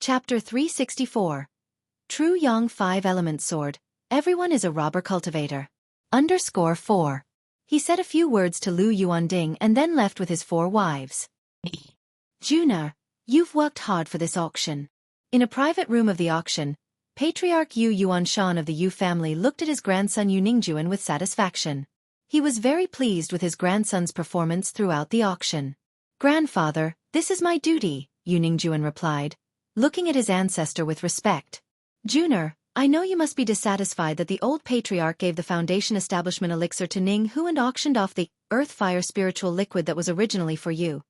Chapter 364. True Yang 5-Element Sword. Everyone is a robber cultivator. _4. He said a few words to Lu Yuanding and then left with his 4 wives. Juna, you've worked hard for this auction. In a private room of the auction, Patriarch Yu Yuanshan of the Yu family looked at his grandson Yu Ningjuan with satisfaction. He was very pleased with his grandson's performance throughout the auction. Grandfather, this is my duty, Yu Ningjuan replied, looking at his ancestor with respect. Junior, I know you must be dissatisfied that the old patriarch gave the Foundation Establishment elixir to Ning Hu and auctioned off the earth-fire spiritual liquid that was originally for you.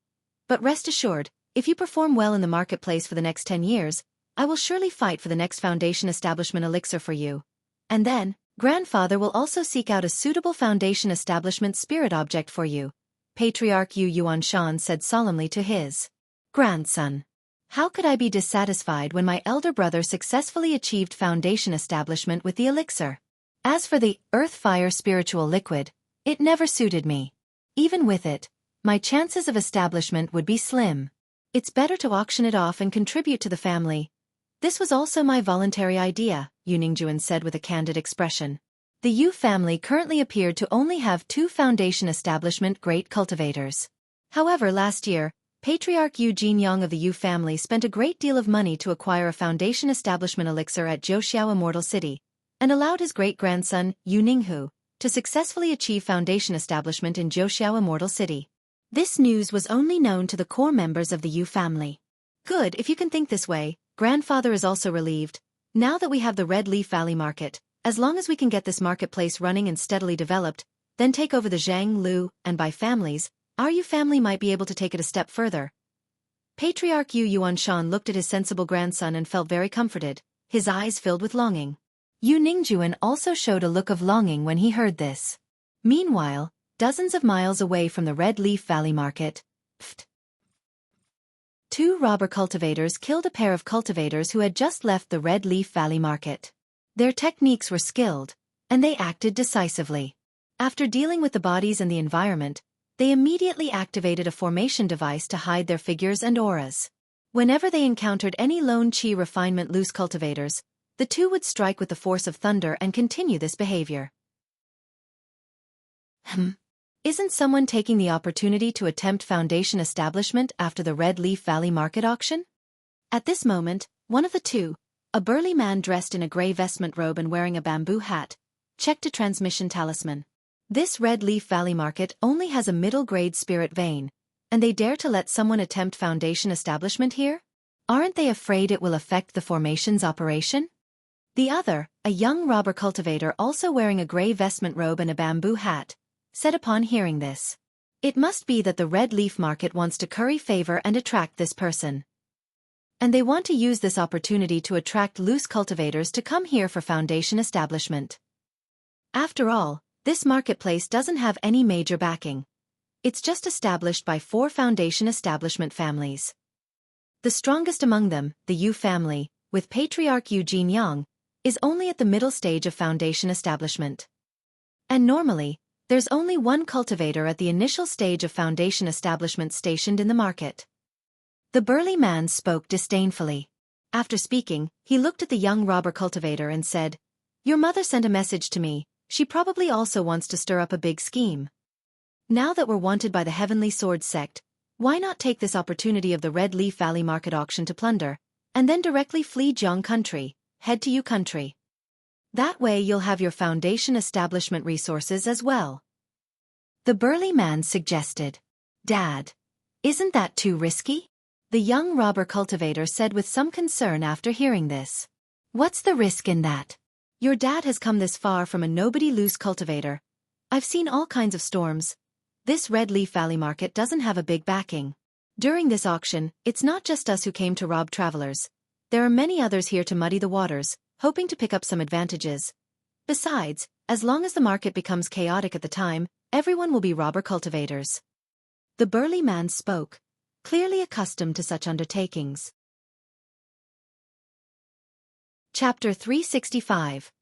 But rest assured, if you perform well in the marketplace for the next 10 years, I will surely fight for the next Foundation Establishment elixir for you. And then, Grandfather will also seek out a suitable Foundation Establishment spirit object for you, Patriarch Yu Yuanshan said solemnly to his grandson. How could I be dissatisfied when my elder brother successfully achieved Foundation Establishment with the elixir? As for the earth-fire spiritual liquid, it never suited me. Even with it, my chances of establishment would be slim. It's better to auction it off and contribute to the family. This was also my voluntary idea, Yu Ningjuan said with a candid expression. The Yu family currently appeared to only have 2 Foundation Establishment great cultivators. However, last year, Patriarch Yu Jinyang of the Yu family spent a great deal of money to acquire a Foundation Establishment elixir at Zhouxiao Immortal City, and allowed his great-grandson, Yu Ninghu, to successfully achieve Foundation Establishment in Zhouxiao Immortal City. This news was only known to the core members of the Yu family. Good, if you can think this way. Grandfather is also relieved. Now that we have the Red Leaf Valley Market, as long as we can get this marketplace running and steadily developed, then take over the Zhang, Lu, and Bai families, our Yu family might be able to take it a step further. Patriarch Yu Yuanshan looked at his sensible grandson and felt very comforted, his eyes filled with longing. Yu Ningjuan also showed a look of longing when he heard this. Meanwhile, dozens of miles away from the Red Leaf Valley Market, 2 robber cultivators killed a pair of cultivators who had just left the Red Leaf Valley Market. Their techniques were skilled, and they acted decisively. After dealing with the bodies and the environment, they immediately activated a formation device to hide their figures and auras. Whenever they encountered any lone qi refinement loose cultivators, the 2 would strike with the force of thunder and continue this behavior. Isn't someone taking the opportunity to attempt Foundation Establishment after the Red Leaf Valley Market auction? At this moment, one of the 2, a burly man dressed in a gray vestment robe and wearing a bamboo hat, checked a transmission talisman. This Red Leaf Valley Market only has a middle-grade spirit vein, and they dare to let someone attempt Foundation Establishment here? Aren't they afraid it will affect the formation's operation? The other, a young robber cultivator also wearing a gray vestment robe and a bamboo hat, said upon hearing this. It must be that the Red Leaf Market wants to curry favor and attract this person. And they want to use this opportunity to attract loose cultivators to come here for Foundation Establishment. After all, this marketplace doesn't have any major backing. It's just established by 4 Foundation Establishment families. The strongest among them, the Yu family, with Patriarch Yu Jinyang, is only at the middle stage of Foundation Establishment. And normally, there's only 1 cultivator at the initial stage of Foundation Establishment stationed in the market. The burly man spoke disdainfully. After speaking, he looked at the young robber cultivator and said, "Your mother sent a message to me. She probably also wants to stir up a big scheme. Now that we're wanted by the Heavenly Sword sect, why not take this opportunity of the Red Leaf Valley Market auction to plunder, and then directly flee Jiang country, head to Yu country. That way you'll have your Foundation Establishment resources as well." The burly man suggested. "Dad, isn't that too risky?" The young robber cultivator said with some concern after hearing this. "What's the risk in that? Your dad has come this far from a nobody loose cultivator. I've seen all kinds of storms. This Red Leaf Valley Market doesn't have a big backing. During this auction, it's not just us who came to rob travelers. There are many others here to muddy the waters, hoping to pick up some advantages. Besides, as long as the market becomes chaotic at the time, everyone will be robber cultivators." The burly man spoke, clearly accustomed to such undertakings. Chapter 365.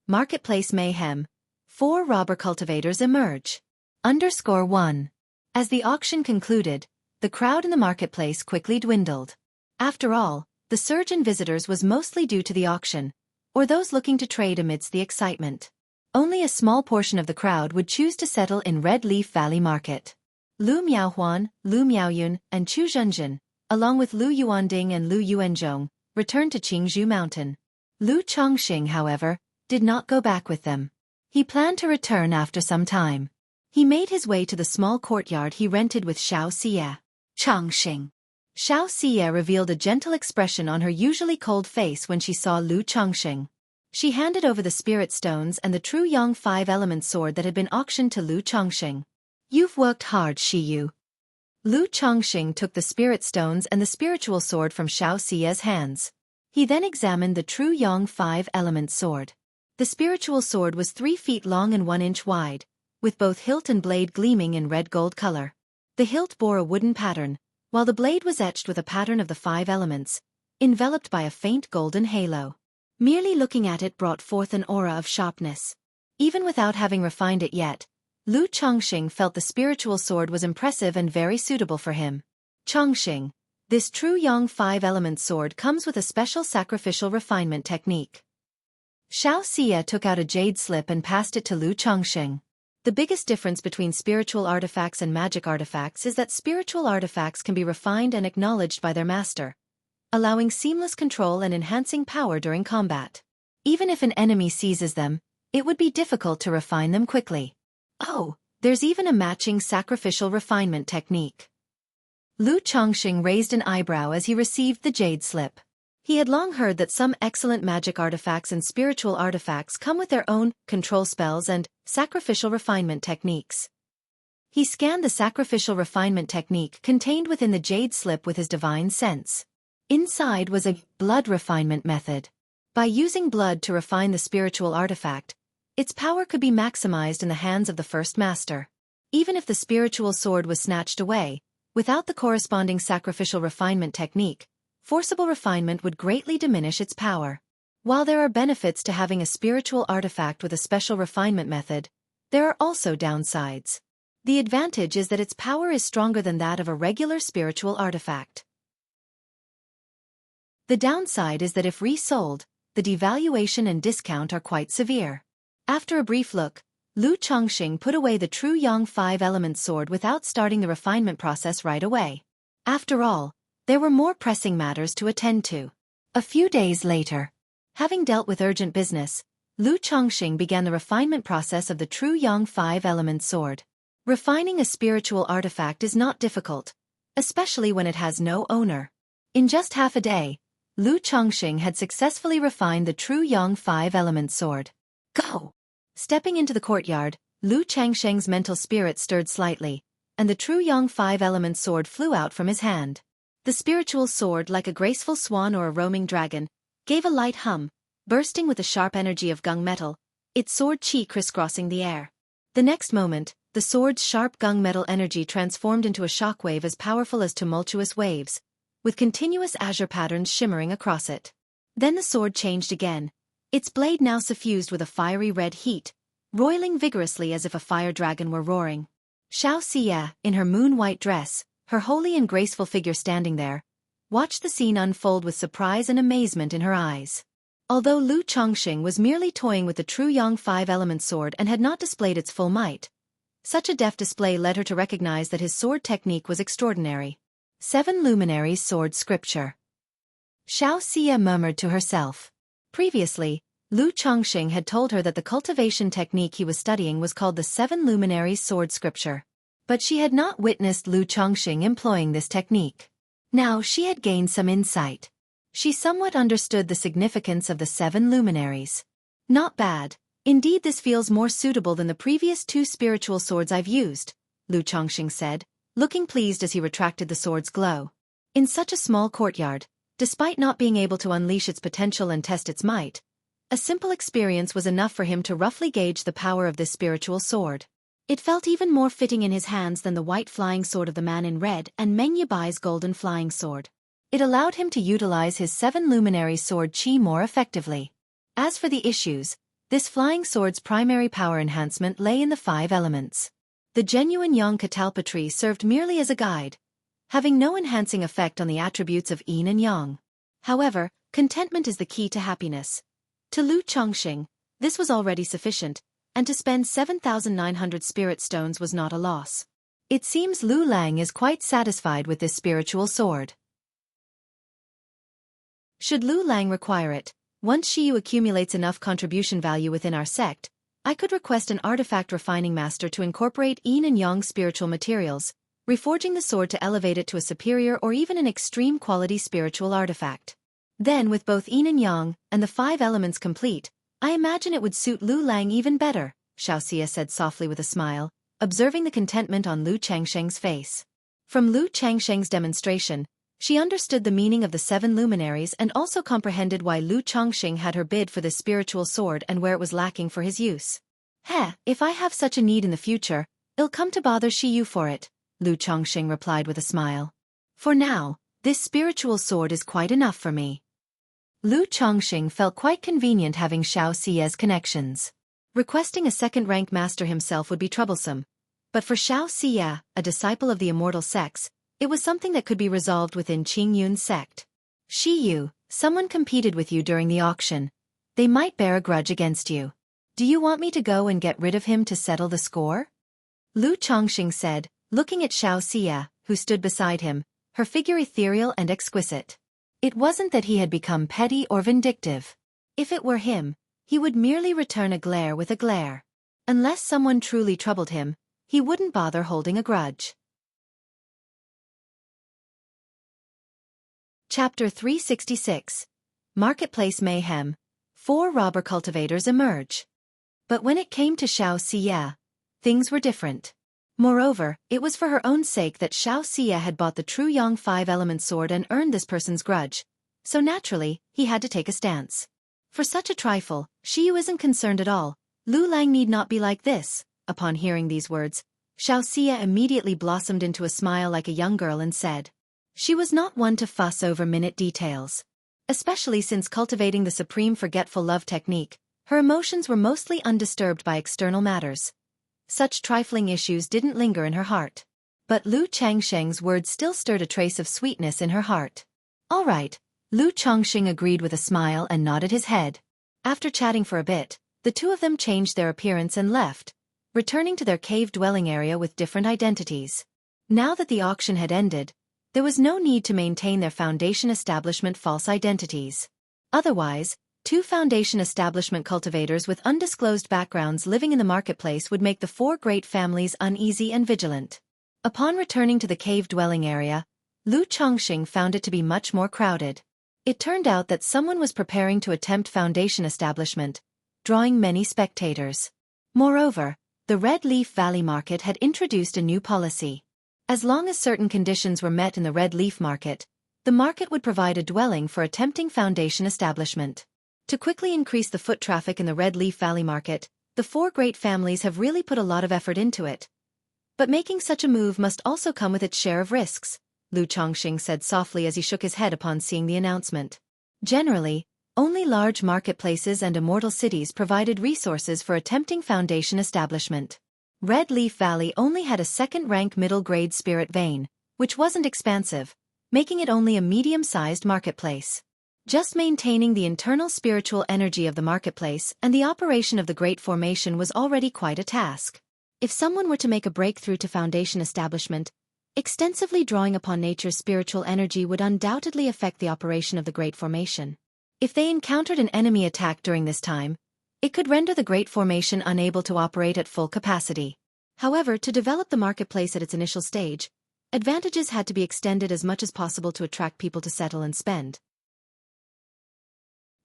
Marketplace Mayhem. 4 robber cultivators emerge. _1. As the auction concluded, the crowd in the marketplace quickly dwindled. After all, the surge in visitors was mostly due to the auction, or those looking to trade amidst the excitement. Only a small portion of the crowd would choose to settle in Red Leaf Valley Market. Lu Miaohuan, Lu Miaoyun, and Chu Zhenjin, along with Lu Yuanding and Lu Yuanzhong, returned to Qingzhou Mountain. Lu Chongqing, however, did not go back with them. He planned to return after some time. He made his way to the small courtyard he rented with Xiaofan. Chongqing. Xiaofan revealed a gentle expression on her usually cold face when she saw Lu Chongqing. She handed over the spirit stones and the true Yang 5-element sword that had been auctioned to Lu Chongqing. "You've worked hard, Shiyu." Lu Chongqing took the spirit stones and the spiritual sword from Xiaofan's hands. He then examined the true Yang 5-element sword. The spiritual sword was 3 feet long and 1 inch wide, with both hilt and blade gleaming in red-gold color. The hilt bore a wooden pattern, while the blade was etched with a pattern of the 5 elements, enveloped by a faint golden halo. Merely looking at it brought forth an aura of sharpness. Even without having refined it yet, Lu Chongqing felt the spiritual sword was impressive and very suitable for him. Chongqing, this true Yang 5-element sword comes with a special sacrificial refinement technique. Xiaofan took out a jade slip and passed it to Lu Chongqing. The biggest difference between spiritual artifacts and magic artifacts is that spiritual artifacts can be refined and acknowledged by their master, allowing seamless control and enhancing power during combat. Even if an enemy seizes them, it would be difficult to refine them quickly. Oh, there's even a matching sacrificial refinement technique. Lu Chongqing raised an eyebrow as he received the jade slip. He had long heard that some excellent magic artifacts and spiritual artifacts come with their own control spells and sacrificial refinement techniques. He scanned the sacrificial refinement technique contained within the jade slip with his divine sense. Inside was a blood refinement method. By using blood to refine the spiritual artifact, its power could be maximized in the hands of the first master. Even if the spiritual sword was snatched away, without the corresponding sacrificial refinement technique, forcible refinement would greatly diminish its power. While there are benefits to having a spiritual artifact with a special refinement method, there are also downsides. The advantage is that its power is stronger than that of a regular spiritual artifact. The downside is that if resold, the devaluation and discount are quite severe. After a brief look, Lu Chongqing put away the true Yang 5-element sword without starting the refinement process right away. After all, there were more pressing matters to attend to. A few days later, having dealt with urgent business, Lu Chongqing began the refinement process of the true Yang 5-element sword. Refining a spiritual artifact is not difficult, especially when it has no owner. In just half a day, Lu Chongqing had successfully refined the true Yang 5-element sword. Go! Stepping into the courtyard, Lu Chongqing's mental spirit stirred slightly, and the true Yang 5-element sword flew out from his hand. The spiritual sword, like a graceful swan or a roaming dragon, gave a light hum, bursting with the sharp energy of gung metal, its sword chi crisscrossing the air. The next moment, the sword's sharp gung metal energy transformed into a shockwave as powerful as tumultuous waves, with continuous azure patterns shimmering across it. Then the sword changed again, its blade now suffused with a fiery red heat, roiling vigorously as if a fire dragon were roaring. Xiaofan, in her moon-white dress, her holy and graceful figure standing there, watched the scene unfold with surprise and amazement in her eyes. Although Lu Chongqing was merely toying with the true Yang 5-element sword and had not displayed its full might, such a deft display led her to recognize that his sword technique was extraordinary. 7 Luminaries Sword Scripture. Xiaofan murmured to herself. Previously, Lu Chongqing had told her that the cultivation technique he was studying was called the 7 Luminaries Sword Scripture. But she had not witnessed Lu Chongqing employing this technique. Now she had gained some insight. She somewhat understood the significance of the 7 luminaries. Not bad. Indeed, this feels more suitable than the previous 2 spiritual swords I've used, Lu Chongqing said, looking pleased as he retracted the sword's glow. In such a small courtyard, despite not being able to unleash its potential and test its might, a simple experience was enough for him to roughly gauge the power of this spiritual sword. It felt even more fitting in his hands than the white flying sword of the man in red and Meng Yibai's golden flying sword. It allowed him to utilize his 7 luminary sword chi more effectively. As for the issues, this flying sword's primary power enhancement lay in the 5 elements. The genuine Yang catalpa tree served merely as a guide, having no enhancing effect on the attributes of yin and yang. However, contentment is the key to happiness. To Lu Chongqing, this was already sufficient, and to spend 7,900 spirit stones was not a loss. It seems Lu Lang is quite satisfied with this spiritual sword. Should Lu Lang require it, once Shiyu accumulates enough contribution value within our sect, I could request an artifact refining master to incorporate yin and yang spiritual materials, reforging the sword to elevate it to a superior or even an extreme quality spiritual artifact. Then with both yin and yang, and the 5 elements complete, I imagine it would suit Lu Lang even better, Xiaofan said softly with a smile, observing the contentment on Lu Changsheng's face. From Lu Changsheng's demonstration, she understood the meaning of the 7 luminaries and also comprehended why Lu Chongqing had her bid for this spiritual sword and where it was lacking for his use. If I have such a need in the future, I'll come to bother Shiyu for it, Lu Chongqing replied with a smile. For now, this spiritual sword is quite enough for me. Lu Chongqing felt quite convenient having Xiaofan's connections. Requesting a second-rank master himself would be troublesome, but for Xiaofan, a disciple of the immortal sects, it was something that could be resolved within Qingyun's sect. Shiyu, someone competed with you during the auction. They might bear a grudge against you. Do you want me to go and get rid of him to settle the score? Lu Chongqing said, looking at Xiaofan, who stood beside him, her figure ethereal and exquisite. It wasn't that he had become petty or vindictive. If it were him, he would merely return a glare with a glare. Unless someone truly troubled him, he wouldn't bother holding a grudge. Chapter 366. Marketplace Mayhem. 4 robber cultivators emerge. But when it came to Xiaofan, things were different. Moreover, it was for her own sake that Xiaofan had bought the true Yang 5-element sword and earned this person's grudge. So naturally, he had to take a stance. For such a trifle, Shiyu isn't concerned at all. Lu Lang need not be like this. Upon hearing these words, Xiaofan immediately blossomed into a smile like a young girl and said, she was not one to fuss over minute details. Especially since cultivating the supreme forgetful love technique, her emotions were mostly undisturbed by external matters. Such trifling issues didn't linger in her heart. But Lu Changsheng's words still stirred a trace of sweetness in her heart. All right, Lu Chongqing agreed with a smile and nodded his head. After chatting for a bit, the two of them changed their appearance and left, returning to their cave dwelling area with different identities. Now that the auction had ended, there was no need to maintain their foundation establishment false identities. Otherwise, 2 foundation establishment cultivators with undisclosed backgrounds living in the marketplace would make the 4 great families uneasy and vigilant. Upon returning to the cave dwelling area, Lu Chongqing found it to be much more crowded. It turned out that someone was preparing to attempt foundation establishment, drawing many spectators. Moreover, the Red Leaf Valley Market had introduced a new policy. As long as certain conditions were met in the Red Leaf Market, the market would provide a dwelling for attempting foundation establishment. To quickly increase the foot traffic in the Red Leaf Valley Market, the 4 great families have really put a lot of effort into it. But making such a move must also come with its share of risks, Lu Chongqing said softly as he shook his head upon seeing the announcement. Generally, only large marketplaces and immortal cities provided resources for attempting foundation establishment. Red Leaf Valley only had a second-rank middle-grade spirit vein, which wasn't expansive, making it only a medium-sized marketplace. Just maintaining the internal spiritual energy of the marketplace and the operation of the Great Formation was already quite a task. If someone were to make a breakthrough to foundation establishment, extensively drawing upon nature's spiritual energy would undoubtedly affect the operation of the Great Formation. If they encountered an enemy attack during this time, it could render the Great Formation unable to operate at full capacity. However, to develop the marketplace at its initial stage, advantages had to be extended as much as possible to attract people to settle and spend.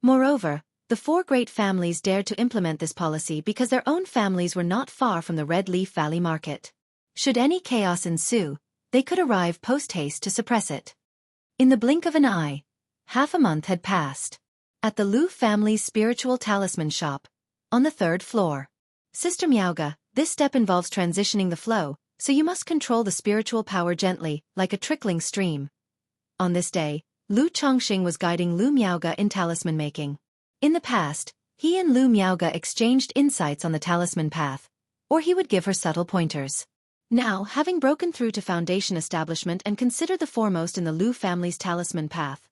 Moreover, the 4 great families dared to implement this policy because their own families were not far from the Red Leaf Valley Market. Should any chaos ensue, they could arrive post-haste to suppress it. In the blink of an eye, half a month had passed. At the Lu family's spiritual talisman shop, on the 3rd floor. Sister Miaoga, this step involves transitioning the flow, so you must control the spiritual power gently, like a trickling stream. On this day, Lu Chongqing was guiding Lu Miaoga in talisman making. In the past, he and Lu Miaoga exchanged insights on the talisman path, or he would give her subtle pointers. Now, having broken through to foundation establishment and considered the foremost in the Lu family's talisman path,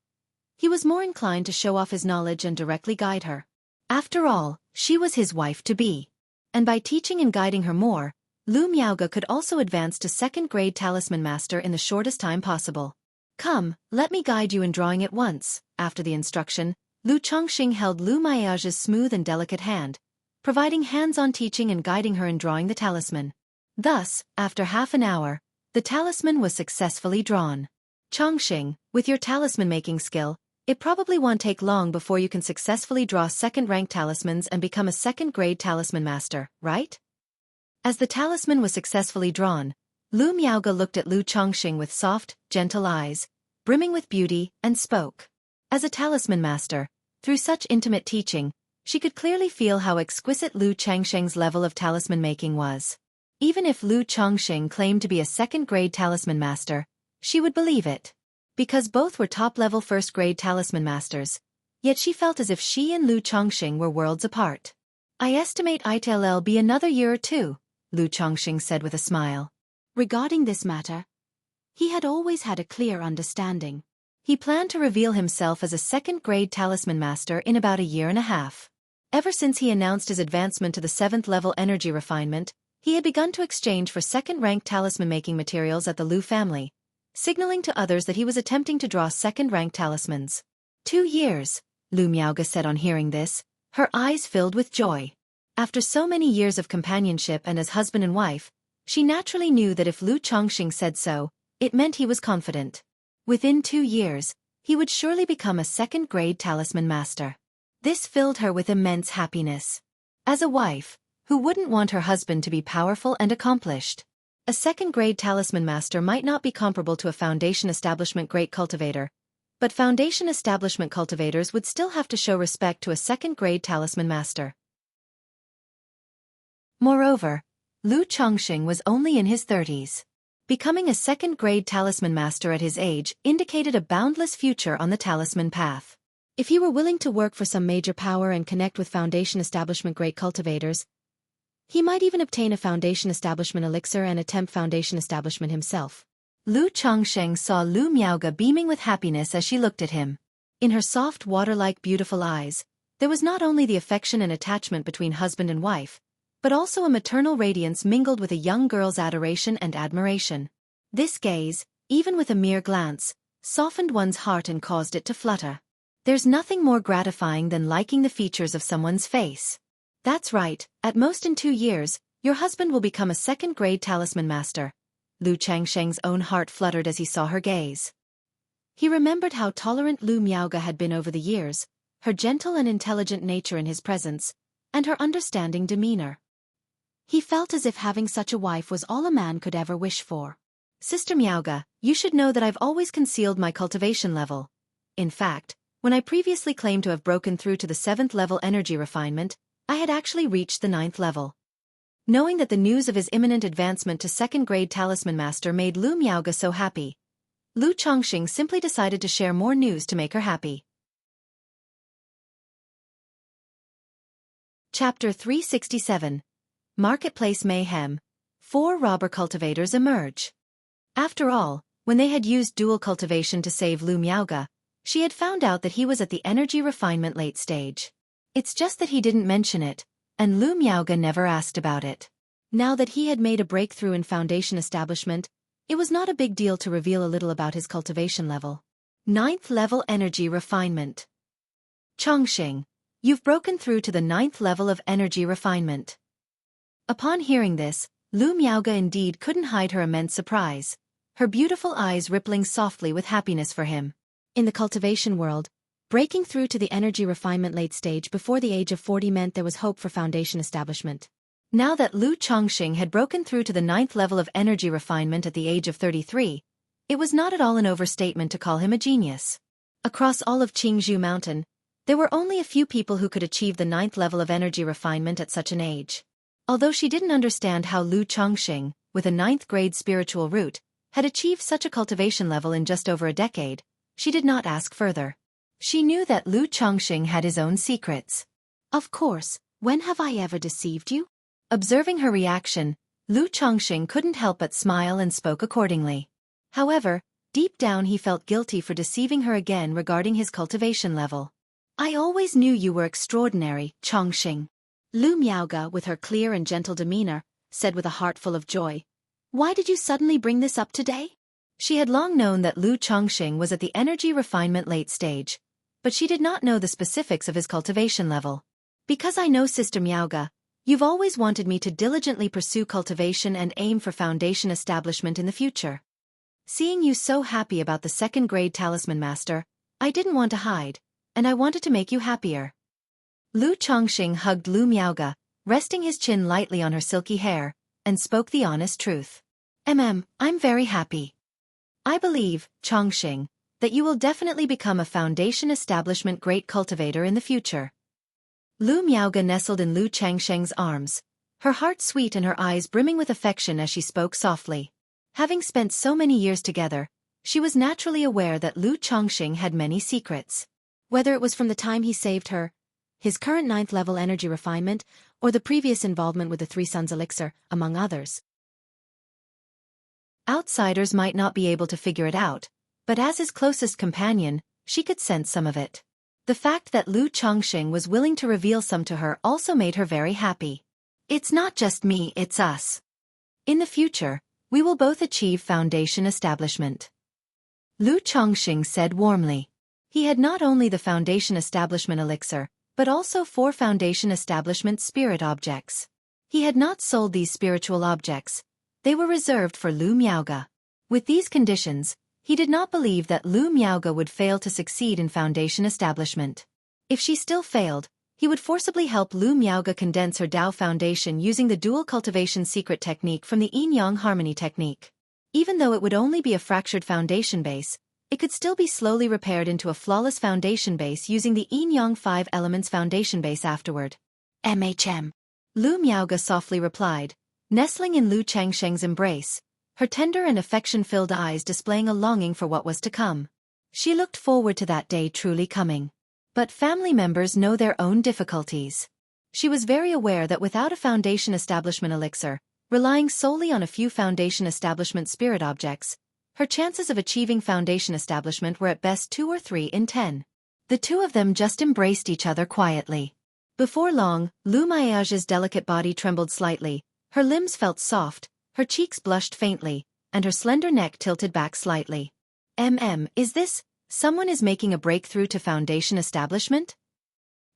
He was more inclined to show off his knowledge and directly guide her. After all, she was his wife-to-be. And by teaching and guiding her more, Lu Miaoge could also advance to second-grade talisman master in the shortest time possible. Come, let me guide you in drawing at once. After the instruction, Lu Chongqing held Lu Miaoge's smooth and delicate hand, providing hands-on teaching and guiding her in drawing the talisman. Thus, after half an hour, the talisman was successfully drawn. Chongqing, with your talisman-making skill, it probably won't take long before you can successfully draw second-rank talismans and become a second-grade talisman master, right? As the talisman was successfully drawn, Lu Miaoge looked at Lu Chongqing with soft, gentle eyes, brimming with beauty, and spoke. As a talisman master, through such intimate teaching, she could clearly feel how exquisite Lu Chongqing's level of talisman making was. Even if Lu Chongqing claimed to be a second-grade talisman master, she would believe it. Because both were top-level first-grade talisman masters, yet she felt as if she and Lu Chongqing were worlds apart. I estimate it'll be another year or two, Lu Chongqing said with a smile. Regarding this matter, he had always had a clear understanding. He planned to reveal himself as a second-grade talisman master in about a year and a half. Ever since he announced his advancement to the 7th-level energy refinement, he had begun to exchange for second-rank talisman-making materials at the Lu family, signaling to others that he was attempting to draw second-rank talismans. 2 years, Lu Miaoge said on hearing this, her eyes filled with joy. After so many years of companionship and as husband and wife, she naturally knew that if Lu Chongqing said so, it meant he was confident. Within 2 years, he would surely become a second-grade talisman master. This filled her with immense happiness. As a wife, who wouldn't want her husband to be powerful and accomplished? A second-grade talisman master might not be comparable to a foundation establishment great cultivator, but foundation establishment cultivators would still have to show respect to a second-grade talisman master. Moreover, Lu Chongqing was only in his 30s. Becoming a second-grade talisman master at his age indicated a boundless future on the talisman path. If he were willing to work for some major power and connect with foundation establishment great cultivators, he might even obtain a foundation establishment elixir and attempt foundation establishment himself. Lu Chongqing saw Lu Miaoge beaming with happiness as she looked at him. In her soft water-like beautiful eyes, there was not only the affection and attachment between husband and wife, but also a maternal radiance mingled with a young girl's adoration and admiration. This gaze, even with a mere glance, softened one's heart and caused it to flutter. There's nothing more gratifying than liking the features of someone's face. That's right, at most in 2 years, your husband will become a second-grade talisman master. Lu Chongqing's own heart fluttered as he saw her gaze. He remembered how tolerant Lu Miaoge had been over the years, her gentle and intelligent nature in his presence, and her understanding demeanor. He felt as if having such a wife was all a man could ever wish for. Sister Miaoge, you should know that I've always concealed my cultivation level. In fact, when I previously claimed to have broken through to the 7th-level energy refinement, I had actually reached the 9th level. Knowing that the news of his imminent advancement to second-grade talisman master made Lu Miaoge so happy, Lu Chongqing simply decided to share more news to make her happy. Chapter 367. Marketplace Mayhem. 4 robber cultivators emerge. After all, when they had used dual cultivation to save Lu Miaoge, she had found out that he was at the energy refinement late stage. It's just that he didn't mention it, and Lu Miaoge never asked about it. Now that he had made a breakthrough in foundation establishment, it was not a big deal to reveal a little about his cultivation level. 9th level energy refinement. Chongqing, you've broken through to the 9th level of energy refinement. Upon hearing this, Lu Miaoge indeed couldn't hide her immense surprise, her beautiful eyes rippling softly with happiness for him. In the cultivation world, breaking through to the energy refinement late stage before the age of 40 meant there was hope for foundation establishment. Now that Lu Chongqing had broken through to the 9th level of energy refinement at the age of 33, it was not at all an overstatement to call him a genius. Across all of Qingzhou Mountain, there were only a few people who could achieve the 9th level of energy refinement at such an age. Although she didn't understand how Lu Chongqing, with a 9th grade spiritual root, had achieved such a cultivation level in just over a decade, she did not ask further. She knew that Lu Chongqing had his own secrets. Of course, when have I ever deceived you? Observing her reaction, Lu Chongqing couldn't help but smile and spoke accordingly. However, Deep down he felt guilty for deceiving her again regarding his cultivation level. I always knew you were extraordinary, Chongqing. Lu Miaoge, with her clear and gentle demeanor, said with a heart full of joy. Why did you suddenly bring this up today? She had long known that Lu Chongqing was at the energy refinement late stage, but she did not know the specifics of his cultivation level. Because I know Sister Miaoge, you've always wanted me to diligently pursue cultivation and aim for foundation establishment in the future. Seeing you so happy about the second-grade talisman master, I didn't want to hide, and I wanted to make you happier. Lu Chongqing hugged Lu Miaoge, resting his chin lightly on her silky hair, and spoke the honest truth. I'm very happy. I believe, Chongqing, that you will definitely become a foundation establishment great cultivator in the future. Lu Miaoge nestled in Lu Changsheng's arms, her heart sweet and her eyes brimming with affection as she spoke softly. Having spent so many years together, she was naturally aware that Lu Chongqing had many secrets. Whether it was from the time he saved her, his current 9th-level energy refinement, or the previous involvement with the Three Suns elixir, among others. Outsiders might not be able to figure it out, but as his closest companion, she could sense some of it. The fact that Lu Chongqing was willing to reveal some to her also made her very happy. It's not just me, it's us. In the future, we will both achieve foundation establishment. Lu Chongqing said warmly. He had not only the foundation establishment elixir, but also 4 foundation establishment spirit objects. He had not sold these spiritual objects. They were reserved for Lu Miaoge. With these conditions, he did not believe that Lu Miaoge would fail to succeed in foundation establishment. If she still failed, he would forcibly help Lu Miaoge condense her Dao foundation using the dual cultivation secret technique from the yin-yang harmony technique. Even though it would only be a fractured foundation base, it could still be slowly repaired into a flawless foundation base using the yin-yang 5 elements foundation base afterward. Lu Miaoge softly replied, nestling in Lu Changsheng's embrace, her tender and affection-filled eyes displaying a longing for what was to come. She looked forward to that day truly coming. But family members know their own difficulties. She was very aware that without a foundation establishment elixir, relying solely on a few foundation establishment spirit objects, her chances of achieving foundation establishment were at best 2 or 3 in 10. The two of them just embraced each other quietly. Before long, Lu Miaoge's delicate body trembled slightly, her limbs felt soft, her cheeks blushed faintly, and her slender neck tilted back slightly. Is this, someone is making a breakthrough to foundation establishment?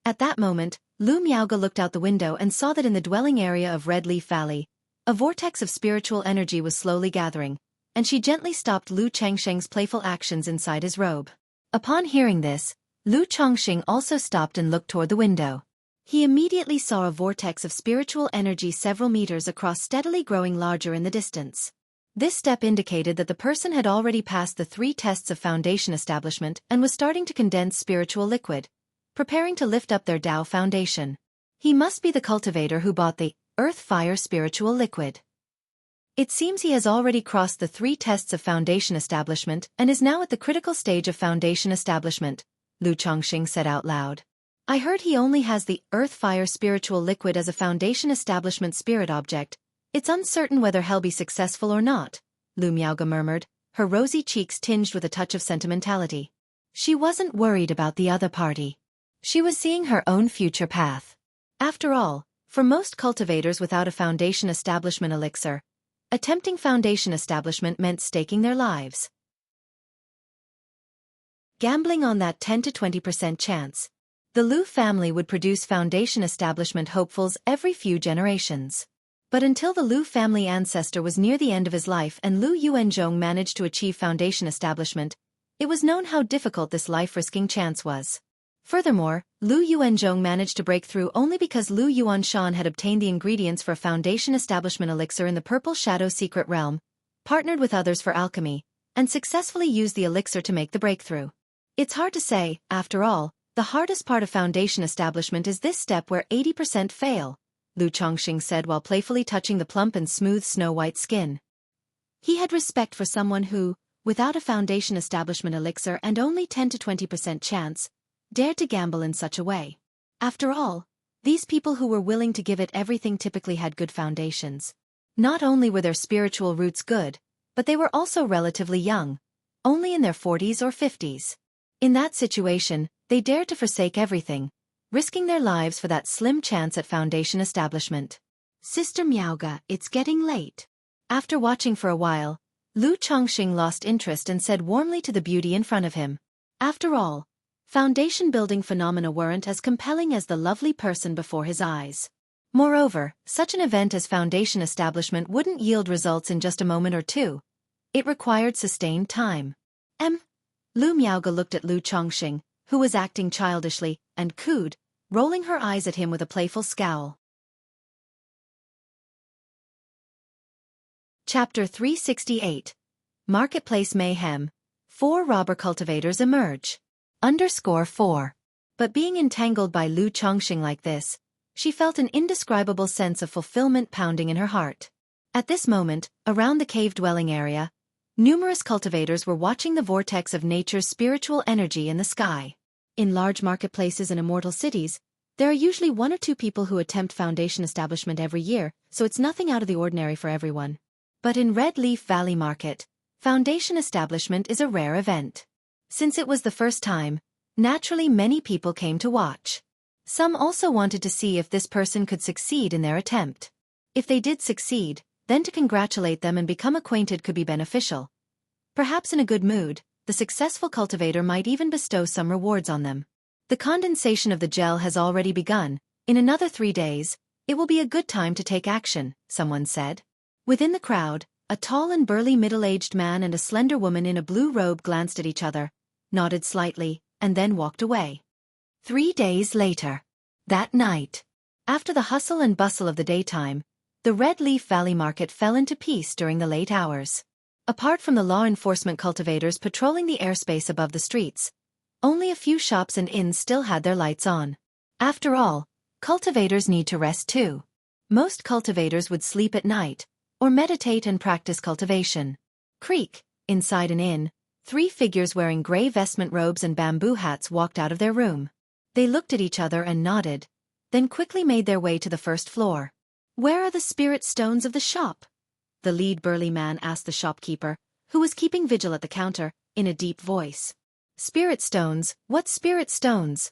At that moment, Lu Miaoge looked out the window and saw that in the dwelling area of Red Leaf Valley, a vortex of spiritual energy was slowly gathering, and she gently stopped Lu Changsheng's playful actions inside his robe. Upon hearing this, Lu Chongqing also stopped and looked toward the window. He immediately saw a vortex of spiritual energy several meters across steadily growing larger in the distance. This step indicated that the person had already passed the 3 tests of foundation establishment and was starting to condense spiritual liquid, preparing to lift up their Dao foundation. He must be the cultivator who bought the earth-fire spiritual liquid. It seems he has already crossed the 3 tests of foundation establishment and is now at the critical stage of foundation establishment, Lu Chongqing said out loud. I heard he only has the earth-fire spiritual liquid as a foundation establishment spirit object. It's uncertain whether he'll be successful or not, Lu Miaoge murmured, her rosy cheeks tinged with a touch of sentimentality. She wasn't worried about the other party. She was seeing her own future path. After all, for most cultivators without a foundation establishment elixir, attempting foundation establishment meant staking their lives. Gambling on that 10 to 20% chance. The Lu family would produce foundation establishment hopefuls every few generations. But until the Lu family ancestor was near the end of his life and Lu Yuanzhong managed to achieve foundation establishment, it was known how difficult this life-risking chance was. Furthermore, Lu Yuanzhong managed to break through only because Lu Yuanshan had obtained the ingredients for a foundation establishment elixir in the Purple Shadow secret realm, partnered with others for alchemy, and successfully used the elixir to make the breakthrough. It's hard to say, after all, the hardest part of foundation establishment is this step where 80% fail, Lu Chongqing said while playfully touching the plump and smooth snow-white skin. He had respect for someone who, without a foundation establishment elixir and only 10 to 20% chance, dared to gamble in such a way. After all, these people who were willing to give it everything typically had good foundations. Not only were their spiritual roots good, but they were also relatively young, only in their 40s or 50s. In that situation, they dared to forsake everything, risking their lives for that slim chance at foundation establishment. Sister Miaoga, it's getting late. After watching for a while, Lu Chongqing lost interest and said warmly to the beauty in front of him. After all, foundation building phenomena weren't as compelling as the lovely person before his eyes. Moreover, such an event as foundation establishment wouldn't yield results in just a moment or two. It required sustained time. Lu Miaoga looked at Lu Chongqing, who was acting childishly, and cooed, rolling her eyes at him with a playful scowl. Chapter 368. Marketplace Mayhem. 4 robber cultivators emerge. _4. But being entangled by Lu Chongqing like this, she felt an indescribable sense of fulfillment pounding in her heart. At this moment, around the cave-dwelling area, numerous cultivators were watching the vortex of nature's spiritual energy in the sky. In large marketplaces and immortal cities, there are usually 1 or 2 people who attempt foundation establishment every year, so it's nothing out of the ordinary for everyone. But in Red Leaf Valley Market, foundation establishment is a rare event. Since it was the first time, naturally many people came to watch. Some also wanted to see if this person could succeed in their attempt. If they did succeed, then to congratulate them and become acquainted could be beneficial. Perhaps in a good mood, the successful cultivator might even bestow some rewards on them. The condensation of the gel has already begun. In another 3 days, it will be a good time to take action, someone said. Within the crowd, a tall and burly middle-aged man and a slender woman in a blue robe glanced at each other, nodded slightly, and then walked away. 3 days later. That night. After the hustle and bustle of the daytime, the Red Leaf Valley Market fell into peace during the late hours. Apart from the law enforcement cultivators patrolling the airspace above the streets, only a few shops and inns still had their lights on. After all, cultivators need to rest too. Most cultivators would sleep at night, or meditate and practice cultivation. Creak, inside an inn, 3 figures wearing gray vestment robes and bamboo hats walked out of their room. They looked at each other and nodded, then quickly made their way to the first floor. Where are the spirit stones of the shop? The lead burly man asked the shopkeeper, who was keeping vigil at the counter, in a deep voice. Spirit stones, what spirit stones?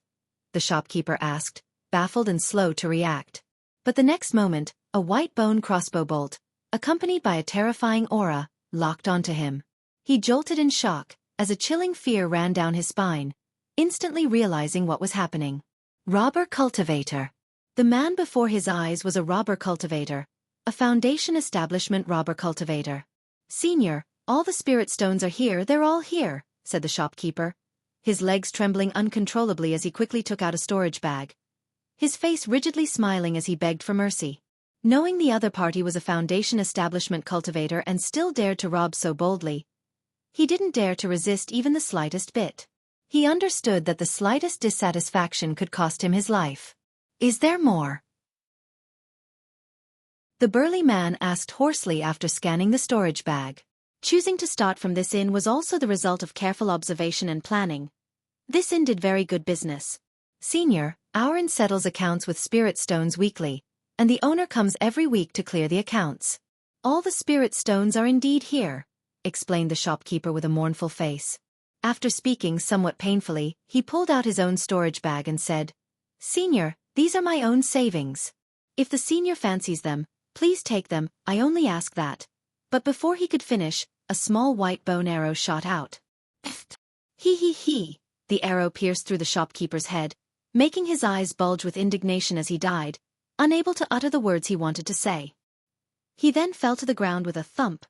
The shopkeeper asked, baffled and slow to react. But the next moment, a white bone crossbow bolt, accompanied by a terrifying aura, locked onto him. He jolted in shock, as a chilling fear ran down his spine, instantly realizing what was happening. Robber cultivator. The man before his eyes was a robber cultivator, a foundation establishment robber cultivator. Senior, all the spirit stones are here, they're all here, said the shopkeeper, his legs trembling uncontrollably as he quickly took out a storage bag. His face rigidly smiling as he begged for mercy. Knowing the other party was a foundation establishment cultivator and still dared to rob so boldly, he didn't dare to resist even the slightest bit. He understood that the slightest dissatisfaction could cost him his life. Is there more? The burly man asked hoarsely after scanning the storage bag. Choosing to start from this inn was also the result of careful observation and planning. This inn did very good business. Senior, our inn settles accounts with spirit stones weekly, and the owner comes every week to clear the accounts. All the spirit stones are indeed here, explained the shopkeeper with a mournful face. After speaking somewhat painfully, he pulled out his own storage bag and said, Senior, these are my own savings. If the senior fancies them, please take them, I only ask that. But before he could finish, a small white bone arrow shot out. He. The arrow pierced through the shopkeeper's head, making his eyes bulge with indignation as he died, unable to utter the words he wanted to say. He then fell to the ground with a thump.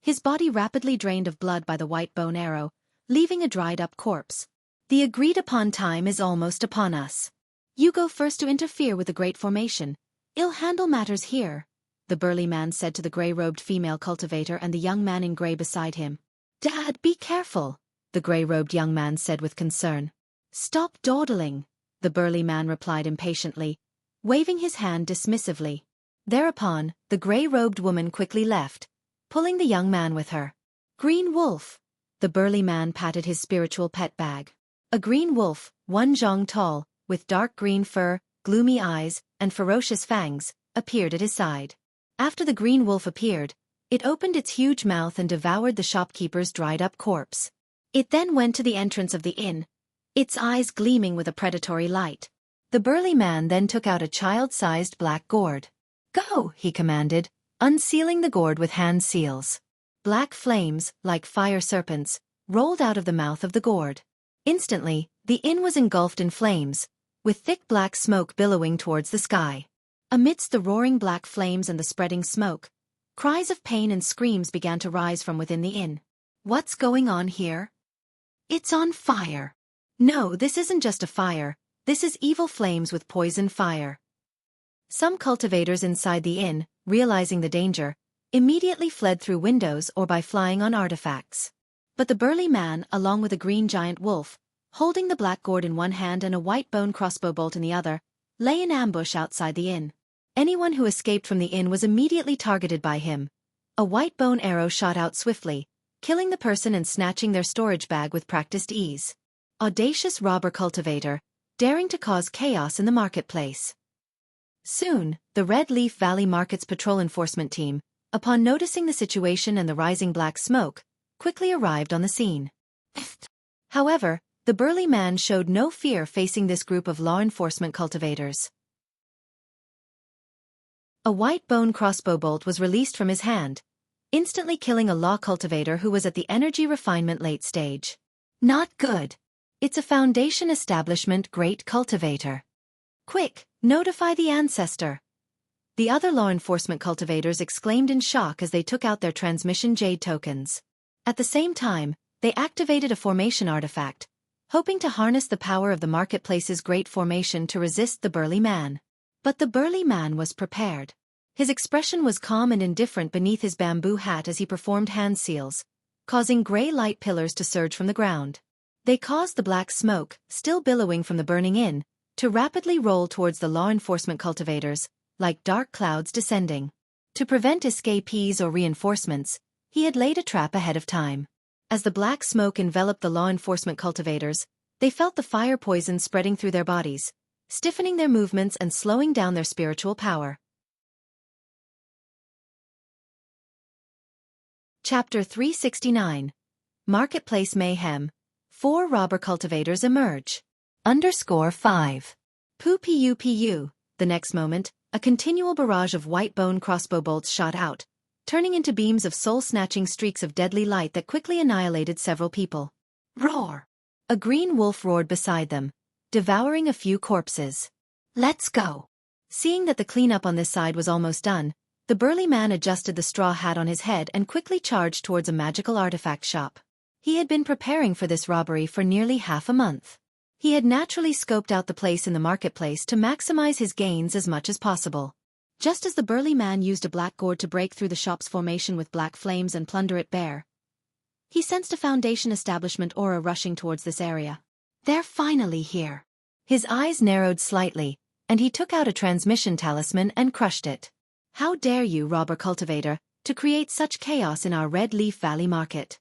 His body rapidly drained of blood by the white bone arrow, leaving a dried-up corpse. The agreed-upon time is almost upon us. You go first to interfere with the great formation. I'll handle matters here, the burly man said to the gray-robed female cultivator and the young man in gray beside him. Dad, be careful, the gray-robed young man said with concern. Stop dawdling, the burly man replied impatiently, waving his hand dismissively. Thereupon, the gray-robed woman quickly left, pulling the young man with her. Green wolf. The burly man patted his spiritual pet bag. A green wolf, 1 zhong tall, with dark green fur, gloomy eyes, and ferocious fangs, appeared at his side. After the green wolf appeared, It opened its huge mouth and devoured the shopkeeper's dried-up corpse. It then went to the entrance of the inn, its eyes gleaming with a predatory light. The burly man then took out a child-sized black gourd. "Go," he commanded, unsealing the gourd with hand seals. Black flames, like fire serpents, rolled out of the mouth of the gourd. Instantly, the inn was engulfed in flames, with thick black smoke billowing towards the sky. Amidst the roaring black flames and the spreading smoke, cries of pain and screams began to rise from within the inn. "What's going on here? It's on fire." "No, this isn't just a fire, this is evil flames with poison fire." Some cultivators inside the inn, realizing the danger, immediately fled through windows or by flying on artifacts. But the burly man, along with a green giant wolf, holding the black gourd in one hand and a white bone crossbow bolt in the other, lay in ambush outside the inn. Anyone who escaped from the inn was immediately targeted by him. A white bone arrow shot out swiftly, killing the person and snatching their storage bag with practiced ease. Audacious robber cultivator, daring to cause chaos in the marketplace. Soon, the Red Leaf Valley Market's patrol enforcement team, upon noticing the situation and the rising black smoke, quickly arrived on the scene. However, the burly man showed no fear facing this group of law enforcement cultivators. A white bone crossbow bolt was released from his hand, instantly killing a law cultivator who was at the energy refinement late stage. "Not good. It's a Foundation establishment great cultivator. Quick, notify the ancestor." The other law enforcement cultivators exclaimed in shock as they took out their transmission jade tokens. At the same time, they activated a formation artifact, hoping to harness the power of the marketplace's great formation to resist the burly man. But the burly man was prepared. His expression was calm and indifferent beneath his bamboo hat as he performed hand seals, causing gray light pillars to surge from the ground. They caused the black smoke, still billowing from the burning inn, to rapidly roll towards the law enforcement cultivators, like dark clouds descending. To prevent escapees or reinforcements, he had laid a trap ahead of time. As the black smoke enveloped the law enforcement cultivators, they felt the fire poison spreading through their bodies, stiffening their movements and slowing down their spiritual power. Chapter 369. Marketplace Mayhem. 4 robber cultivators emerge. _5. Pu. The next moment, a continual barrage of white bone crossbow bolts shot out, turning into beams of soul-snatching streaks of deadly light that quickly annihilated several people. Roar! A green wolf roared beside them, devouring a few corpses. "Let's go." Seeing that the cleanup on this side was almost done, the burly man adjusted the straw hat on his head and quickly charged towards a magical artifact shop. He had been preparing for this robbery for nearly half a month. He had naturally scoped out the place in the marketplace to maximize his gains as much as possible. Just as the burly man used a black gourd to break through the shop's formation with black flames and plunder it bare, he sensed a Foundation establishment aura rushing towards this area. "They're finally here." His eyes narrowed slightly, and he took out a transmission talisman and crushed it. "How dare you, robber cultivator, to create such chaos in our Red Leaf Valley market?"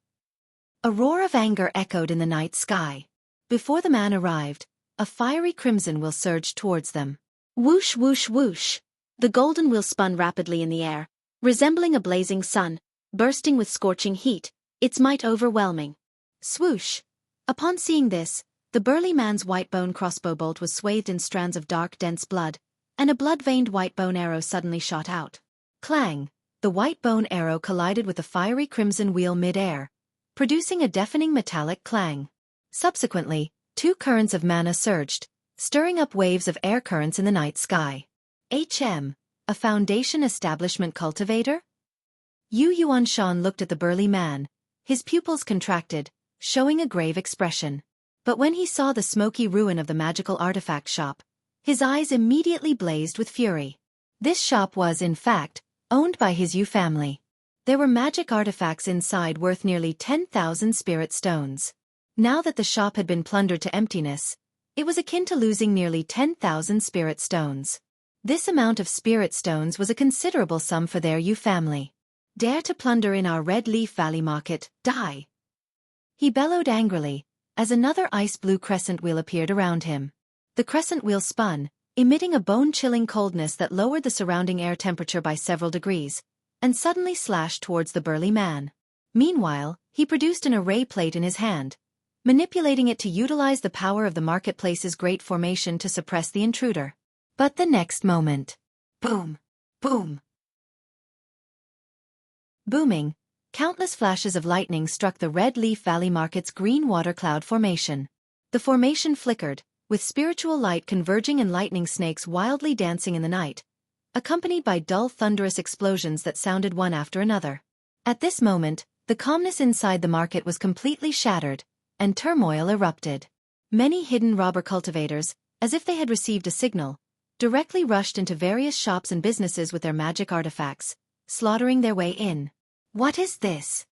A roar of anger echoed in the night sky. Before the man arrived, a fiery crimson wheel surged towards them. Whoosh whoosh whoosh! The golden wheel spun rapidly in the air, resembling a blazing sun, bursting with scorching heat, its might overwhelming. Swoosh! Upon seeing this, the burly man's white bone crossbow bolt was swathed in strands of dark dense blood, and a blood-veined white bone arrow suddenly shot out. Clang! The white bone arrow collided with the fiery crimson wheel mid-air, producing a deafening metallic clang. Subsequently, 2 currents of mana surged, stirring up waves of air currents in the night sky. A Foundation establishment cultivator? Yu Yuanshan looked at the burly man, his pupils contracted, showing a grave expression. But when he saw the smoky ruin of the magical artifact shop, his eyes immediately blazed with fury. This shop was, in fact, owned by his Yu family. There were magic artifacts inside worth nearly 10,000 spirit stones. Now that the shop had been plundered to emptiness, it was akin to losing nearly 10,000 spirit stones. This amount of spirit stones was a considerable sum for their Yu family. "Dare to plunder in our Red Leaf Valley market, die!" He bellowed angrily, as another ice-blue crescent wheel appeared around him. The crescent wheel spun, emitting a bone-chilling coldness that lowered the surrounding air temperature by several degrees, and suddenly slashed towards the burly man. Meanwhile, he produced an array plate in his hand, manipulating it to utilize the power of the marketplace's great formation to suppress the intruder. But the next moment, boom, boom, booming, countless flashes of lightning struck the Red Leaf Valley Market's green water cloud formation. The formation flickered, with spiritual light converging and lightning snakes wildly dancing in the night, accompanied by dull thunderous explosions that sounded one after another. At this moment, the calmness inside the market was completely shattered, and turmoil erupted. Many hidden robber cultivators, as if they had received a signal, directly rushed into various shops and businesses with their magic artifacts, slaughtering their way in. What is this?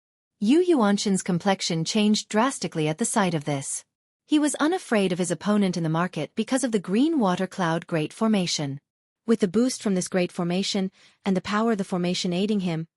Yu Yuanshan's complexion changed drastically at the sight of this. He was unafraid of his opponent in the market because of the green water cloud great formation. With the boost from this great formation, and the power of the formation aiding him,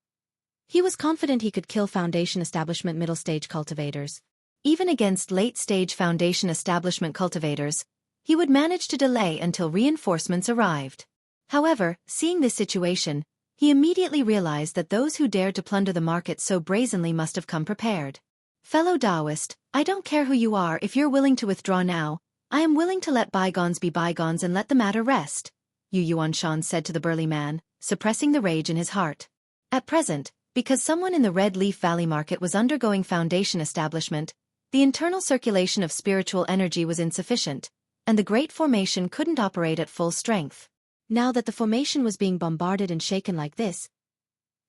he was confident he could kill Foundation Establishment middle-stage cultivators. Even against late-stage Foundation Establishment cultivators, he would manage to delay until reinforcements arrived. However, seeing this situation, he immediately realized that those who dared to plunder the market so brazenly must have come prepared. Fellow Taoist, I don't care who you are. If you're willing to withdraw now, I am willing to let bygones be bygones and let the matter rest, Yu Yuanshan said to the burly man, suppressing the rage in his heart. At present, because someone in the Red Leaf Valley Market was undergoing Foundation Establishment, the internal circulation of spiritual energy was insufficient, and the great formation couldn't operate at full strength. Now that the formation was being bombarded and shaken like this,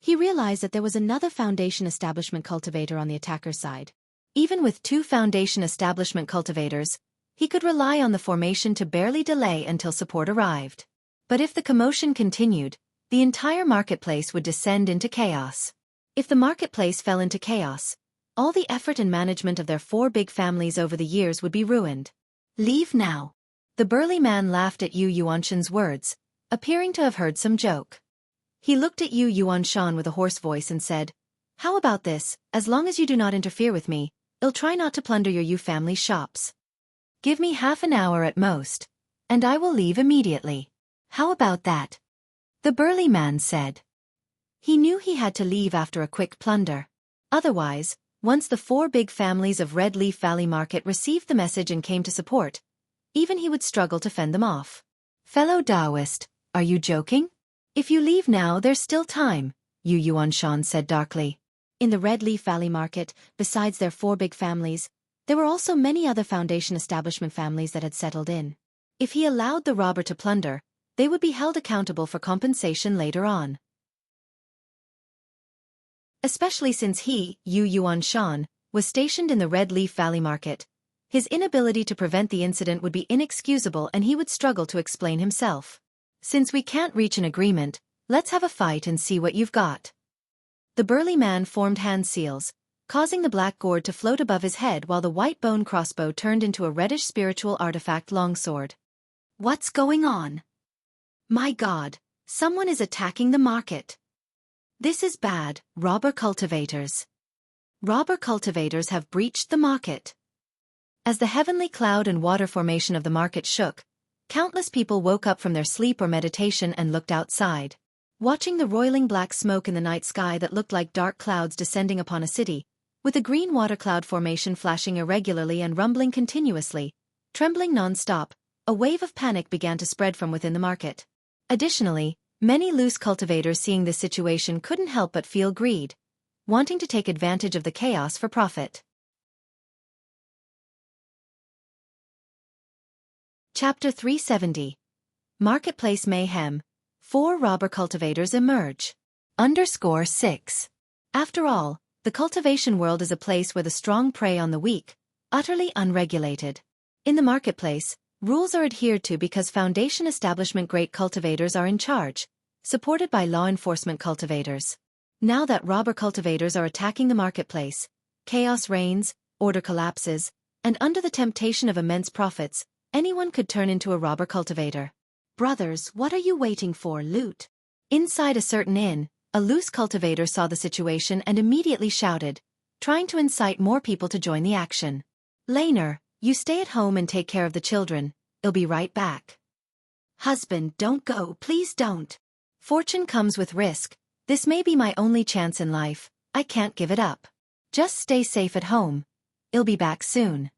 he realized that there was another Foundation Establishment cultivator on the attacker's side. Even with 2 Foundation Establishment cultivators, he could rely on the formation to barely delay until support arrived. But if the commotion continued, the entire marketplace would descend into chaos. If the marketplace fell into chaos, all the effort and management of their 4 big families over the years would be ruined. Leave now. The burly man laughed at Yu Yuanshan's words, appearing to have heard some joke. He looked at Yu Yuanshan with a hoarse voice and said, "How about this? As long as you do not interfere with me, I'll try not to plunder your Yu family's shops. Give me half an hour at most, and I will leave immediately." "How about that?" the burly man said. He knew he had to leave after a quick plunder. Otherwise, once the 4 big families of Red Leaf Valley Market received the message and came to support, even he would struggle to fend them off. "Fellow Taoist, are you joking? If you leave now there's still time," Yu Yuanshan said darkly. In the Red Leaf Valley Market, besides their 4 big families, there were also many other Foundation Establishment families that had settled in. If he allowed the robber to plunder, they would be held accountable for compensation later on. Especially since he, Yu Yuanshan, was stationed in the Red Leaf Valley Market, his inability to prevent the incident would be inexcusable and he would struggle to explain himself. "Since we can't reach an agreement, let's have a fight and see what you've got." The burly man formed hand seals, causing the black gourd to float above his head while the white bone crossbow turned into a reddish spiritual artifact longsword. "What's going on? My God, someone is attacking the market. This is bad, robber cultivators. Robber cultivators have breached the market." As the heavenly cloud and water formation of the market shook, countless people woke up from their sleep or meditation and looked outside. Watching the roiling black smoke in the night sky that looked like dark clouds descending upon a city, with a green water cloud formation flashing irregularly and rumbling continuously, trembling non-stop, a wave of panic began to spread from within the market. Additionally, many loose cultivators seeing this situation couldn't help but feel greed, wanting to take advantage of the chaos for profit. Chapter 370. Marketplace Mayhem. 4 robber cultivators emerge. _6. After all, the cultivation world is a place where the strong prey on the weak, utterly unregulated. In the marketplace, rules are adhered to because Foundation Establishment great cultivators are in charge, supported by law enforcement cultivators. Now that robber cultivators are attacking the marketplace, chaos reigns, order collapses, and under the temptation of immense profits, anyone could turn into a robber cultivator. "Brothers, what are you waiting for? Loot." Inside a certain inn, a loose cultivator saw the situation and immediately shouted, trying to incite more people to join the action. "Laner, you stay at home and take care of the children. I'll be right back." "Husband, don't go, please don't. Fortune comes with risk, This may be my only chance in life, I can't give it up. Just stay safe at home. I'll be back soon.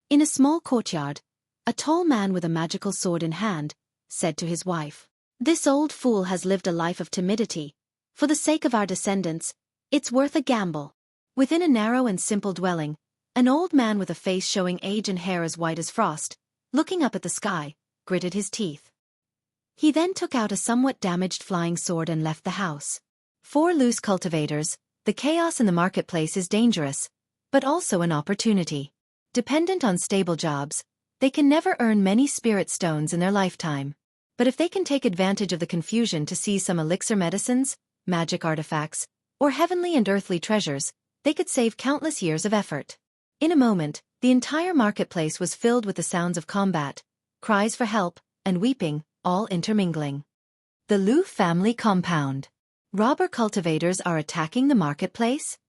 In a small courtyard, a tall man with a magical sword in hand said to his wife, "This old fool has lived a life of timidity. For the sake of our descendants, it's worth a gamble." Within a narrow and simple dwelling, an old man with a face showing age and hair as white as frost, looking up at the sky, gritted his teeth. He then took out a somewhat damaged flying sword and left the house. For loose cultivators, the chaos in the marketplace is dangerous, but also an opportunity. Dependent on stable jobs, they can never earn many spirit stones in their lifetime. But if they can take advantage of the confusion to seize some elixir medicines, magic artifacts, or heavenly and earthly treasures, they could save countless years of effort. In a moment, the entire marketplace was filled with the sounds of combat, cries for help, and weeping, all intermingling. The Lu family compound. Robber cultivators are attacking the marketplace?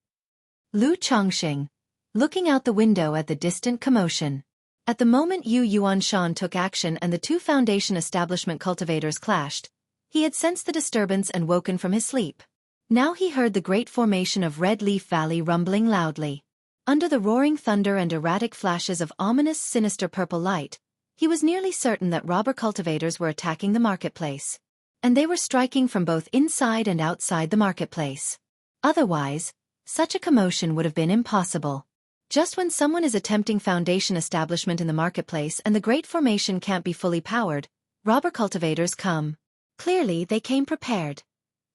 Lu Chongxing, looking out the window at the distant commotion. At the moment Yu Yuanshan took action and the two Foundation establishment cultivators clashed, he had sensed the disturbance and woken from his sleep. Now he heard the great formation of Red Leaf Valley rumbling loudly. Under the roaring thunder and erratic flashes of ominous, sinister purple light, he was nearly certain that robber cultivators were attacking the marketplace. And they were striking from both inside and outside the marketplace. Otherwise, such a commotion would have been impossible. Just when someone is attempting Foundation establishment in the marketplace and the great formation can't be fully powered, robber cultivators come. Clearly they came prepared.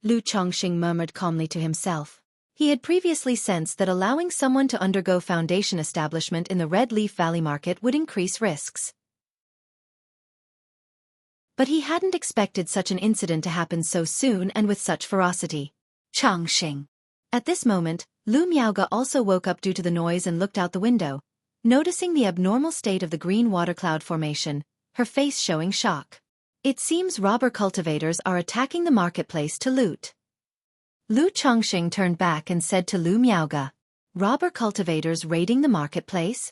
Lu Chongxing murmured calmly to himself. He had previously sensed that allowing someone to undergo Foundation establishment in the Red Leaf Valley market would increase risks. But he hadn't expected such an incident to happen so soon and with such ferocity. Chongxing. At this moment, Lu Miaoge also woke up due to the noise and looked out the window, noticing the abnormal state of the green water cloud formation, her face showing shock. It seems robber cultivators are attacking the marketplace to loot. Lu Chongxing turned back and said to Lu Miaoge, "Robber cultivators raiding the marketplace?"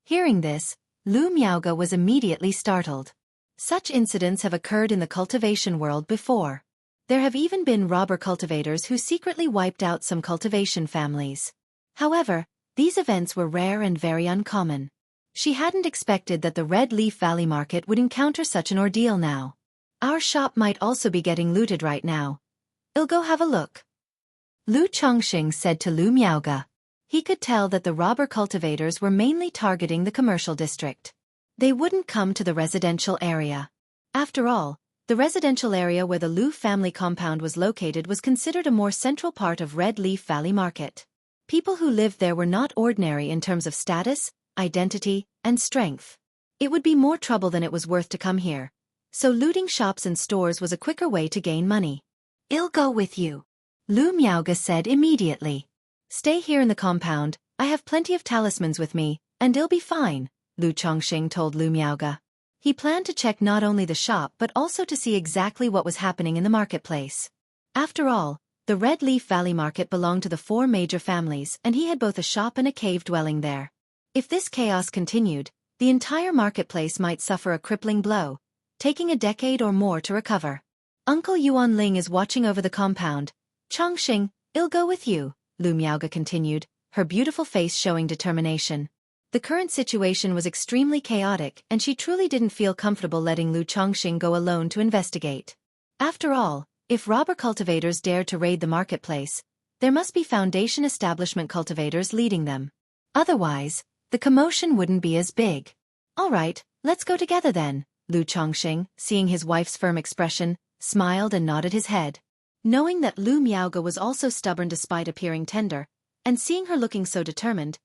Hearing this, Lu Miaoge was immediately startled. Such incidents have occurred in the cultivation world before. There have even been robber cultivators who secretly wiped out some cultivation families. However, these events were rare and very uncommon. She hadn't expected that the Red Leaf Valley market would encounter such an ordeal now. Our shop might also be getting looted right now. I'll go have a look. Lu Chongxing said to Lu Miaoge. He could tell that the robber cultivators were mainly targeting the commercial district. They wouldn't come to the residential area. After all, the residential area where the Lu family compound was located was considered a more central part of Red Leaf Valley Market. People who lived there were not ordinary in terms of status, identity, and strength. It would be more trouble than it was worth to come here. So looting shops and stores was a quicker way to gain money. "I'll go with you," Lu Miaoge said immediately. "Stay here in the compound, I have plenty of talismans with me, and I'll be fine," Lu Chongxing told Lu Miaoge. He planned to check not only the shop but also to see exactly what was happening in the marketplace. After all, the Red Leaf Valley Market belonged to the 4 major families and he had both a shop and a cave dwelling there. If this chaos continued, the entire marketplace might suffer a crippling blow, taking a decade or more to recover. "Uncle Yuan Ling is watching over the compound. Chongxing, I'll go with you," Lu Miaoge continued, her beautiful face showing determination. The current situation was extremely chaotic and she truly didn't feel comfortable letting Lu Chongxing go alone to investigate. After all, if robber cultivators dared to raid the marketplace, there must be Foundation establishment cultivators leading them. Otherwise, the commotion wouldn't be as big. "All right, let's go together then," Lu Chongxing, seeing his wife's firm expression, smiled and nodded his head. Knowing that Lu Miaoge was also stubborn despite appearing tender, and seeing her looking so determined,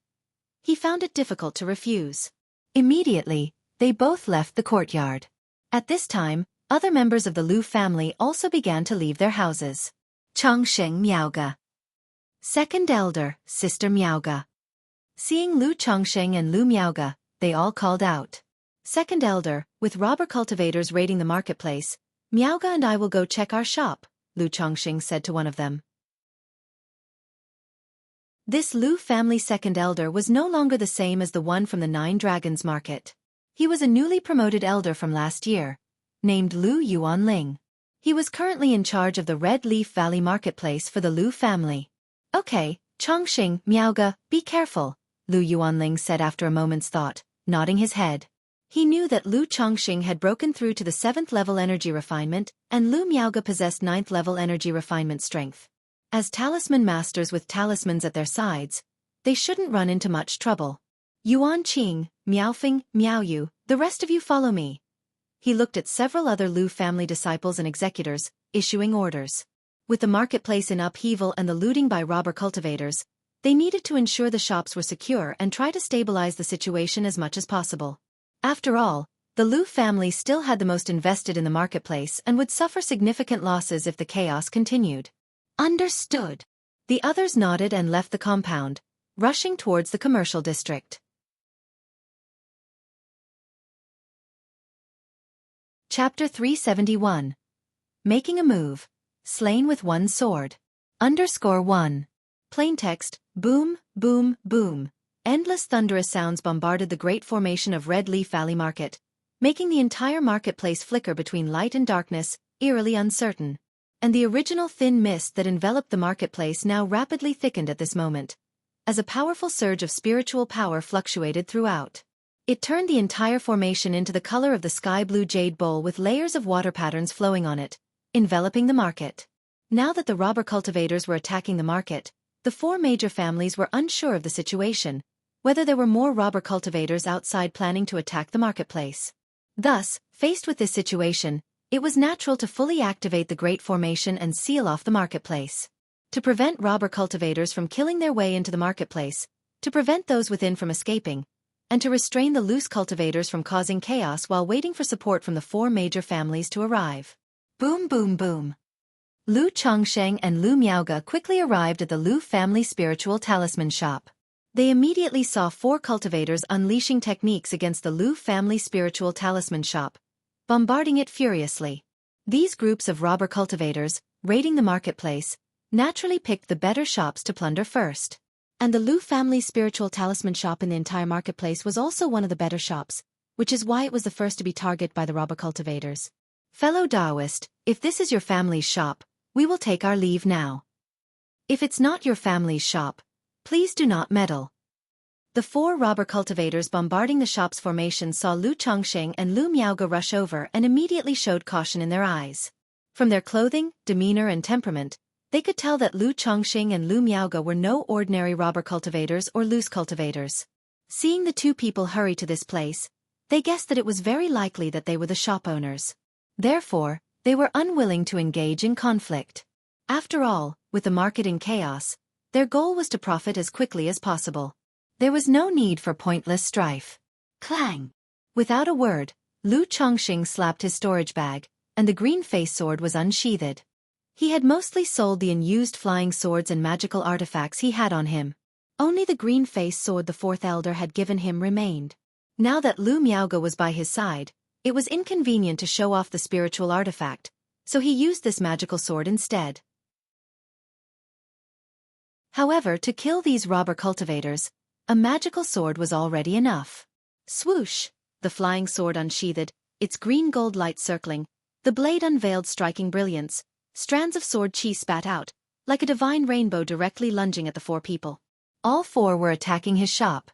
he found it difficult to refuse. Immediately, they both left the courtyard. At this time, other members of the Lu family also began to leave their houses. Chongxing Miaoge. Second elder, Sister Miaoge. Seeing Lu Chongxing and Lu Miaoge, they all called out. "Second elder, with robber cultivators raiding the marketplace, Miaoge and I will go check our shop," Lu Chongxing said to one of them. This Lu family second elder was no longer the same as the one from the 9 Dragons market. He was a newly promoted elder from last year, named Lu Yuanling. He was currently in charge of the Red Leaf Valley marketplace for the Lu family. Okay, Chongqing, Miaoge, be careful, Lu Yuanling said after a moment's thought, nodding his head. He knew that Lu Chongqing had broken through to the 7th level energy refinement, and Lu Miaoge possessed 9th level energy refinement strength. As talisman masters with talismans at their sides, they shouldn't run into much trouble. Yuan Qing, Miaofeng, Miaoyu, the rest of you follow me. He looked at several other Lu family disciples and executors, issuing orders. With the marketplace in upheaval and the looting by robber cultivators, they needed to ensure the shops were secure and try to stabilize the situation as much as possible. After all, the Lu family still had the most invested in the marketplace and would suffer significant losses if the chaos continued. Understood. The others nodded and left the compound, rushing towards the commercial district. Chapter 371. Making a move. Slain with one sword. _1. Plaintext, boom, boom, boom. Endless thunderous sounds bombarded the great formation of Red Leaf Valley Market, making the entire marketplace flicker between light and darkness, eerily uncertain. And the original thin mist that enveloped the marketplace now rapidly thickened at this moment, as a powerful surge of spiritual power fluctuated throughout. It turned the entire formation into the color of the sky-blue jade bowl with layers of water patterns flowing on it, enveloping the market. Now that the robber cultivators were attacking the market, the 4 major families were unsure of the situation, whether there were more robber cultivators outside planning to attack the marketplace. Thus, faced with this situation, it was natural to fully activate the Great Formation and seal off the marketplace. To prevent robber cultivators from killing their way into the marketplace, to prevent those within from escaping, and to restrain the loose cultivators from causing chaos while waiting for support from the 4 major families to arrive. Boom boom boom. Lu Chongsheng and Lu Miaoge quickly arrived at the Lu family spiritual talisman shop. They immediately saw 4 cultivators unleashing techniques against the Lu family spiritual talisman shop, bombarding it furiously. These groups of robber cultivators, raiding the marketplace, naturally picked the better shops to plunder first. And the Lu family spiritual talisman shop in the entire marketplace was also one of the better shops, which is why it was the first to be targeted by the robber cultivators. Fellow Taoist, if this is your family's shop, we will take our leave now. If it's not your family's shop, please do not meddle. The 4 robber cultivators bombarding the shop's formation saw Lu Chongsheng and Lu Miaoge rush over and immediately showed caution in their eyes. From their clothing, demeanor and temperament, they could tell that Lu Chongsheng and Lu Miaoge were no ordinary robber cultivators or loose cultivators. Seeing the 2 people hurry to this place, they guessed that it was very likely that they were the shop owners. Therefore, they were unwilling to engage in conflict. After all, with the market in chaos, their goal was to profit as quickly as possible. There was no need for pointless strife. Clang! Without a word, Lu Chongqing slapped his storage bag, and the green-face sword was unsheathed. He had mostly sold the unused flying swords and magical artifacts he had on him. Only the green-face sword the 4th elder had given him remained. Now that Lu Miaoge was by his side, it was inconvenient to show off the spiritual artifact, so he used this magical sword instead. However, to kill these robber cultivators, a magical sword was already enough. Swoosh! The flying sword unsheathed, its green gold light circling, the blade unveiled striking brilliance, strands of sword chi spat out, like a divine rainbow directly lunging at the 4 people. All 4 were attacking his shop.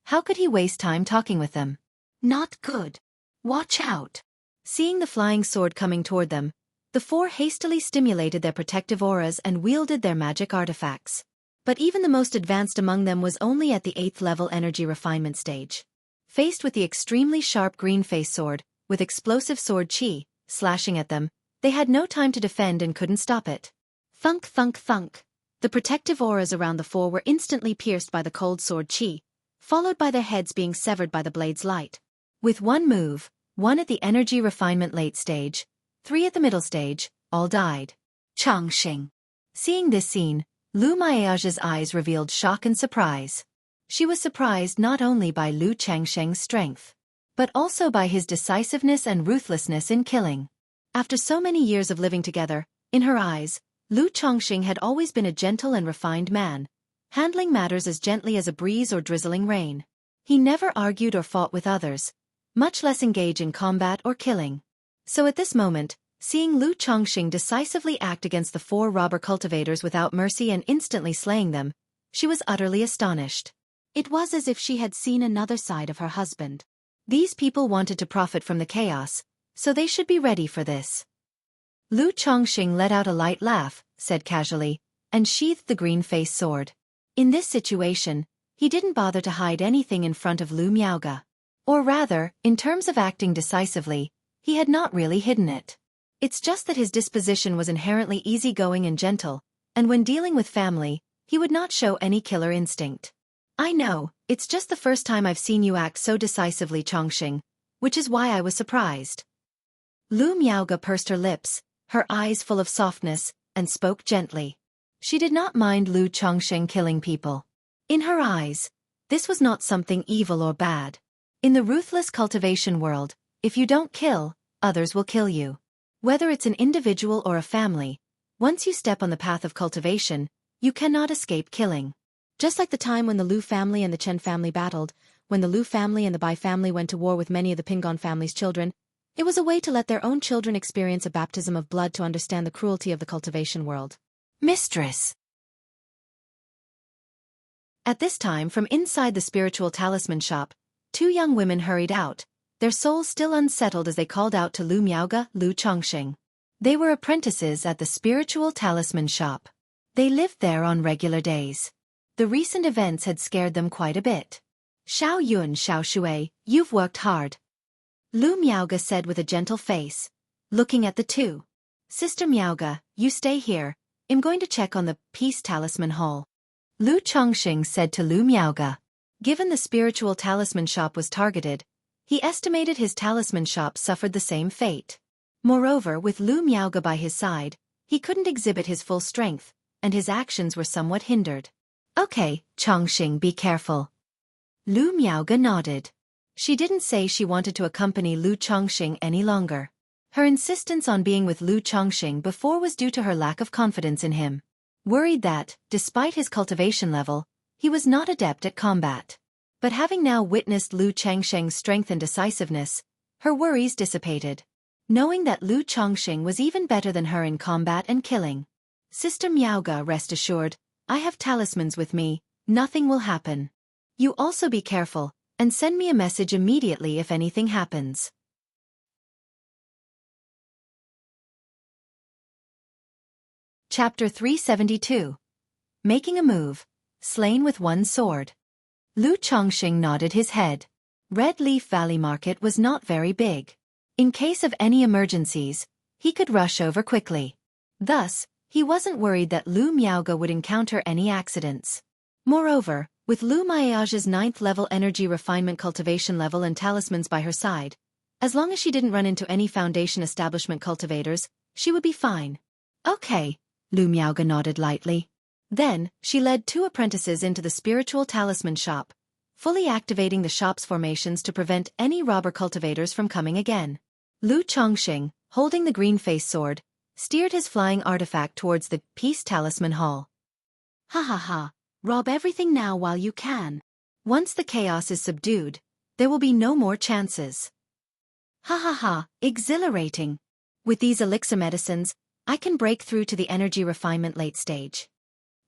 How could he waste time talking with them? Not good. Watch out! Seeing the flying sword coming toward them, the 4 hastily stimulated their protective auras and wielded their magic artifacts. But even the most advanced among them was only at the 8th level energy refinement stage. Faced with the extremely sharp green-face sword, with explosive sword chi, slashing at them, they had no time to defend and couldn't stop it. Thunk thunk thunk. The protective auras around the 4 were instantly pierced by the cold sword chi, followed by their heads being severed by the blade's light. With one move, 1 at the energy refinement late stage, 3 at the middle stage, all died. Chongqing. Seeing this scene, Lu Miaoge's eyes revealed shock and surprise. She was surprised not only by Lu Changsheng's strength, but also by his decisiveness and ruthlessness in killing. After so many years of living together, in her eyes, Lu Chongqing had always been a gentle and refined man, handling matters as gently as a breeze or drizzling rain. He never argued or fought with others, much less engage in combat or killing. So at this moment, Seeing Lu Chongqing decisively act against the 4 robber cultivators without mercy and instantly slaying them, she was utterly astonished. It was as if she had seen another side of her husband. These people wanted to profit from the chaos, so they should be ready for this. Lu Chongqing let out a light laugh, said casually, and sheathed the green-face sword. In this situation, he didn't bother to hide anything in front of Lu Miaoge. Or rather, in terms of acting decisively, he had not really hidden it. It's just that his disposition was inherently easygoing and gentle, and when dealing with family, he would not show any killer instinct. I know, it's just the first time I've seen you act so decisively, Chongqing, which is why I was surprised. Lu Miaoge pursed her lips, her eyes full of softness, and spoke gently. She did not mind Lu Chongqing killing people. In her eyes, this was not something evil or bad. In the ruthless cultivation world, if you don't kill, others will kill you. Whether it's an individual or a family, once you step on the path of cultivation, you cannot escape killing. Just like the time when the Lu family and the Chen family battled, when the Lu family and the Bai family went to war with many of the Pingon family's children, it was a way to let their own children experience a baptism of blood to understand the cruelty of the cultivation world. Mistress. At this time, from inside the spiritual talisman shop, 2 young women hurried out, their souls still unsettled as they called out to Lu Miaoge, Lu Chongqing. They were apprentices at the spiritual talisman shop. They lived there on regular days. The recent events had scared them quite a bit. Xiao Yun, Xiao Shui, you've worked hard. Lu Miaoge said with a gentle face, looking at the 2. Sister Miaoge, you stay here, I'm going to check on the Peace Talisman Hall. Lu Chongqing said to Lu Miaoge. Given the spiritual talisman shop was targeted, he estimated his talisman shop suffered the same fate. Moreover, with Lu Miaoge by his side, he couldn't exhibit his full strength, and his actions were somewhat hindered. Okay, Chongqing, be careful. Lu Miaoge nodded. She didn't say she wanted to accompany Lu Chongqing any longer. Her insistence on being with Lu Chongqing before was due to her lack of confidence in him. Worried that, despite his cultivation level, he was not adept at combat. But having now witnessed Lu Chongqing's strength and decisiveness, her worries dissipated. Knowing that Lu Chongqing was even better than her in combat and killing. Sister Miaoge, rest assured, I have talismans with me, nothing will happen. You also be careful, and send me a message immediately if anything happens. Chapter 372. Making a move. Slain with one sword. Lu Chongqing nodded his head. Red Leaf Valley Market was not very big. In case of any emergencies, he could rush over quickly. Thus, he wasn't worried that Lu Miaoge would encounter any accidents. Moreover, with Lu Miaoge's 9th level energy refinement cultivation level and talismans by her side, as long as she didn't run into any foundation establishment cultivators, she would be fine. Okay, Lu Miaoge nodded lightly. Then, she led 2 apprentices into the spiritual talisman shop, fully activating the shop's formations to prevent any robber cultivators from coming again. Lu Chongqing, holding the green-face sword, steered his flying artifact towards the Peace Talisman Hall. Ha ha ha, rob everything now while you can. Once the chaos is subdued, there will be no more chances. Ha ha ha, exhilarating. With these elixir medicines, I can break through to the energy refinement late stage.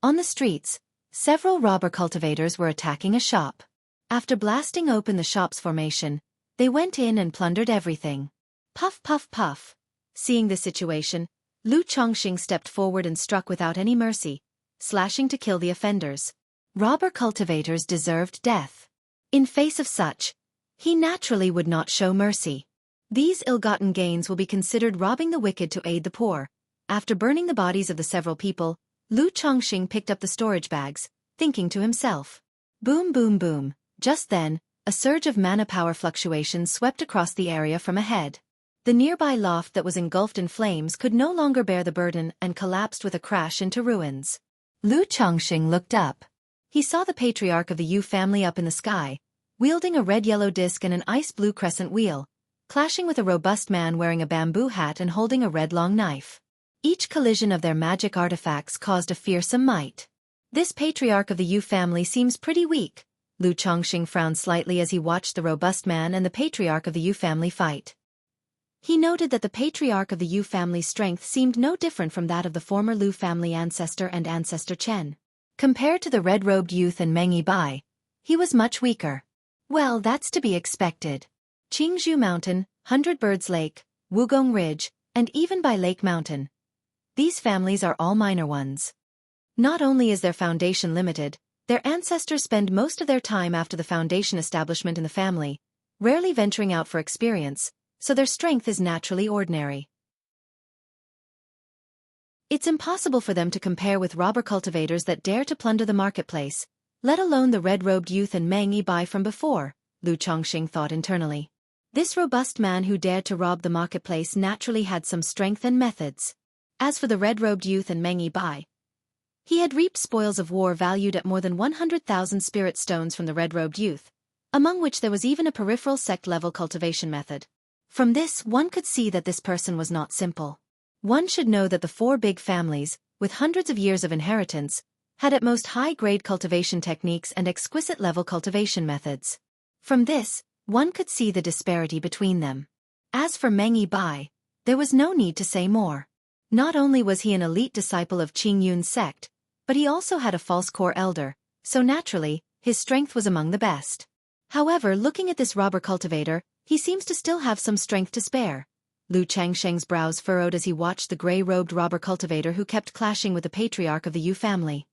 On the streets, several robber cultivators were attacking a shop. After blasting open the shop's formation, they went in and plundered everything. Puff puff puff. Seeing the situation, Lu Chongqing stepped forward and struck without any mercy, slashing to kill the offenders. Robber cultivators deserved death. In face of such, he naturally would not show mercy. These ill-gotten gains will be considered robbing the wicked to aid the poor. After burning the bodies of the several people, Lu Chongqing picked up the storage bags, thinking to himself. Boom boom boom. Just then, a surge of mana power fluctuations swept across the area from ahead. The nearby loft that was engulfed in flames could no longer bear the burden and collapsed with a crash into ruins. Lu Chongqing looked up. He saw the patriarch of the Yu family up in the sky, wielding a red-yellow disc and an ice-blue crescent wheel, clashing with a robust man wearing a bamboo hat and holding a red long knife. Each collision of their magic artifacts caused a fearsome might. This patriarch of the Yu family seems pretty weak. Lu Chongqing frowned slightly as he watched the robust man and the patriarch of the Yu family fight. He noted that the patriarch of the Yu family's strength seemed no different from that of the former Lu family ancestor and ancestor Chen. Compared to the red-robed youth and Meng Yibai, he was much weaker. Well, that's to be expected. Qingzhou Mountain, Hundred Birds Lake, Wugong Ridge, and even Bai Lake Mountain. These families are all minor ones. Not only is their foundation limited, their ancestors spend most of their time after the foundation establishment in the family, rarely venturing out for experience, so their strength is naturally ordinary. It's impossible for them to compare with robber cultivators that dare to plunder the marketplace, let alone the red-robed youth and Meng Yibai from before, Lu Chongqing thought internally. This robust man who dared to rob the marketplace naturally had some strength and methods. As for the red-robed youth and Meng Yibai, he had reaped spoils of war valued at more than 100,000 spirit stones from the red-robed youth, among which there was even a peripheral sect-level cultivation method. From this, one could see that this person was not simple. One should know that the four big families, with hundreds of years of inheritance, had at most high-grade cultivation techniques and exquisite-level cultivation methods. From this, one could see the disparity between them. As for Meng Yibai, there was no need to say more. Not only was he an elite disciple of Qing Yun's sect, but he also had a false core elder, so naturally, his strength was among the best. However, looking at this robber cultivator, he seems to still have some strength to spare. Lu Changsheng's brows furrowed as he watched the gray-robed robber cultivator who kept clashing with the patriarch of the Yu family.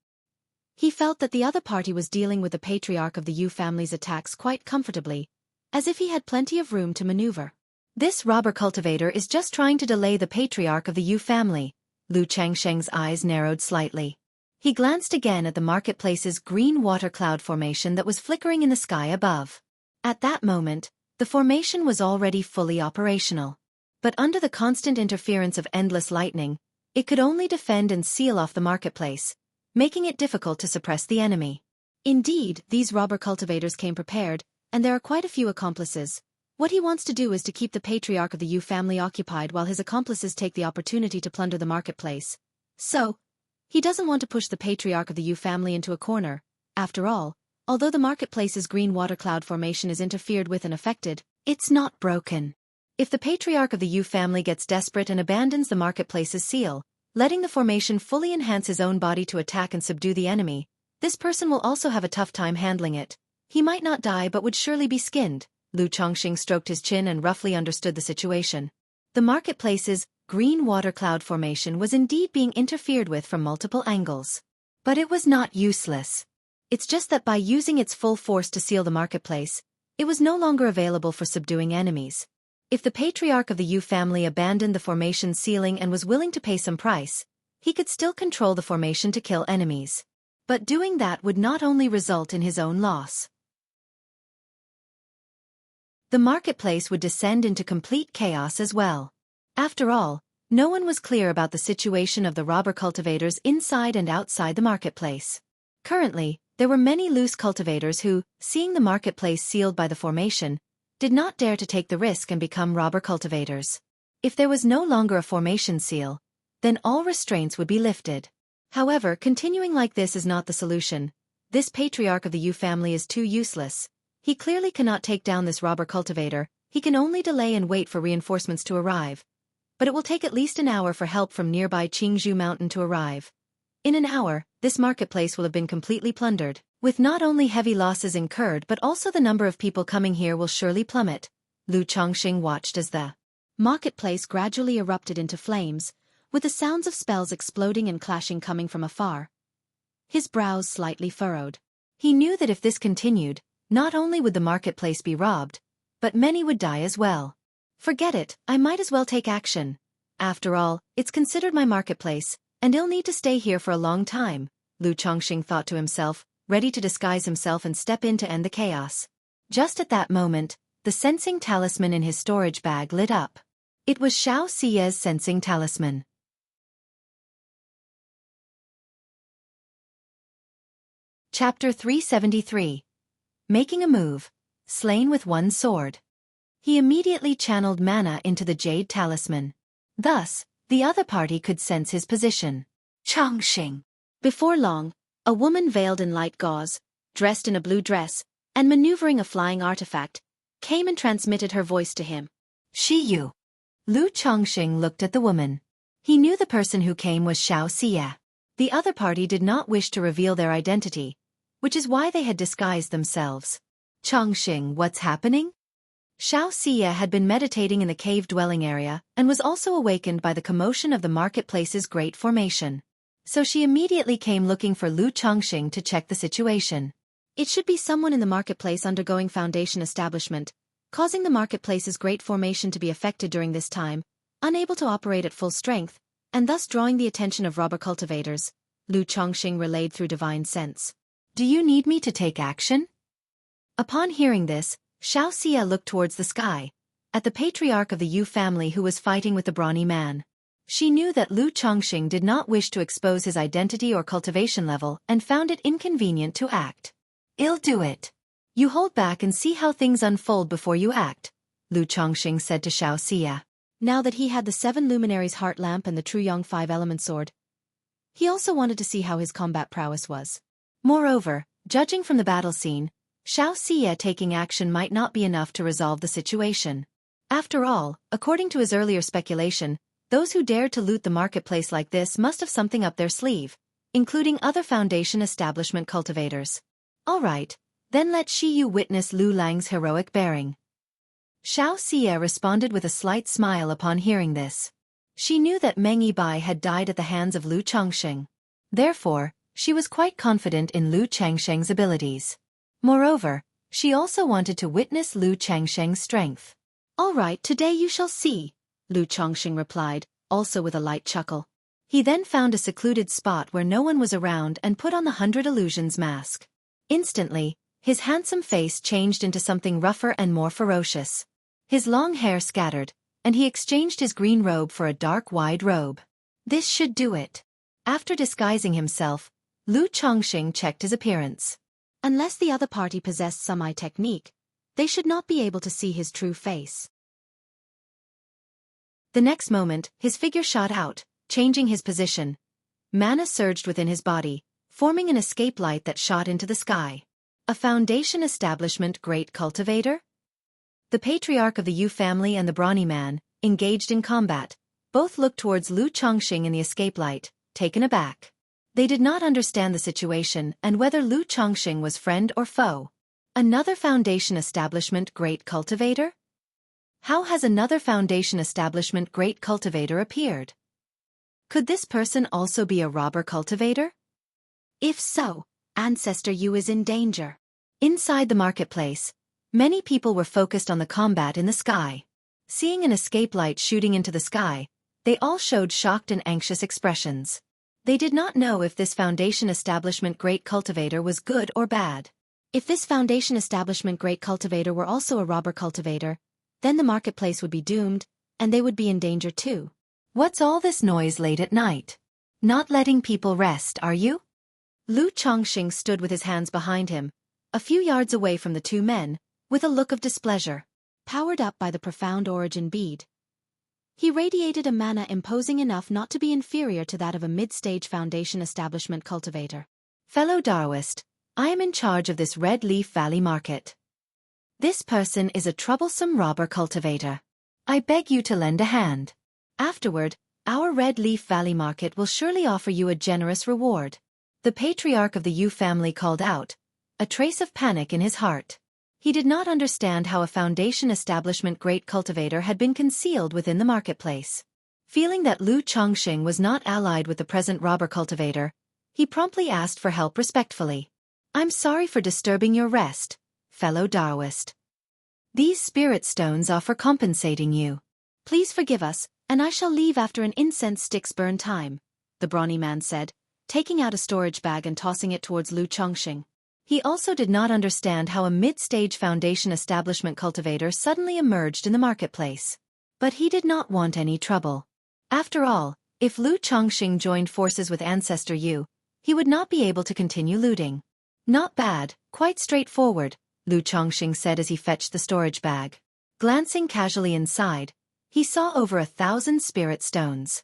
He felt that the other party was dealing with the patriarch of the Yu family's attacks quite comfortably, as if he had plenty of room to maneuver. This robber cultivator is just trying to delay the patriarch of the Yu family. Lu Changsheng's eyes narrowed slightly. He glanced again at the marketplace's green water cloud formation that was flickering in the sky above. At that moment, the formation was already fully operational. But under the constant interference of endless lightning, it could only defend and seal off the marketplace, making it difficult to suppress the enemy. Indeed, these robber cultivators came prepared, and there are quite a few accomplices. What he wants to do is to keep the patriarch of the Yu family occupied while his accomplices take the opportunity to plunder the marketplace. So, he doesn't want to push the patriarch of the Yu family into a corner. After all, although the marketplace's green water cloud formation is interfered with and affected, it's not broken. If the patriarch of the Yu family gets desperate and abandons the marketplace's seal, letting the formation fully enhance his own body to attack and subdue the enemy, this person will also have a tough time handling it. He might not die but would surely be skinned. Lu Chongqing stroked his chin and roughly understood the situation. The marketplace's green water cloud formation was indeed being interfered with from multiple angles. But it was not useless. It's just that by using its full force to seal the marketplace, it was no longer available for subduing enemies. If the patriarch of the Yu family abandoned the formation's sealing and was willing to pay some price, he could still control the formation to kill enemies. But doing that would not only result in his own loss. The marketplace would descend into complete chaos as well. After all, no one was clear about the situation of the robber cultivators inside and outside the marketplace. Currently, there were many loose cultivators who, seeing the marketplace sealed by the formation, did not dare to take the risk and become robber cultivators. If there was no longer a formation seal, then all restraints would be lifted. However, continuing like this is not the solution. This patriarch of the Yu family is too useless. He clearly cannot take down this robber cultivator. He can only delay and wait for reinforcements to arrive. But it will take at least an hour for help from nearby Qingzhou Mountain to arrive. In an hour, this marketplace will have been completely plundered, with not only heavy losses incurred but also the number of people coming here will surely plummet. Lu Chongqing watched as the marketplace gradually erupted into flames, with the sounds of spells exploding and clashing coming from afar. His brows slightly furrowed. He knew that if this continued, not only would the marketplace be robbed, but many would die as well. Forget it, I might as well take action. After all, it's considered my marketplace, and he'll need to stay here for a long time, Lu Chongqing thought to himself, ready to disguise himself and step in to end the chaos. Just at that moment, the sensing talisman in his storage bag lit up. It was Xiao Xie's sensing talisman. Chapter 373. Making a move. Slain with one sword. He immediately channeled mana into the jade talisman. Thus, the other party could sense his position. Chongqing. Before long, a woman veiled in light gauze, dressed in a blue dress, and maneuvering a flying artifact, came and transmitted her voice to him. Shi Yu. Lu Chongqing looked at the woman. He knew the person who came was Xiaofan. The other party did not wish to reveal their identity, which is why they had disguised themselves. Chongqing, what's happening? Xiaofan had been meditating in the cave dwelling area and was also awakened by the commotion of the marketplace's great formation. So she immediately came looking for Lu Chongqing to check the situation. It should be someone in the marketplace undergoing foundation establishment, causing the marketplace's great formation to be affected during this time, unable to operate at full strength, and thus drawing the attention of robber cultivators, Lu Chongqing relayed through divine sense. Do you need me to take action? Upon hearing this, Xiaofan looked towards the sky, at the patriarch of the Yu family who was fighting with the brawny man. She knew that Lu Chongqing did not wish to expose his identity or cultivation level and found it inconvenient to act. I'll do it. You hold back and see how things unfold before you act, Lu Chongqing said to Xiaofan. Now that he had the 7 luminaries heart lamp and the true young 5-element sword, he also wanted to see how his combat prowess was. Moreover, judging from the battle scene, Xiaofan taking action might not be enough to resolve the situation. After all, according to his earlier speculation, those who dared to loot the marketplace like this must have something up their sleeve, including other foundation establishment cultivators. All right, then let Shiyu witness Lu Lang's heroic bearing. Xiaofan responded with a slight smile upon hearing this. She knew that Meng Yibai had died at the hands of Lu Chongqing. Therefore, she was quite confident in Lu Changsheng's abilities. Moreover, she also wanted to witness Lu Changsheng's strength. All right, today you shall see, Lu Chongqing replied, also with a light chuckle. He then found a secluded spot where no one was around and put on the 100 Illusions mask. Instantly, his handsome face changed into something rougher and more ferocious. His long hair scattered, and he exchanged his green robe for a dark wide robe. This should do it. After disguising himself, Lu Chongqing checked his appearance. Unless the other party possessed some eye technique, they should not be able to see his true face. The next moment, his figure shot out, changing his position. Mana surged within his body, forming an escape light that shot into the sky. A foundation establishment great cultivator? The patriarch of the Yu family and the brawny man, engaged in combat, both looked towards Lu Chongqing in the escape light, taken aback. They did not understand the situation and whether Lu Chongqing was friend or foe. Another foundation establishment great cultivator? How has another foundation establishment great cultivator appeared? Could this person also be a robber cultivator? If so, Ancestor Yu is in danger. Inside the marketplace, many people were focused on the combat in the sky. Seeing an escape light shooting into the sky, they all showed shocked and anxious expressions. They did not know if this foundation establishment great cultivator was good or bad. If this foundation establishment great cultivator were also a robber cultivator, then the marketplace would be doomed, and they would be in danger too. What's all this noise late at night? Not letting people rest, are you? Lu Chongqing stood with his hands behind him, a few yards away from the two men, with a look of displeasure. Powered up by the profound origin bead, he radiated a mana imposing enough not to be inferior to that of a mid-stage foundation establishment cultivator. Fellow Daoist, I am in charge of this Red Leaf Valley market. This person is a troublesome robber cultivator. I beg you to lend a hand. Afterward, our Red Leaf Valley market will surely offer you a generous reward. The patriarch of the Yu family called out, a trace of panic in his heart. He did not understand how a foundation establishment great cultivator had been concealed within the marketplace. Feeling that Lu Chongqing was not allied with the present robber cultivator, he promptly asked for help respectfully. I'm sorry for disturbing your rest, fellow Daoist. These spirit stones offer compensating you. Please forgive us, and I shall leave after an incense stick's burn time, the brawny man said, taking out a storage bag and tossing it towards Lu Chongqing. He also did not understand how a mid-stage foundation establishment cultivator suddenly emerged in the marketplace. But he did not want any trouble. After all, if Lu Chongqing joined forces with Ancestor Yu, he would not be able to continue looting. Not bad, quite straightforward, Lu Chongqing said as he fetched the storage bag. Glancing casually inside, he saw over 1,000 spirit stones.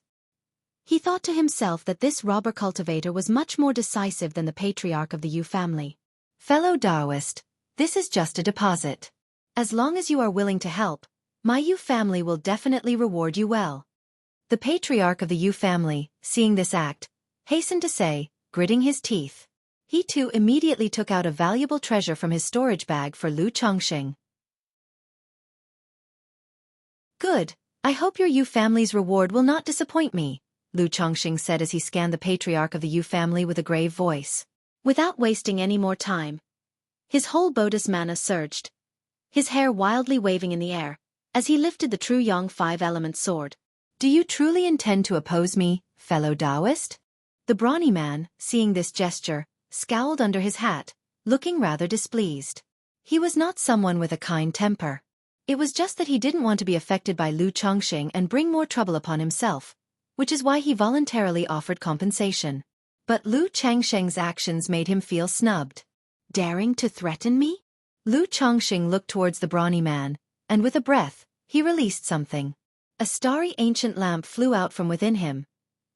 He thought to himself that this robber cultivator was much more decisive than the patriarch of the Yu family. Fellow Daoist, this is just a deposit. As long as you are willing to help, My Yu family will definitely reward you well. The patriarch of the Yu family, seeing this act, hastened to say, gritting his teeth. He too immediately took out a valuable treasure from his storage bag for Lu Chongqing. Good, I hope your Yu family's reward will not disappoint me, Lu Chongqing said as he scanned the patriarch of the Yu family with a grave voice. Without wasting any more time, his whole Bodis mana surged, his hair wildly waving in the air, as he lifted the true Yang five-element sword. Do you truly intend to oppose me, fellow Taoist? The brawny man, seeing this gesture, scowled under his hat, looking rather displeased. He was not someone with a kind temper. It was just that he didn't want to be affected by Lu Chongqing and bring more trouble upon himself, which is why he voluntarily offered compensation. But Lu Chongqing's actions made him feel snubbed. Daring to threaten me? Lu Chongqing looked towards the brawny man, and with a breath, he released something. A starry ancient lamp flew out from within him.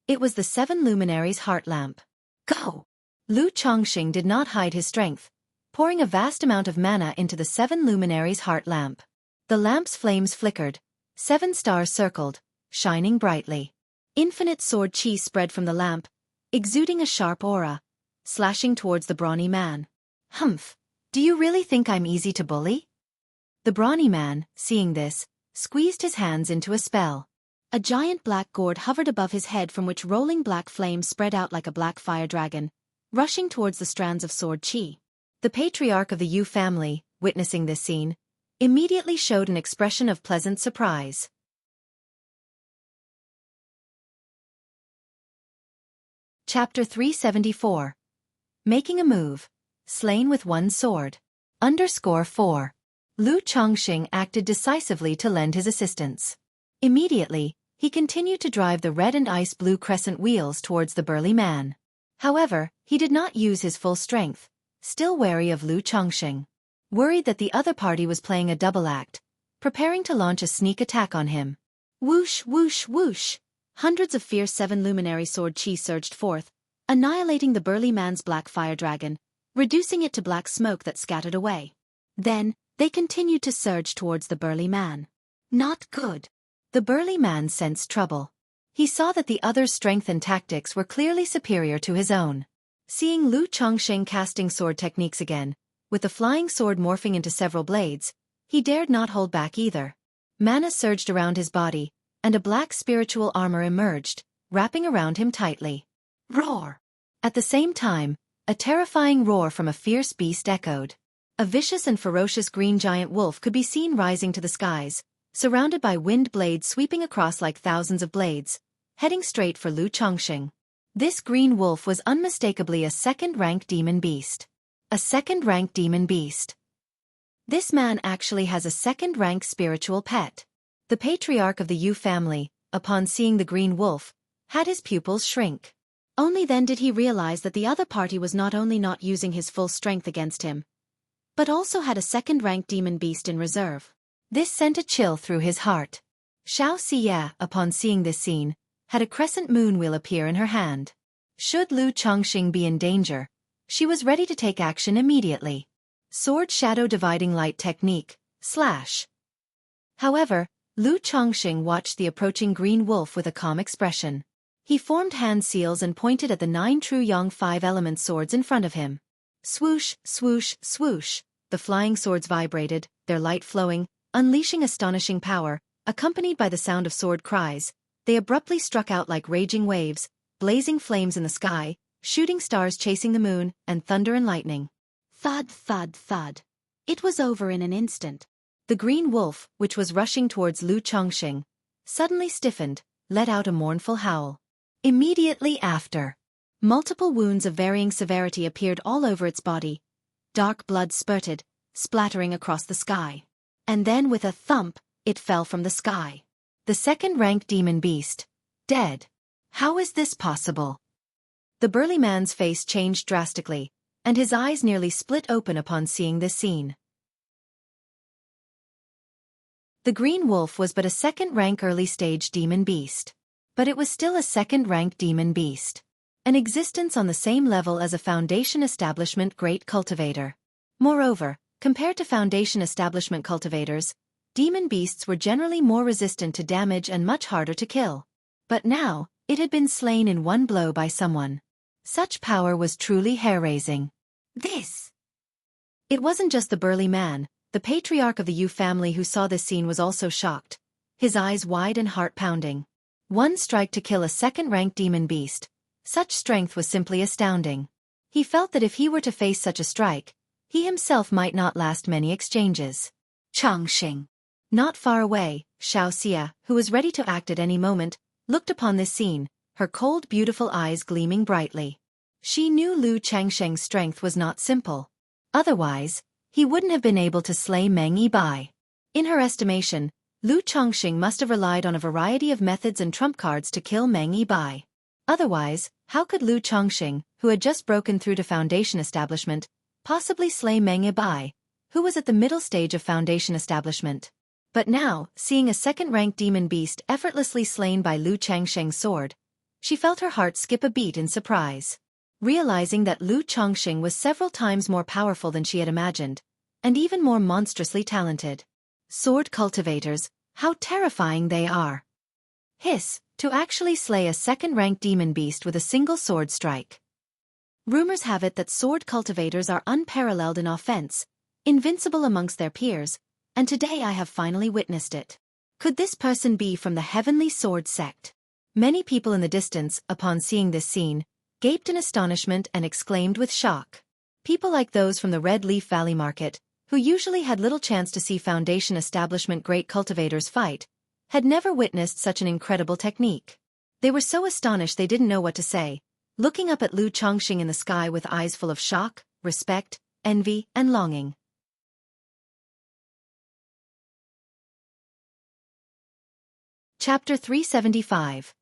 It was the 7 luminaries' heart lamp. Go! Lu Chongqing did not hide his strength, pouring a vast amount of mana into the 7 luminaries' heart lamp. The lamp's flames flickered, 7 stars circled, shining brightly. Infinite sword chi spread from the lamp, exuding a sharp aura, slashing towards the brawny man. Humph! Do you really think I'm easy to bully? The brawny man, seeing this, squeezed his hands into a spell. A giant black gourd hovered above his head from which rolling black flames spread out like a black fire dragon, rushing towards the strands of sword chi. The patriarch of the Yu family, witnessing this scene, immediately showed an expression of pleasant surprise. Chapter 374. Making a move. Slain with one sword. _4. Lu Chongqing acted decisively to lend his assistance. Immediately, he continued to drive the red and ice-blue crescent wheels towards the burly man. However, he did not use his full strength, still wary of Lu Chongqing. Worried that the other party was playing a double act, preparing to launch a sneak attack on him. Whoosh, whoosh, whoosh! Hundreds of fierce 7 luminary sword chi surged forth, annihilating the burly man's black fire dragon, reducing it to black smoke that scattered away. Then, they continued to surge towards the burly man. Not good. The burly man sensed trouble. He saw that the other's strength and tactics were clearly superior to his own. Seeing Lu Chongqing casting sword techniques again, with the flying sword morphing into several blades, he dared not hold back either. Mana surged around his body, and a black spiritual armor emerged, wrapping around him tightly. Roar! At the same time, a terrifying roar from a fierce beast echoed. A vicious and ferocious green giant wolf could be seen rising to the skies, surrounded by wind blades sweeping across like thousands of blades, heading straight for Lu Chongqing. This green wolf was unmistakably a second-rank demon beast. A second-rank demon beast. This man actually has a second-rank spiritual pet. The patriarch of the Yu family, upon seeing the green wolf, had his pupils shrink. Only then did he realize that the other party was not only not using his full strength against him, but also had a second-rank demon beast in reserve. This sent a chill through his heart. Xiao Xia, upon seeing this scene, had a crescent moon wheel appear in her hand. Should Lu Chongqing be in danger, she was ready to take action immediately. Sword Shadow Dividing Light Technique, /. However, Lu Chongqing watched the approaching green wolf with a calm expression. He formed hand seals and pointed at the 9 true Yang 5-element swords in front of him. Swoosh, swoosh, swoosh, the flying swords vibrated, their light flowing, unleashing astonishing power, accompanied by the sound of sword cries. They abruptly struck out like raging waves, blazing flames in the sky, shooting stars chasing the moon, and thunder and lightning. Thud, thud, thud. It was over in an instant. The green wolf, which was rushing towards Lu Chongqing, suddenly stiffened, let out a mournful howl. Immediately after, multiple wounds of varying severity appeared all over its body. Dark blood spurted, splattering across the sky. And then with a thump, it fell from the sky. The second-rank demon beast. Dead. How is this possible? The burly man's face changed drastically, and his eyes nearly split open upon seeing this scene. The green wolf was but a second-rank early-stage demon beast. But it was still a second-rank demon beast. An existence on the same level as a Foundation Establishment great cultivator. Moreover, compared to Foundation Establishment cultivators, demon beasts were generally more resistant to damage and much harder to kill. But now, it had been slain in one blow by someone. Such power was truly hair-raising. It wasn't just the burly man. The patriarch of the Yu family who saw this scene was also shocked, his eyes wide and heart-pounding. One strike to kill a second-ranked demon beast. Such strength was simply astounding. He felt that if he were to face such a strike, he himself might not last many exchanges. Changxing. Not far away, Xiaofan, who was ready to act at any moment, looked upon this scene, her cold, beautiful eyes gleaming brightly. She knew Lu Changsheng's strength was not simple. Otherwise, he wouldn't have been able to slay Meng Yibai. In her estimation, Lu Changxing must have relied on a variety of methods and trump cards to kill Meng Yibai. Otherwise, how could Lu Changxing, who had just broken through to Foundation Establishment, possibly slay Meng Yibai, who was at the middle stage of Foundation Establishment? But now, seeing a second-ranked demon beast effortlessly slain by Lu Changsheng's sword, she felt her heart skip a beat in surprise. Realizing that Lu Changxing was several times more powerful than she had imagined, and even more monstrously talented. Sword cultivators, how terrifying they are. Hiss, to actually slay a second-ranked demon beast with a single sword strike. Rumors have it that sword cultivators are unparalleled in offense, invincible amongst their peers, and today I have finally witnessed it. Could this person be from the Heavenly Sword sect? Many people in the distance, upon seeing this scene, gaped in astonishment and exclaimed with shock. People like those from the Red Leaf Valley Market, who usually had little chance to see Foundation Establishment great cultivators fight, had never witnessed such an incredible technique. They were so astonished they didn't know what to say, looking up at Lu Changxing in the sky with eyes full of shock, respect, envy, and longing. Chapter 375.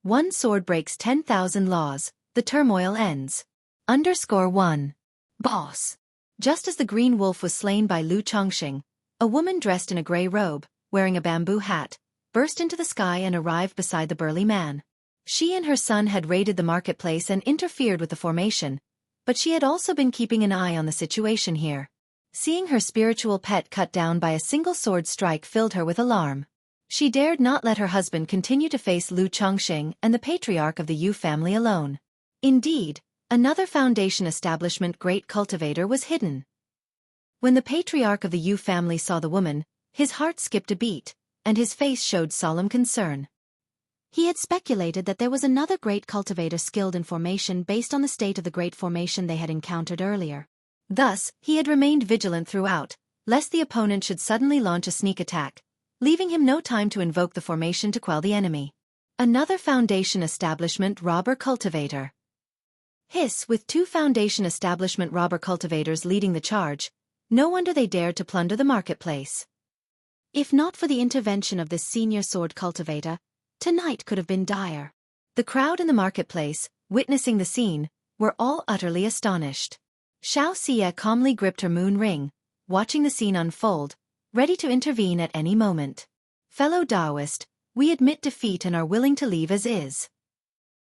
One sword breaks 10,000 laws, the turmoil ends. _1. Boss. Just as the green wolf was slain by Lu Changxing, a woman dressed in a gray robe, wearing a bamboo hat, burst into the sky and arrived beside the burly man. She and her son had raided the marketplace and interfered with the formation, but she had also been keeping an eye on the situation here. Seeing her spiritual pet cut down by a single sword strike filled her with alarm. She dared not let her husband continue to face Lu Changxing and the patriarch of the Yu family alone. Indeed, another Foundation Establishment great cultivator was hidden. When the patriarch of the Yu family saw the woman, his heart skipped a beat, and his face showed solemn concern. He had speculated that there was another great cultivator skilled in formation based on the state of the great formation they had encountered earlier. Thus, he had remained vigilant throughout, lest the opponent should suddenly launch a sneak attack, leaving him no time to invoke the formation to quell the enemy. Another Foundation Establishment robber cultivator. Hiss, with two Foundation Establishment robber cultivators leading the charge, no wonder they dared to plunder the marketplace. If not for the intervention of this senior sword cultivator, tonight could have been dire. The crowd in the marketplace, witnessing the scene, were all utterly astonished. Xiaofan calmly gripped her moon ring, watching the scene unfold, ready to intervene at any moment. Fellow Taoist, we admit defeat and are willing to leave as is.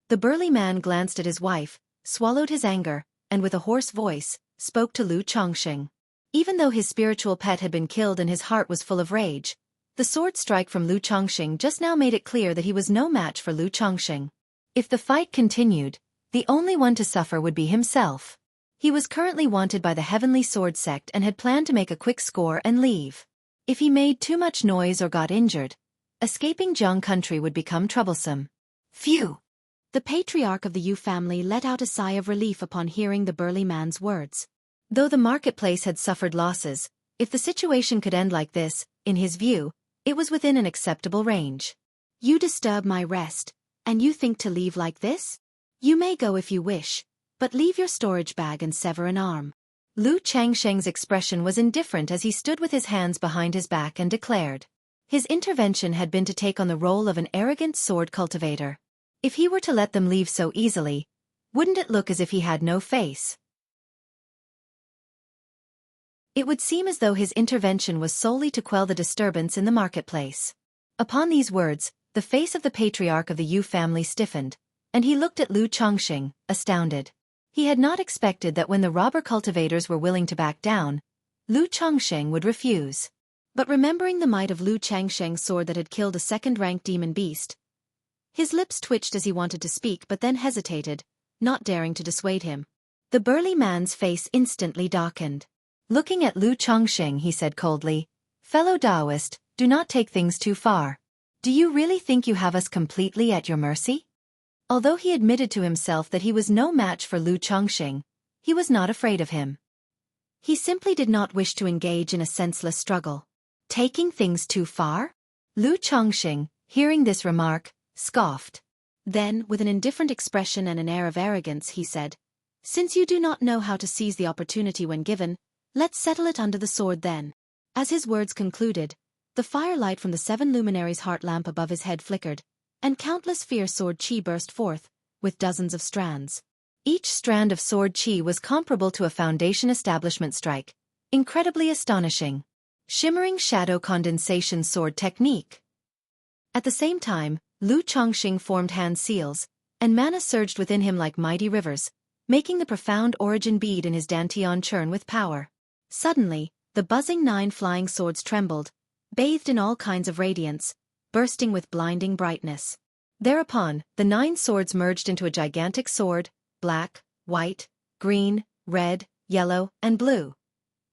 The burly man glanced at his wife, swallowed his anger, and with a hoarse voice, spoke to Lu Changxing. Even though his spiritual pet had been killed and his heart was full of rage, the sword strike from Lu Changxing just now made it clear that he was no match for Lu Changxing. If the fight continued, the only one to suffer would be himself. He was currently wanted by the Heavenly Sword sect and had planned to make a quick score and leave. If he made too much noise or got injured, escaping Zhang country would become troublesome. Phew! The patriarch of the Yu family let out a sigh of relief upon hearing the burly man's words. Though the marketplace had suffered losses, if the situation could end like this, in his view, it was within an acceptable range. You disturb my rest, and you think to leave like this? You may go if you wish, but leave your storage bag and sever an arm. Lu Changsheng's expression was indifferent as he stood with his hands behind his back and declared. His intervention had been to take on the role of an arrogant sword cultivator. If he were to let them leave so easily, wouldn't it look as if he had no face? It would seem as though his intervention was solely to quell the disturbance in the marketplace. Upon these words, the face of the patriarch of the Yu family stiffened, and he looked at Lu Changxing, astounded. He had not expected that when the robber cultivators were willing to back down, Lu Changxing would refuse. But remembering the might of Lu Changsheng's sword that had killed a second-ranked demon beast, his lips twitched as he wanted to speak but then hesitated, not daring to dissuade him. The burly man's face instantly darkened. Looking at Lu Changsheng, he said coldly, "Fellow Taoist, do not take things too far. Do you really think you have us completely at your mercy?" Although he admitted to himself that he was no match for Lu Changsheng, he was not afraid of him. He simply did not wish to engage in a senseless struggle. Taking things too far? Lu Changsheng, hearing this remark, scoffed. Then, with an indifferent expression and an air of arrogance, he said, "Since you do not know how to seize the opportunity when given, let's settle it under the sword then." As his words concluded, the firelight from the 7 luminaries' heart lamp above his head flickered, and countless fierce sword chi burst forth, with dozens of strands. Each strand of sword chi was comparable to a foundation establishment strike. Incredibly astonishing. Shimmering shadow condensation sword technique. At the same time, Lu Changsheng formed hand seals, and mana surged within him like mighty rivers, making the profound origin bead in his dantian churn with power. Suddenly, the buzzing 9 flying swords trembled, bathed in all kinds of radiance, bursting with blinding brightness. Thereupon, the 9 swords merged into a gigantic sword, black, white, green, red, yellow, and blue.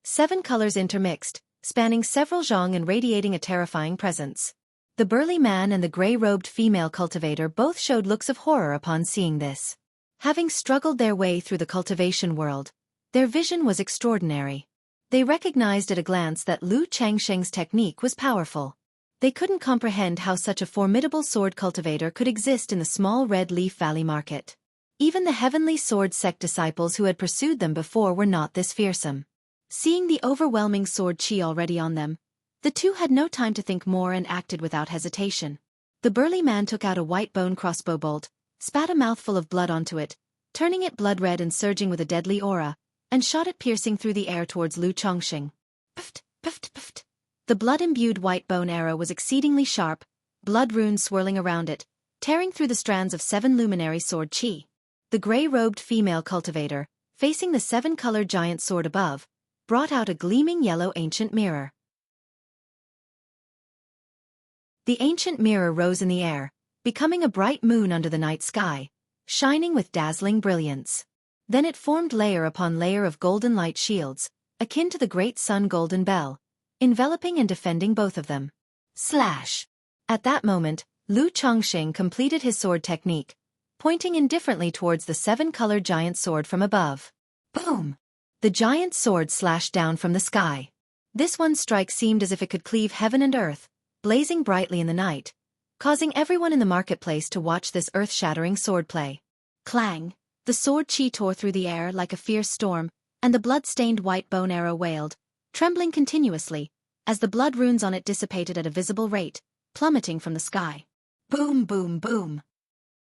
7 colors intermixed, spanning several zhang and radiating a terrifying presence. The burly man and the gray-robed female cultivator both showed looks of horror upon seeing this. Having struggled their way through the cultivation world, their vision was extraordinary. They recognized at a glance that Lu Changsheng's technique was powerful. They couldn't comprehend how such a formidable sword cultivator could exist in the small Red Leaf Valley market. Even the Heavenly Sword sect disciples who had pursued them before were not this fearsome. Seeing the overwhelming sword chi already on them, the two had no time to think more and acted without hesitation. The burly man took out a white bone crossbow bolt, spat a mouthful of blood onto it, turning it blood-red and surging with a deadly aura, and shot it piercing through the air towards Lu Changsheng. Puffed, puffed, puffed. The blood-imbued white bone arrow was exceedingly sharp, blood runes swirling around it, tearing through the strands of 7 luminary sword chi. The gray-robed female cultivator, facing the 7-colored giant sword above, brought out a gleaming yellow ancient mirror. The ancient mirror rose in the air, becoming a bright moon under the night sky, shining with dazzling brilliance. Then it formed layer upon layer of golden light shields, akin to the great sun golden bell, enveloping and defending both of them. Slash! At that moment, Lu Changsheng completed his sword technique, pointing indifferently towards the 7-colored giant sword from above. Boom! The giant sword slashed down from the sky. This one strike seemed as if it could cleave heaven and earth, blazing brightly in the night, causing everyone in the marketplace to watch this earth-shattering swordplay. Clang! The sword chi tore through the air like a fierce storm, and the blood-stained white bone arrow wailed, trembling continuously, as the blood runes on it dissipated at a visible rate, plummeting from the sky. Boom, boom, boom!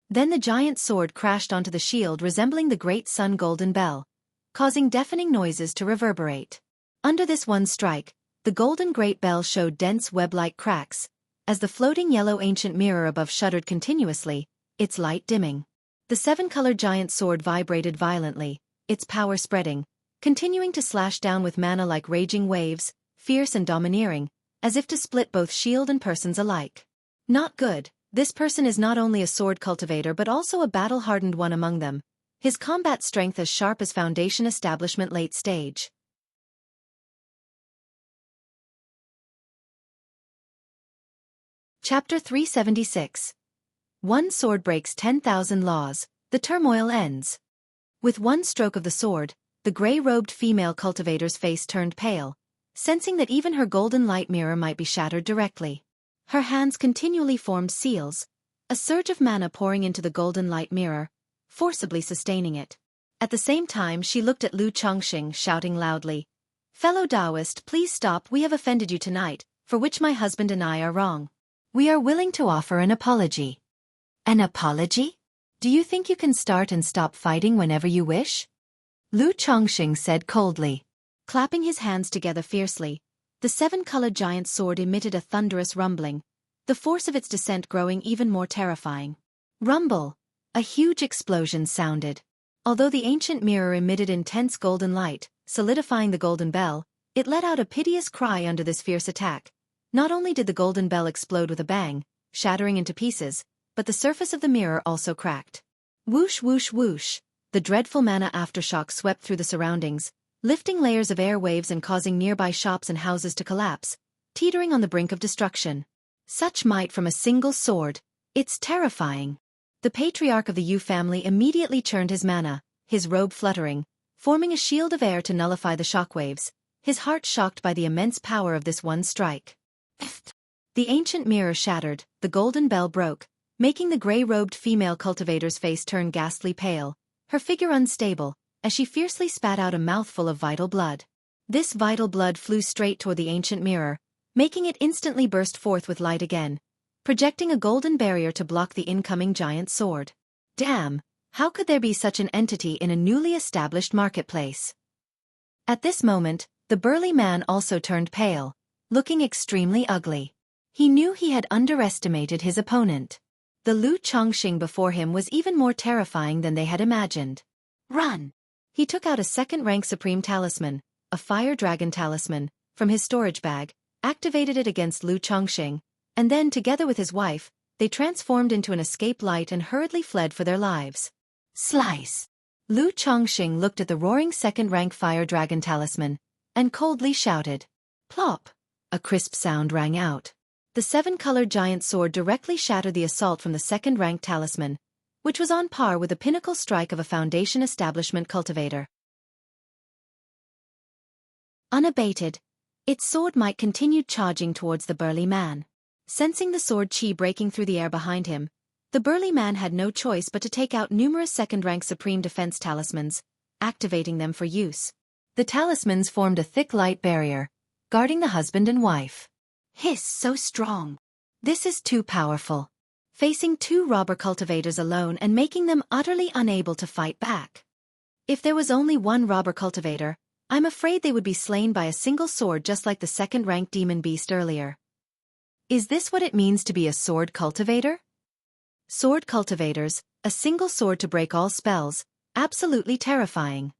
Then the giant sword crashed onto the shield resembling the great sun golden bell, causing deafening noises to reverberate. Under this one strike, the golden great bell showed dense web-like cracks, as the floating yellow ancient mirror above shuddered continuously, its light dimming. The 7-colored giant sword vibrated violently, its power spreading, continuing to slash down with mana like raging waves, fierce and domineering, as if to split both shield and persons alike. Not good. This person is not only a sword cultivator but also a battle-hardened one among them, his combat strength as sharp as foundation establishment late stage. Chapter 376. One sword breaks 10,000 laws, the turmoil ends. With one stroke of the sword, the gray-robed female cultivator's face turned pale, sensing that even her golden light mirror might be shattered directly. Her hands continually formed seals, a surge of mana pouring into the golden light mirror, forcibly sustaining it. At the same time she looked at Lu Changsheng, shouting loudly, "Fellow Taoist, please stop, we have offended you tonight, for which my husband and I are wrong. We are willing to offer an apology." "An apology? Do you think you can start and stop fighting whenever you wish?" Lu Changsheng said coldly. Clapping his hands together fiercely, the 7-colored giant sword emitted a thunderous rumbling, the force of its descent growing even more terrifying. Rumble! A huge explosion sounded. Although the ancient mirror emitted intense golden light, solidifying the golden bell, It let out a piteous cry under this fierce attack. Not only did the golden bell explode with a bang, shattering into pieces, but the surface of the mirror also cracked. Whoosh whoosh whoosh, the dreadful mana aftershock swept through the surroundings, lifting layers of airwaves and causing nearby shops and houses to collapse, teetering on the brink of destruction. Such might from a single sword, it's terrifying. The patriarch of the Yu family immediately churned his mana, his robe fluttering, forming a shield of air to nullify the shockwaves, his heart shocked by the immense power of this one strike. The ancient mirror shattered, the golden bell broke, making the gray-robed female cultivator's face turn ghastly pale, her figure unstable, as she fiercely spat out a mouthful of vital blood. This vital blood flew straight toward the ancient mirror, making it instantly burst forth with light again, projecting a golden barrier to block the incoming giant sword. Damn, how could there be such an entity in a newly established marketplace? At this moment, the burly man also turned pale, looking extremely ugly. He knew he had underestimated his opponent. The Lu Chongqing before him was even more terrifying than they had imagined. Run! He took out a second-rank Supreme Talisman, a Fire Dragon Talisman, from his storage bag, activated it against Lu Chongqing, and then, together with his wife, they transformed into an escape light and hurriedly fled for their lives. Slice! Lu Chongqing looked at the roaring second-rank Fire Dragon Talisman, and coldly shouted. Plop! A crisp sound rang out. The seven-colored giant sword directly shattered the assault from the second-rank talisman, which was on par with the pinnacle strike of a Foundation establishment cultivator. Unabated, its sword might continued charging towards the burly man. Sensing the sword chi breaking through the air behind him, the burly man had no choice but to take out numerous second-rank Supreme Defense Talismans, activating them for use. The talismans formed a thick light barrier, guarding the husband and wife. Hiss, so strong. This is too powerful. Facing two robber cultivators alone and making them utterly unable to fight back. If there was only one robber cultivator, I'm afraid they would be slain by a single sword just like the second-rank demon beast earlier. Is this what it means to be a sword cultivator? Sword cultivators, a single sword to break all spells, absolutely terrifying.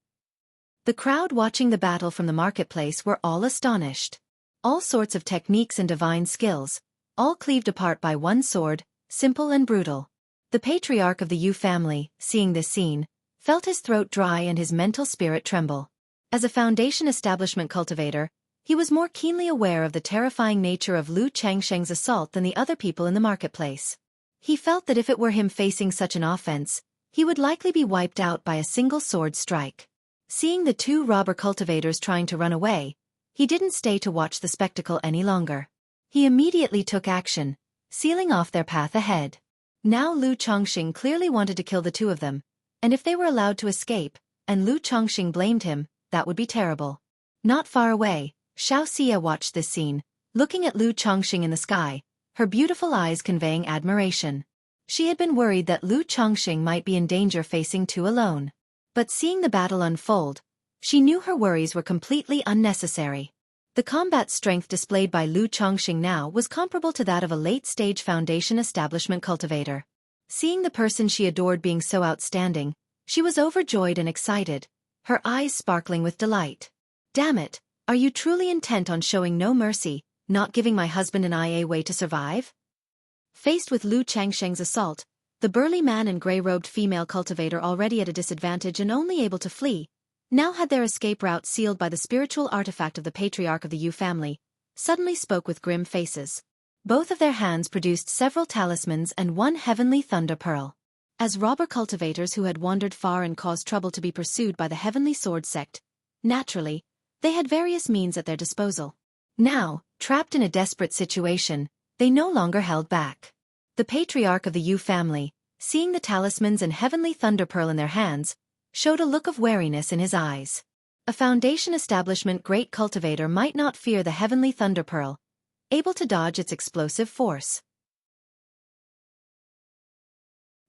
The crowd watching the battle from the marketplace were all astonished. All sorts of techniques and divine skills, all cleaved apart by one sword, simple and brutal. The patriarch of the Yu family, seeing this scene, felt his throat dry and his mental spirit tremble. As a Foundation establishment cultivator, he was more keenly aware of the terrifying nature of Lu Changsheng's assault than the other people in the marketplace. He felt that if it were him facing such an offense, he would likely be wiped out by a single sword strike. Seeing the two robber cultivators trying to run away, he didn't stay to watch the spectacle any longer. He immediately took action, sealing off their path ahead. Now Lu Chongqing clearly wanted to kill the two of them, and if they were allowed to escape, and Lu Chongqing blamed him, that would be terrible. Not far away, Xiaofan watched this scene, looking at Lu Chongqing in the sky, her beautiful eyes conveying admiration. She had been worried that Lu Chongqing might be in danger facing two alone. But seeing the battle unfold, she knew her worries were completely unnecessary. The combat strength displayed by Lu Chongqing now was comparable to that of a late-stage Foundation establishment cultivator. Seeing the person she adored being so outstanding, she was overjoyed and excited, her eyes sparkling with delight. Damn it, are you truly intent on showing no mercy, not giving my husband and I a way to survive? Faced with Lu Changsheng's assault, the burly man and gray-robed female cultivator already at a disadvantage and only able to flee, now had their escape route sealed by the spiritual artifact of the patriarch of the Yu family, suddenly spoke with grim faces. Both of their hands produced several talismans and one heavenly thunder pearl. As robber cultivators who had wandered far and caused trouble to be pursued by the heavenly sword sect, naturally, they had various means at their disposal. Now, trapped in a desperate situation, they no longer held back. The patriarch of the Yu family, seeing the talismans and heavenly thunder pearl in their hands, showed a look of wariness in his eyes. A Foundation establishment great cultivator might not fear the heavenly thunder pearl, able to dodge its explosive force.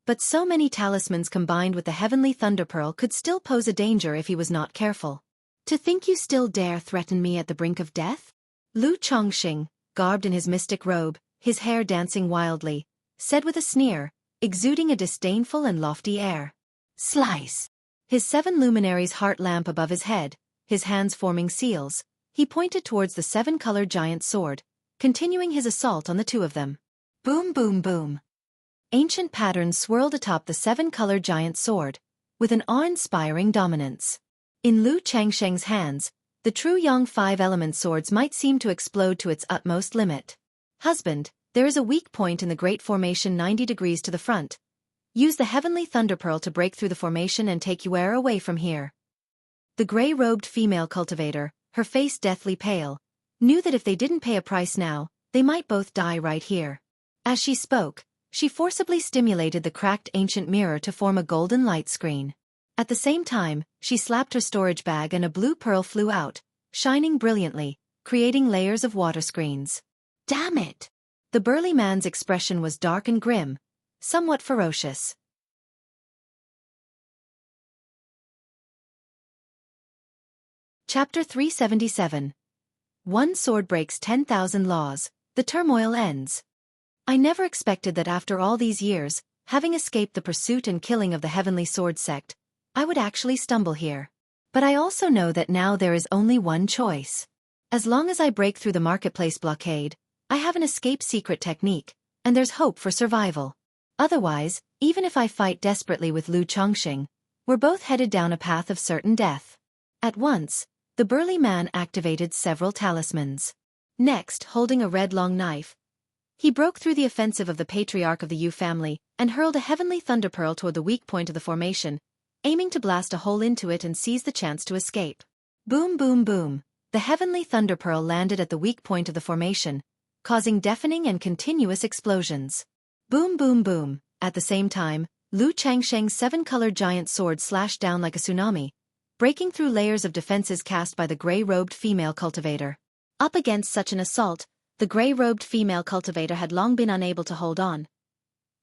But so many talismans combined with the heavenly thunder pearl could still pose a danger if he was not careful. To think you still dare threaten me at the brink of death? Lu Chongqing, garbed in his mystic robe, his hair dancing wildly, said with a sneer, exuding a disdainful and lofty air. Slice! His seven luminaries heart lamp above his head, his hands forming seals, He pointed towards the seven-colored giant sword, continuing his assault on the two of them. Boom boom boom. Ancient patterns swirled atop the seven-colored giant sword, with an awe-inspiring dominance. In Lu Changsheng's hands, the true Yang five-element swords might seem to explode to its utmost limit. Husband, there is a weak point in the Great Formation 90 degrees to the front. Use the Heavenly Thunderpearl to break through the formation and take Yuer away from here. The gray-robed female cultivator, her face deathly pale, knew that if they didn't pay a price now, they might both die right here. As she spoke, she forcibly stimulated the cracked ancient mirror to form a golden light screen. At the same time, she slapped her storage bag and a blue pearl flew out, shining brilliantly, creating layers of water screens. Damn it! The burly man's expression was dark and grim, somewhat ferocious. Chapter 377. One sword breaks 10,000 laws, the turmoil ends. I never expected that after all these years, having escaped the pursuit and killing of the Heavenly Sword sect, I would actually stumble here. But I also know that now there is only one choice. As long as I break through the marketplace blockade, I have an escape secret technique, and there's hope for survival. Otherwise, even if I fight desperately with Lu Chongqing, we're both headed down a path of certain death. At once, the burly man activated several talismans. Next, holding a red long knife, he broke through the offensive of the patriarch of the Yu family and hurled a heavenly thunderpearl toward the weak point of the formation, aiming to blast a hole into it and seize the chance to escape. Boom boom boom. The heavenly thunderpearl landed at the weak point of the formation, causing deafening and continuous explosions. Boom boom boom. At the same time, Lu Changsheng's seven-colored giant sword slashed down like a tsunami, breaking through layers of defenses cast by the gray-robed female cultivator. Up against such an assault, the gray-robed female cultivator had long been unable to hold on.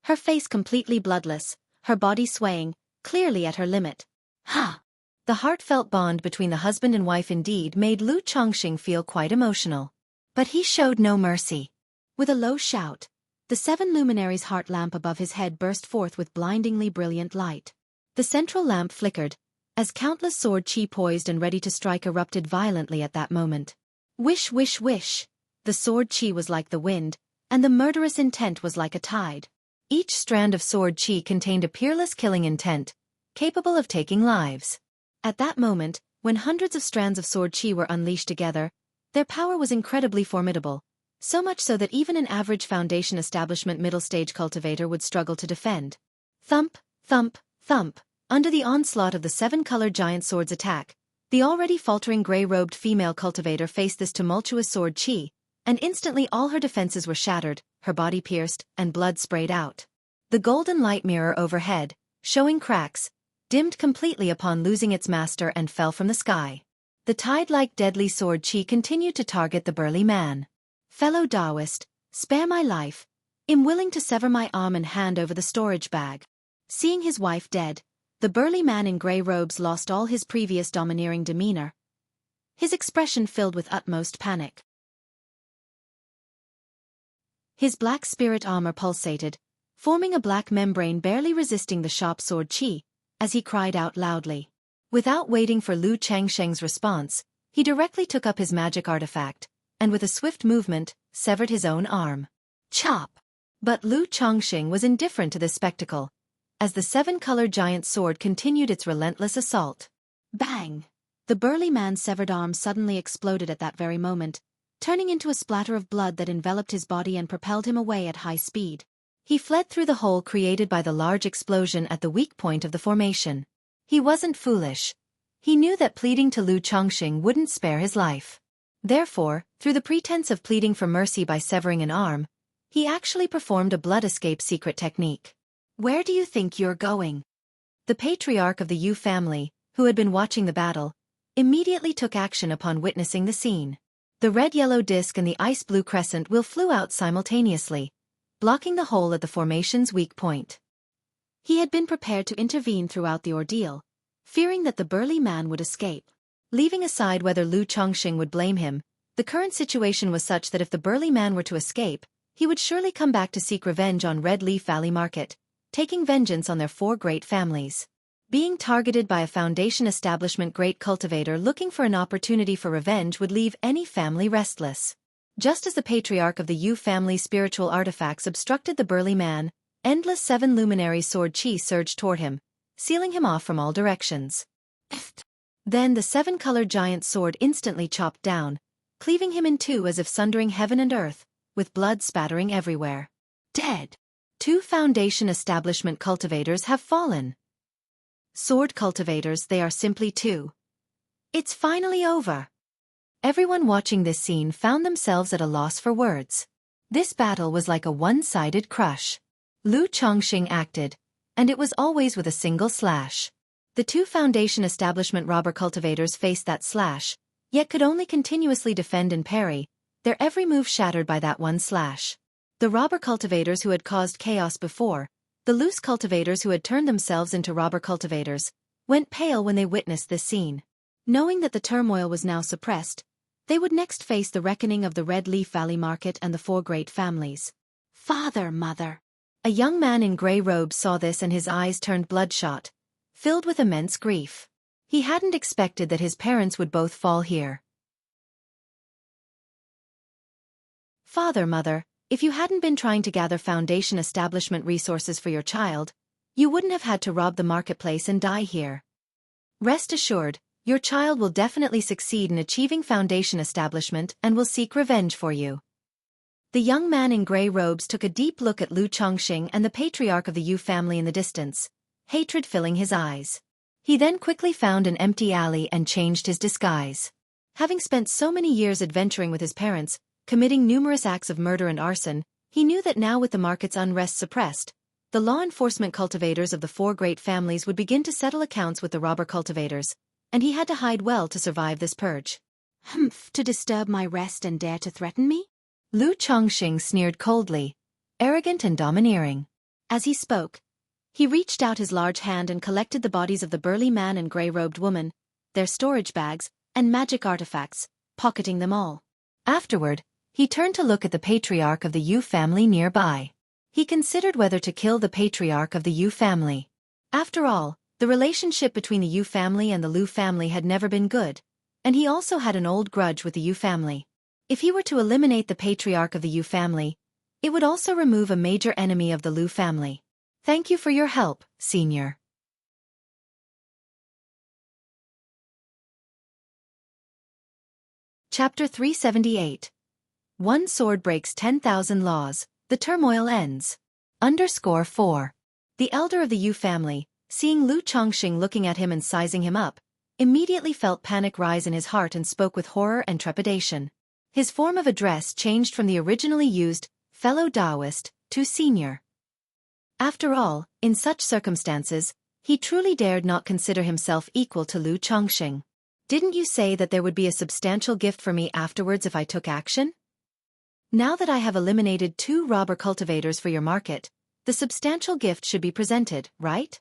Her face completely bloodless, her body swaying, clearly at her limit. Ha! The heartfelt bond between the husband and wife indeed made Lu Chongqing feel quite emotional. But he showed no mercy. With a low shout, the seven luminaries' heart lamp above his head burst forth with blindingly brilliant light. The central lamp flickered, as countless sword chi poised and ready to strike erupted violently at that moment. Wish wish wish. The sword chi was like the wind, and the murderous intent was like a tide. Each strand of sword chi contained a peerless killing intent, capable of taking lives. At that moment, when hundreds of strands of sword chi were unleashed together, their power was incredibly formidable, so much so that even an average foundation establishment middle-stage cultivator would struggle to defend. Thump, thump, thump. Under the onslaught of the seven-colored giant sword's attack, the already faltering gray-robed female cultivator faced this tumultuous sword chi, and instantly all her defenses were shattered, her body pierced, and blood sprayed out. The golden light mirror overhead, showing cracks, dimmed completely upon losing its master and fell from the sky. The tide-like deadly sword chi continued to target the burly man. Fellow Taoist, spare my life. I'm willing to sever my arm and hand over the storage bag. Seeing his wife dead, the burly man in grey robes lost all his previous domineering demeanor, his expression filled with utmost panic. His black spirit armor pulsated, forming a black membrane barely resisting the sharp sword chi, as he cried out loudly. Without waiting for Lu Changsheng's response, he directly took up his magic artifact, and with a swift movement, severed his own arm. Chop! But Lu Chongqing was indifferent to this spectacle, as the seven-colored giant sword continued its relentless assault. Bang! The burly man's severed arm suddenly exploded at that very moment, turning into a splatter of blood that enveloped his body and propelled him away at high speed. He fled through the hole created by the large explosion at the weak point of the formation. He wasn't foolish. He knew that pleading to Lu Chongqing wouldn't spare his life. Therefore, through the pretense of pleading for mercy by severing an arm, he actually performed a blood escape secret technique. Where do you think you're going? The patriarch of the Yu family, who had been watching the battle, immediately took action upon witnessing the scene. The red-yellow disc and the ice-blue crescent will flew out simultaneously, blocking the hole at the formation's weak point. He had been prepared to intervene throughout the ordeal, fearing that the burly man would escape. Leaving aside whether Lu Chongqing would blame him, the current situation was such that if the burly man were to escape, he would surely come back to seek revenge on Red Leaf Valley Market, taking vengeance on their four great families. Being targeted by a Foundation establishment great cultivator looking for an opportunity for revenge would leave any family restless. Just as the patriarch of the Yu family's spiritual artifacts obstructed the burly man, endless seven luminary sword chi surged toward him, sealing him off from all directions. Then the seven-colored giant sword instantly chopped down, cleaving him in two as if sundering heaven and earth, with blood spattering everywhere. Dead. 2 Foundation establishment cultivators have fallen. Sword cultivators, they are simply 2. It's finally over. Everyone watching this scene found themselves at a loss for words. This battle was like a one-sided crush. Lu Chongqing acted, and it was always with a single slash. The 2 Foundation establishment robber cultivators faced that slash, yet could only continuously defend and parry, their every move shattered by that one slash. The robber cultivators who had caused chaos before, the loose cultivators who had turned themselves into robber cultivators, went pale when they witnessed this scene. Knowing that the turmoil was now suppressed, they would next face the reckoning of the Red Leaf Valley Market and the 4 great families. Father, mother. A young man in grey robes saw this and his eyes turned bloodshot, filled with immense grief. He hadn't expected that his parents would both fall here. Father, mother, if you hadn't been trying to gather Foundation establishment resources for your child, you wouldn't have had to rob the marketplace and die here. Rest assured, your child will definitely succeed in achieving Foundation establishment and will seek revenge for you. The young man in grey robes took a deep look at Lu Chongqing and the patriarch of the Yu family in the distance, hatred filling his eyes. He then quickly found an empty alley and changed his disguise. Having spent so many years adventuring with his parents, committing numerous acts of murder and arson, he knew that now with the market's unrest suppressed, the law enforcement cultivators of the 4 great families would begin to settle accounts with the robber cultivators, and he had to hide well to survive this purge. Humph, to disturb my rest and dare to threaten me? Lu Chongqing sneered coldly, arrogant and domineering. As he spoke, he reached out his large hand and collected the bodies of the burly man and grey-robed woman, their storage bags, and magic artifacts, pocketing them all. Afterward, he turned to look at the patriarch of the Yu family nearby. He considered whether to kill the patriarch of the Yu family. After all, the relationship between the Yu family and the Lu family had never been good, and he also had an old grudge with the Yu family. If he were to eliminate the patriarch of the Yu family, it would also remove a major enemy of the Lu family. Thank you for your help, Senior. Chapter 378. One sword breaks 10,000 laws, the turmoil ends. _4. The elder of the Yu family, seeing Lu Chongqing looking at him and sizing him up, immediately felt panic rise in his heart and spoke with horror and trepidation. His form of address changed from the originally used, fellow Taoist, to senior. After all, in such circumstances, he truly dared not consider himself equal to Lu Chongqing. Didn't you say that there would be a substantial gift for me afterwards if I took action? Now that I have eliminated 2 robber cultivators for your market, the substantial gift should be presented, right?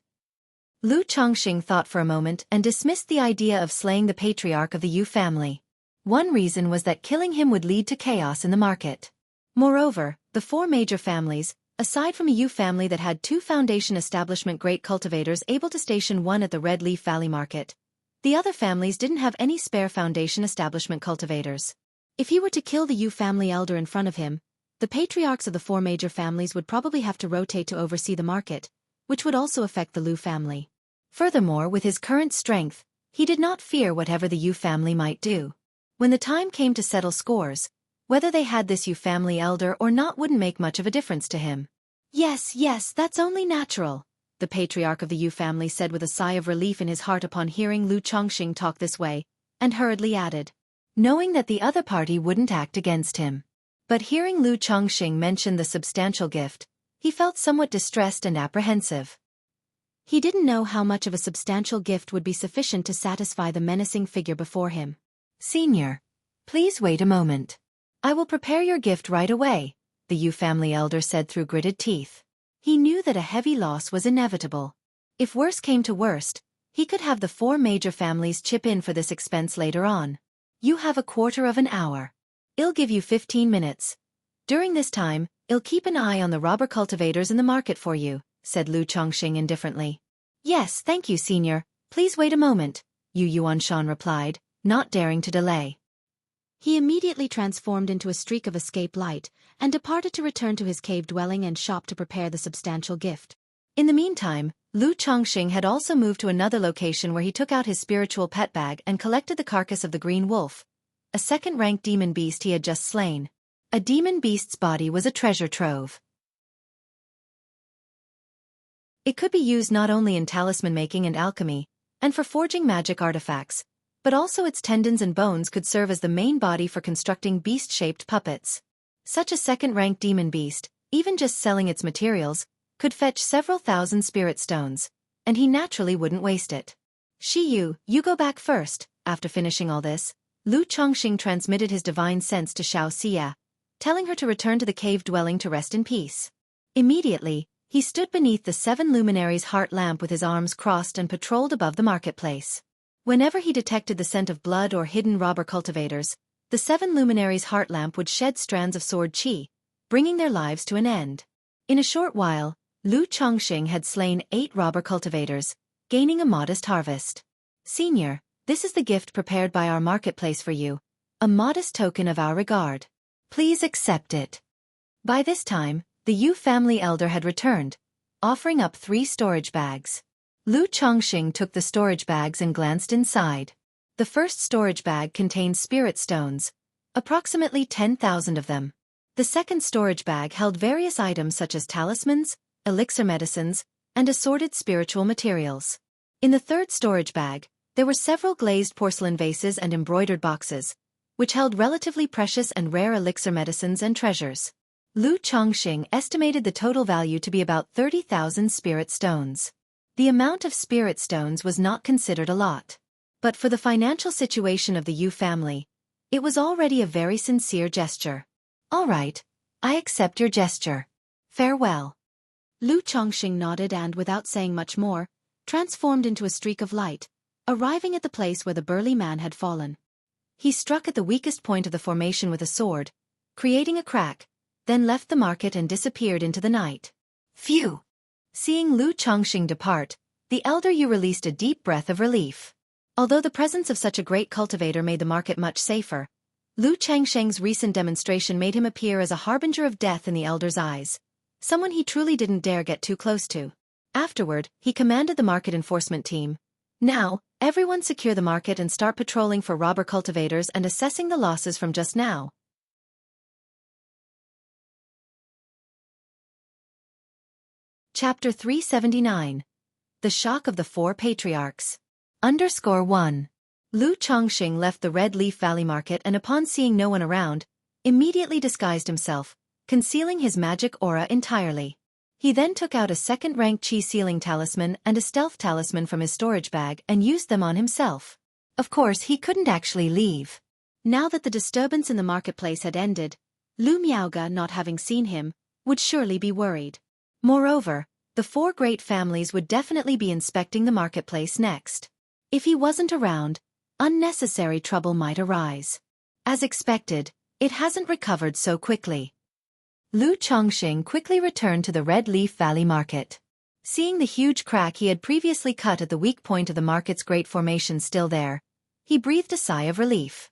Lu Chongqing thought for a moment and dismissed the idea of slaying the patriarch of the Yu family. One reason was that killing him would lead to chaos in the market. Moreover, the 4 major families, aside from a Yu family that had 2 Foundation establishment great cultivators able to station 1 at the Red Leaf Valley Market, the other families didn't have any spare Foundation establishment cultivators. If he were to kill the Yu family elder in front of him, the patriarchs of the 4 major families would probably have to rotate to oversee the market, which would also affect the Lu family. Furthermore, with his current strength, he did not fear whatever the Yu family might do. When the time came to settle scores, whether they had this Yu family elder or not wouldn't make much of a difference to him. Yes, that's only natural, the patriarch of the Yu family said with a sigh of relief in his heart upon hearing Lu Chongqing talk this way, and hurriedly added, knowing that the other party wouldn't act against him. But hearing Lu Chongqing mention the substantial gift, he felt somewhat distressed and apprehensive. He didn't know how much of a substantial gift would be sufficient to satisfy the menacing figure before him. Senior, please wait a moment. I will prepare your gift right away, the Yu family elder said through gritted teeth. He knew that a heavy loss was inevitable. If worse came to worst, he could have the 4 major families chip in for this expense later on. You have a quarter of an hour. I'll give you 15 minutes. During this time, I'll keep an eye on the robber cultivators in the market for you, said Lu Chongqing indifferently. Yes, thank you, Senior. Please wait a moment, Yu Yuanshan replied, not daring to delay. He immediately transformed into a streak of escape light, and departed to return to his cave dwelling and shop to prepare the substantial gift. In the meantime, Lu Chongxing had also moved to another location where he took out his spiritual pet bag and collected the carcass of the green wolf, a second-ranked demon beast he had just slain. A demon beast's body was a treasure trove. It could be used not only in talisman making and alchemy, and for forging magic artifacts, but also its tendons and bones could serve as the main body for constructing beast-shaped puppets. Such a second-ranked demon beast, even just selling its materials, could fetch several thousand spirit stones, and he naturally wouldn't waste it. Shi you go back first. After finishing all this, Lu Chongxing transmitted his divine sense to Xiaofan, telling her to return to the cave dwelling to rest in peace. Immediately, he stood beneath the 7 luminaries' heart lamp with his arms crossed and patrolled above the marketplace. Whenever he detected the scent of blood or hidden robber cultivators, the 7 luminaries' heart lamp would shed strands of sword qi, bringing their lives to an end. In a short while, Lu Chongxing had slain 8 robber cultivators, gaining a modest harvest. Senior, this is the gift prepared by our marketplace for you, a modest token of our regard. Please accept it. By this time, the Yu family elder had returned, offering up 3 storage bags. Lu Chongxing took the storage bags and glanced inside. The first storage bag contained spirit stones, approximately 10,000 of them. The second storage bag held various items such as talismans, elixir medicines, and assorted spiritual materials. In the third storage bag, there were several glazed porcelain vases and embroidered boxes, which held relatively precious and rare elixir medicines and treasures. Lu Chongxing estimated the total value to be about 30,000 spirit stones. The amount of spirit stones was not considered a lot. But for the financial situation of the Yu family, it was already a very sincere gesture. All right, I accept your gesture. Farewell. Lu Chongxing nodded and, without saying much more, transformed into a streak of light, arriving at the place where the burly man had fallen. He struck at the weakest point of the formation with a sword, creating a crack, then left the market and disappeared into the night. Phew! Seeing Lu Chongxing depart, the elder Yu released a deep breath of relief. Although the presence of such a great cultivator made the market much safer, Lu Chongxing's recent demonstration made him appear as a harbinger of death in the elder's eyes, someone he truly didn't dare get too close to. Afterward, he commanded the market enforcement team. Now, everyone secure the market and start patrolling for robber cultivators and assessing the losses from just now. Chapter 379. The Shock of the 4 Patriarchs. _1. Lu Chongxing left the Red Leaf Valley Market and upon seeing no one around, immediately disguised himself, concealing his magic aura entirely. He then took out a second-ranked Qi sealing talisman and a stealth talisman from his storage bag and used them on himself. Of course, he couldn't actually leave. Now that the disturbance in the marketplace had ended, Lu Miaoge, not having seen him, would surely be worried. Moreover, the 4 great families would definitely be inspecting the marketplace next. If he wasn't around, unnecessary trouble might arise. As expected, it hasn't recovered so quickly. Lu Chongxing quickly returned to the Red Leaf Valley Market. Seeing the huge crack he had previously cut at the weak point of the market's great formation still there, he breathed a sigh of relief.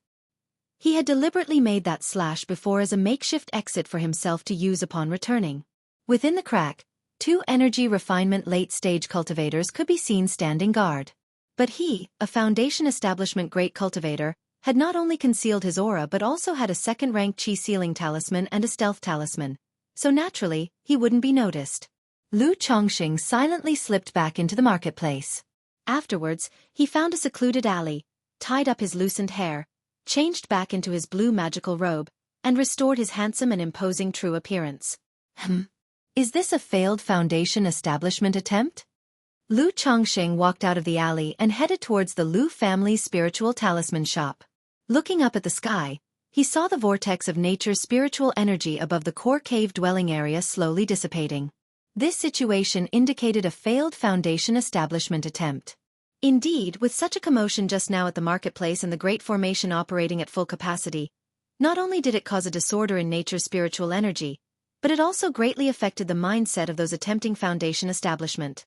He had deliberately made that slash before as a makeshift exit for himself to use upon returning. Within the crack, 2 energy refinement late-stage cultivators could be seen standing guard. But he, a Foundation Establishment great cultivator, had not only concealed his aura but also had a second-ranked Qi sealing talisman and a stealth talisman, so naturally, he wouldn't be noticed. Lu Chongxing silently slipped back into the marketplace. Afterwards, he found a secluded alley, tied up his loosened hair, changed back into his blue magical robe, and restored his handsome and imposing true appearance. Is this a failed Foundation Establishment attempt? Lu Chongxing walked out of the alley and headed towards the Lu family's spiritual talisman shop. Looking up at the sky, he saw the vortex of nature's spiritual energy above the core cave dwelling area slowly dissipating. This situation indicated a failed Foundation Establishment attempt. Indeed, with such a commotion just now at the marketplace and the great formation operating at full capacity, not only did it cause a disorder in nature's spiritual energy, but it also greatly affected the mindset of those attempting Foundation establishment.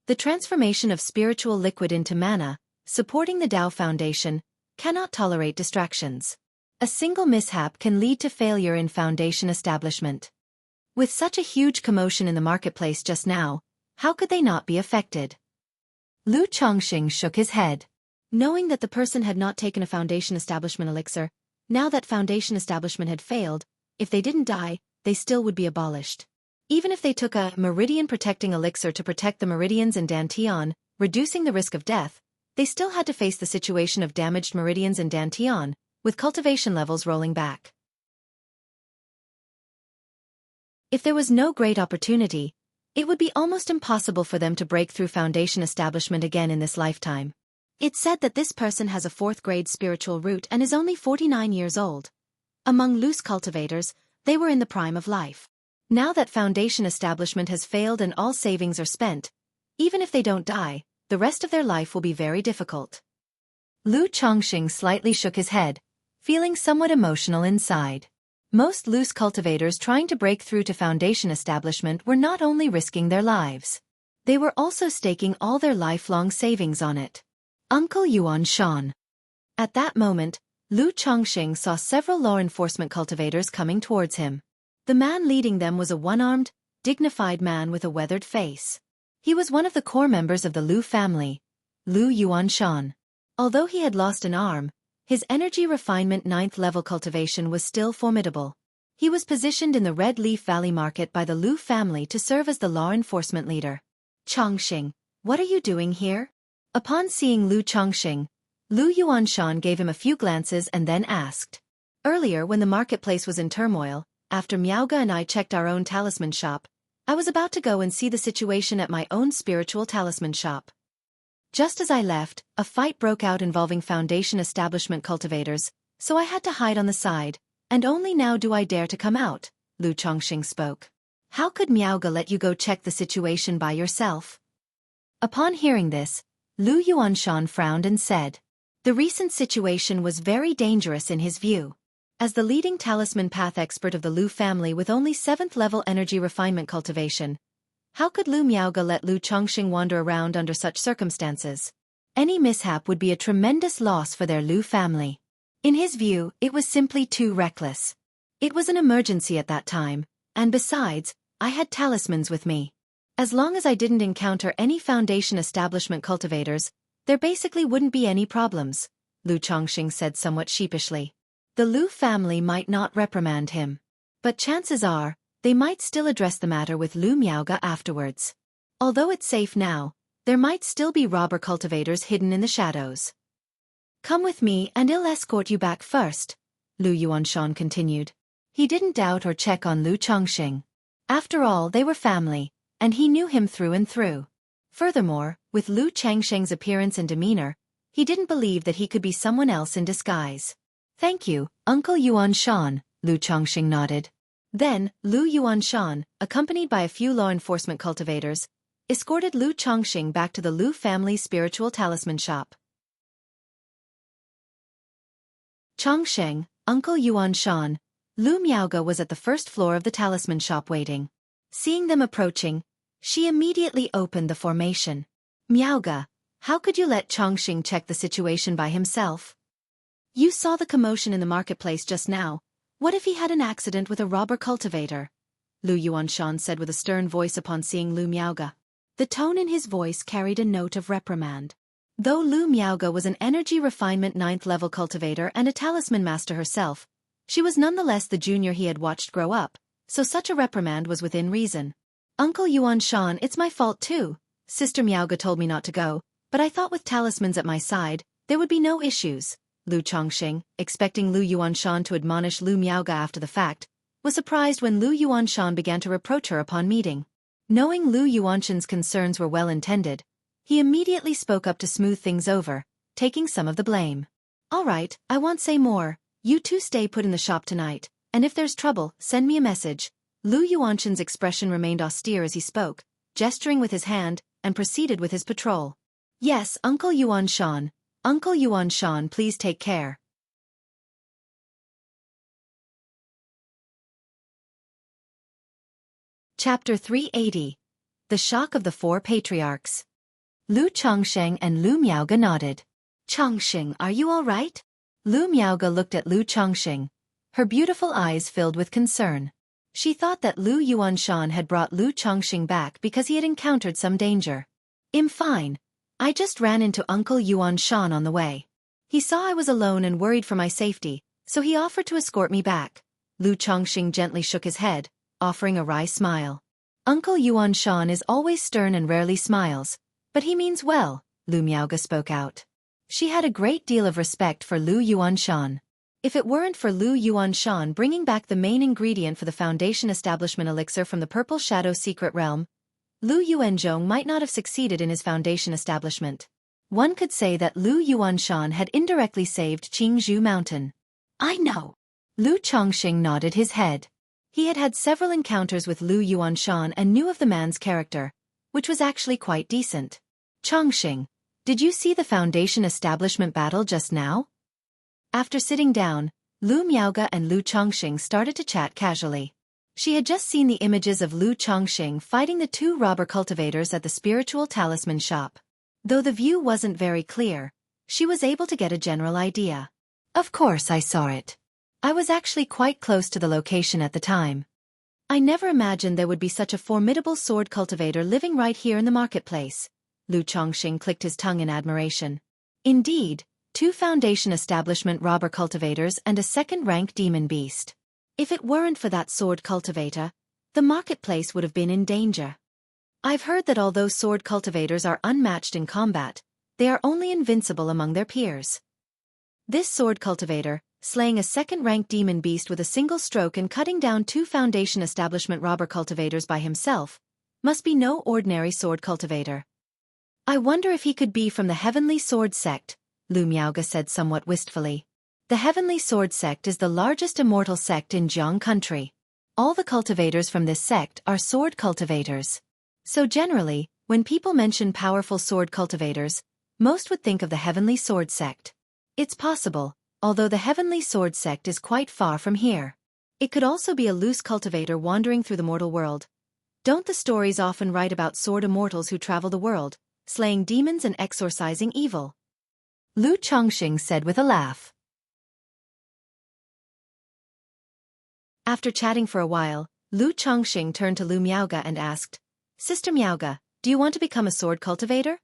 The transformation of spiritual liquid into mana, supporting the Tao foundation, cannot tolerate distractions. A single mishap can lead to failure in foundation establishment. With such a huge commotion in the marketplace just now, how could they not be affected? Lu Chongqing shook his head. Knowing that the person had not taken a foundation establishment elixir, now that foundation establishment had failed, if they didn't die, they still would be abolished. Even if they took a meridian-protecting elixir to protect the meridians in Dantian, reducing the risk of death, they still had to face the situation of damaged meridians in Dantian, with cultivation levels rolling back. If there was no great opportunity, it would be almost impossible for them to break through foundation establishment again in this lifetime. It's said that this person has a 4th grade spiritual root and is only 49 years old. Among loose cultivators, they were in the prime of life. Now that foundation establishment has failed and all savings are spent, even if they don't die, the rest of their life will be very difficult. Lu Chongqing slightly shook his head, feeling somewhat emotional inside. Most loose cultivators trying to break through to foundation establishment were not only risking their lives. They were also staking all their lifelong savings on it. Uncle Yuan Shan. At that moment, Lu Chongqing saw several law enforcement cultivators coming towards him. The man leading them was a one-armed, dignified man with a weathered face. He was one of the core members of the Lu family, Lu Yuanshan. Although he had lost an arm, his energy refinement 9th level cultivation was still formidable. He was positioned in the Red Leaf Valley market by the Lu family to serve as the law enforcement leader. Chongqing, what are you doing here? Upon seeing Lu Chongqing, Lu Yuanshan gave him a few glances and then asked. Earlier when the marketplace was in turmoil, after Miaoga and I checked our own talisman shop, I was about to go and see the situation at my own spiritual talisman shop. Just as I left, a fight broke out involving foundation establishment cultivators, so I had to hide on the side, and only now do I dare to come out, Lu Chongqing spoke. How could Miaoga let you go check the situation by yourself? Upon hearing this, Lu Yuanshan frowned and said. The recent situation was very dangerous in his view. As the leading talisman path expert of the Lu family with only 7th level energy refinement cultivation, how could Lu Miaoga let Lu Chongqing wander around under such circumstances? Any mishap would be a tremendous loss for their Lu family. In his view, it was simply too reckless. It was an emergency at that time, and besides, I had talismans with me. As long as I didn't encounter any foundation establishment cultivators, there basically wouldn't be any problems, Lu Chongqing said somewhat sheepishly. The Lu family might not reprimand him. But chances are, they might still address the matter with Lu Miaoga afterwards. Although it's safe now, there might still be robber cultivators hidden in the shadows. Come with me and I'll escort you back first, Lu Yuanshan continued. He didn't doubt or check on Lu Chongqing. After all, they were family, and he knew him through and through. Furthermore, with Lu Chongqing's appearance and demeanor, he didn't believe that he could be someone else in disguise. Thank you, Uncle Yuanshan, Lu Chongqing nodded. Then, Lu Yuanshan, accompanied by a few law enforcement cultivators, escorted Lu Chongqing back to the Lu family's spiritual talisman shop. Chongqing, Uncle Yuanshan, Lu Miaoga was at the first floor of the talisman shop waiting. Seeing them approaching, she immediately opened the formation. Miaoga, how could you let Chongqing check the situation by himself? You saw the commotion in the marketplace just now. What if he had an accident with a robber cultivator? Lu Yuanshan said with a stern voice upon seeing Lu Miaoga. The tone in his voice carried a note of reprimand. Though Lu Miaoga was an energy refinement 9th level cultivator and a talisman master herself, she was nonetheless the junior he had watched grow up, so such a reprimand was within reason. Uncle Yuanshan, it's my fault too. Sister Miaoga told me not to go, but I thought with talismans at my side, there would be no issues. Lu Chongqing, expecting Lu Yuanshan to admonish Lu Miaoga after the fact, was surprised when Lu Yuanshan began to reproach her upon meeting. Knowing Lu Yuanshan's concerns were well intended, he immediately spoke up to smooth things over, taking some of the blame. All right, I won't say more. You two stay put in the shop tonight, and if there's trouble, send me a message. Lu Yuanshan's expression remained austere as he spoke, gesturing with his hand, and proceeded with his patrol. Yes, Uncle Yuanshan. Uncle Yuanshan, please take care. Chapter 380. The Shock of the Four Patriarchs. Lu Chongsheng and Lu Miaoge nodded. Chongsheng, are you all right? Lu Miaoge looked at Lu Chongsheng. Her beautiful eyes filled with concern. She thought that Lu Yuanshan had brought Lu Chongsheng back because he had encountered some danger. I'm fine. I just ran into Uncle Yuanshan on the way. He saw I was alone and worried for my safety, so he offered to escort me back. Lu Chongsheng gently shook his head, offering a wry smile. Uncle Yuanshan is always stern and rarely smiles, but he means well, Lu Miaoge spoke out. She had a great deal of respect for Lu Yuanshan. If it weren't for Lu Yuanshan bringing back the main ingredient for the Foundation Establishment elixir from the Purple Shadow Secret Realm, Lu Yuanzhong might not have succeeded in his Foundation establishment. One could say that Lu Yuanshan had indirectly saved Qingzhou Mountain. I know. Lu Chongsheng nodded his head. He had had several encounters with Lu Yuanshan and knew of the man's character, which was actually quite decent. Chongsheng, did you see the Foundation Establishment battle just now? After sitting down, Lu Miaoge and Lu Chongsheng started to chat casually. She had just seen the images of Lu Chongsheng fighting the two robber cultivators at the spiritual talisman shop. Though the view wasn't very clear, she was able to get a general idea. Of course I saw it. I was actually quite close to the location at the time. I never imagined there would be such a formidable sword cultivator living right here in the marketplace. Lu Chongsheng clicked his tongue in admiration. Indeed, 2 Foundation Establishment robber cultivators and a second-rank demon beast. If it weren't for that sword cultivator, the marketplace would have been in danger. I've heard that although sword cultivators are unmatched in combat, they are only invincible among their peers. This sword cultivator, slaying a second-rank demon beast with a single stroke and cutting down 2 Foundation Establishment robber cultivators by himself, must be no ordinary sword cultivator. I wonder if he could be from the Heavenly Sword Sect, Lu Miaoge said somewhat wistfully. The Heavenly Sword Sect is the largest immortal sect in Jiang country. All the cultivators from this sect are sword cultivators. So generally, when people mention powerful sword cultivators, most would think of the Heavenly Sword Sect. It's possible, although the Heavenly Sword Sect is quite far from here. It could also be a loose cultivator wandering through the mortal world. Don't the stories often write about sword immortals who travel the world, slaying demons and exorcising evil? Lu Chongsheng said with a laugh. After chatting for a while, Lu Chongsheng turned to Lu Miaoge and asked, Sister Miaoge, do you want to become a sword cultivator?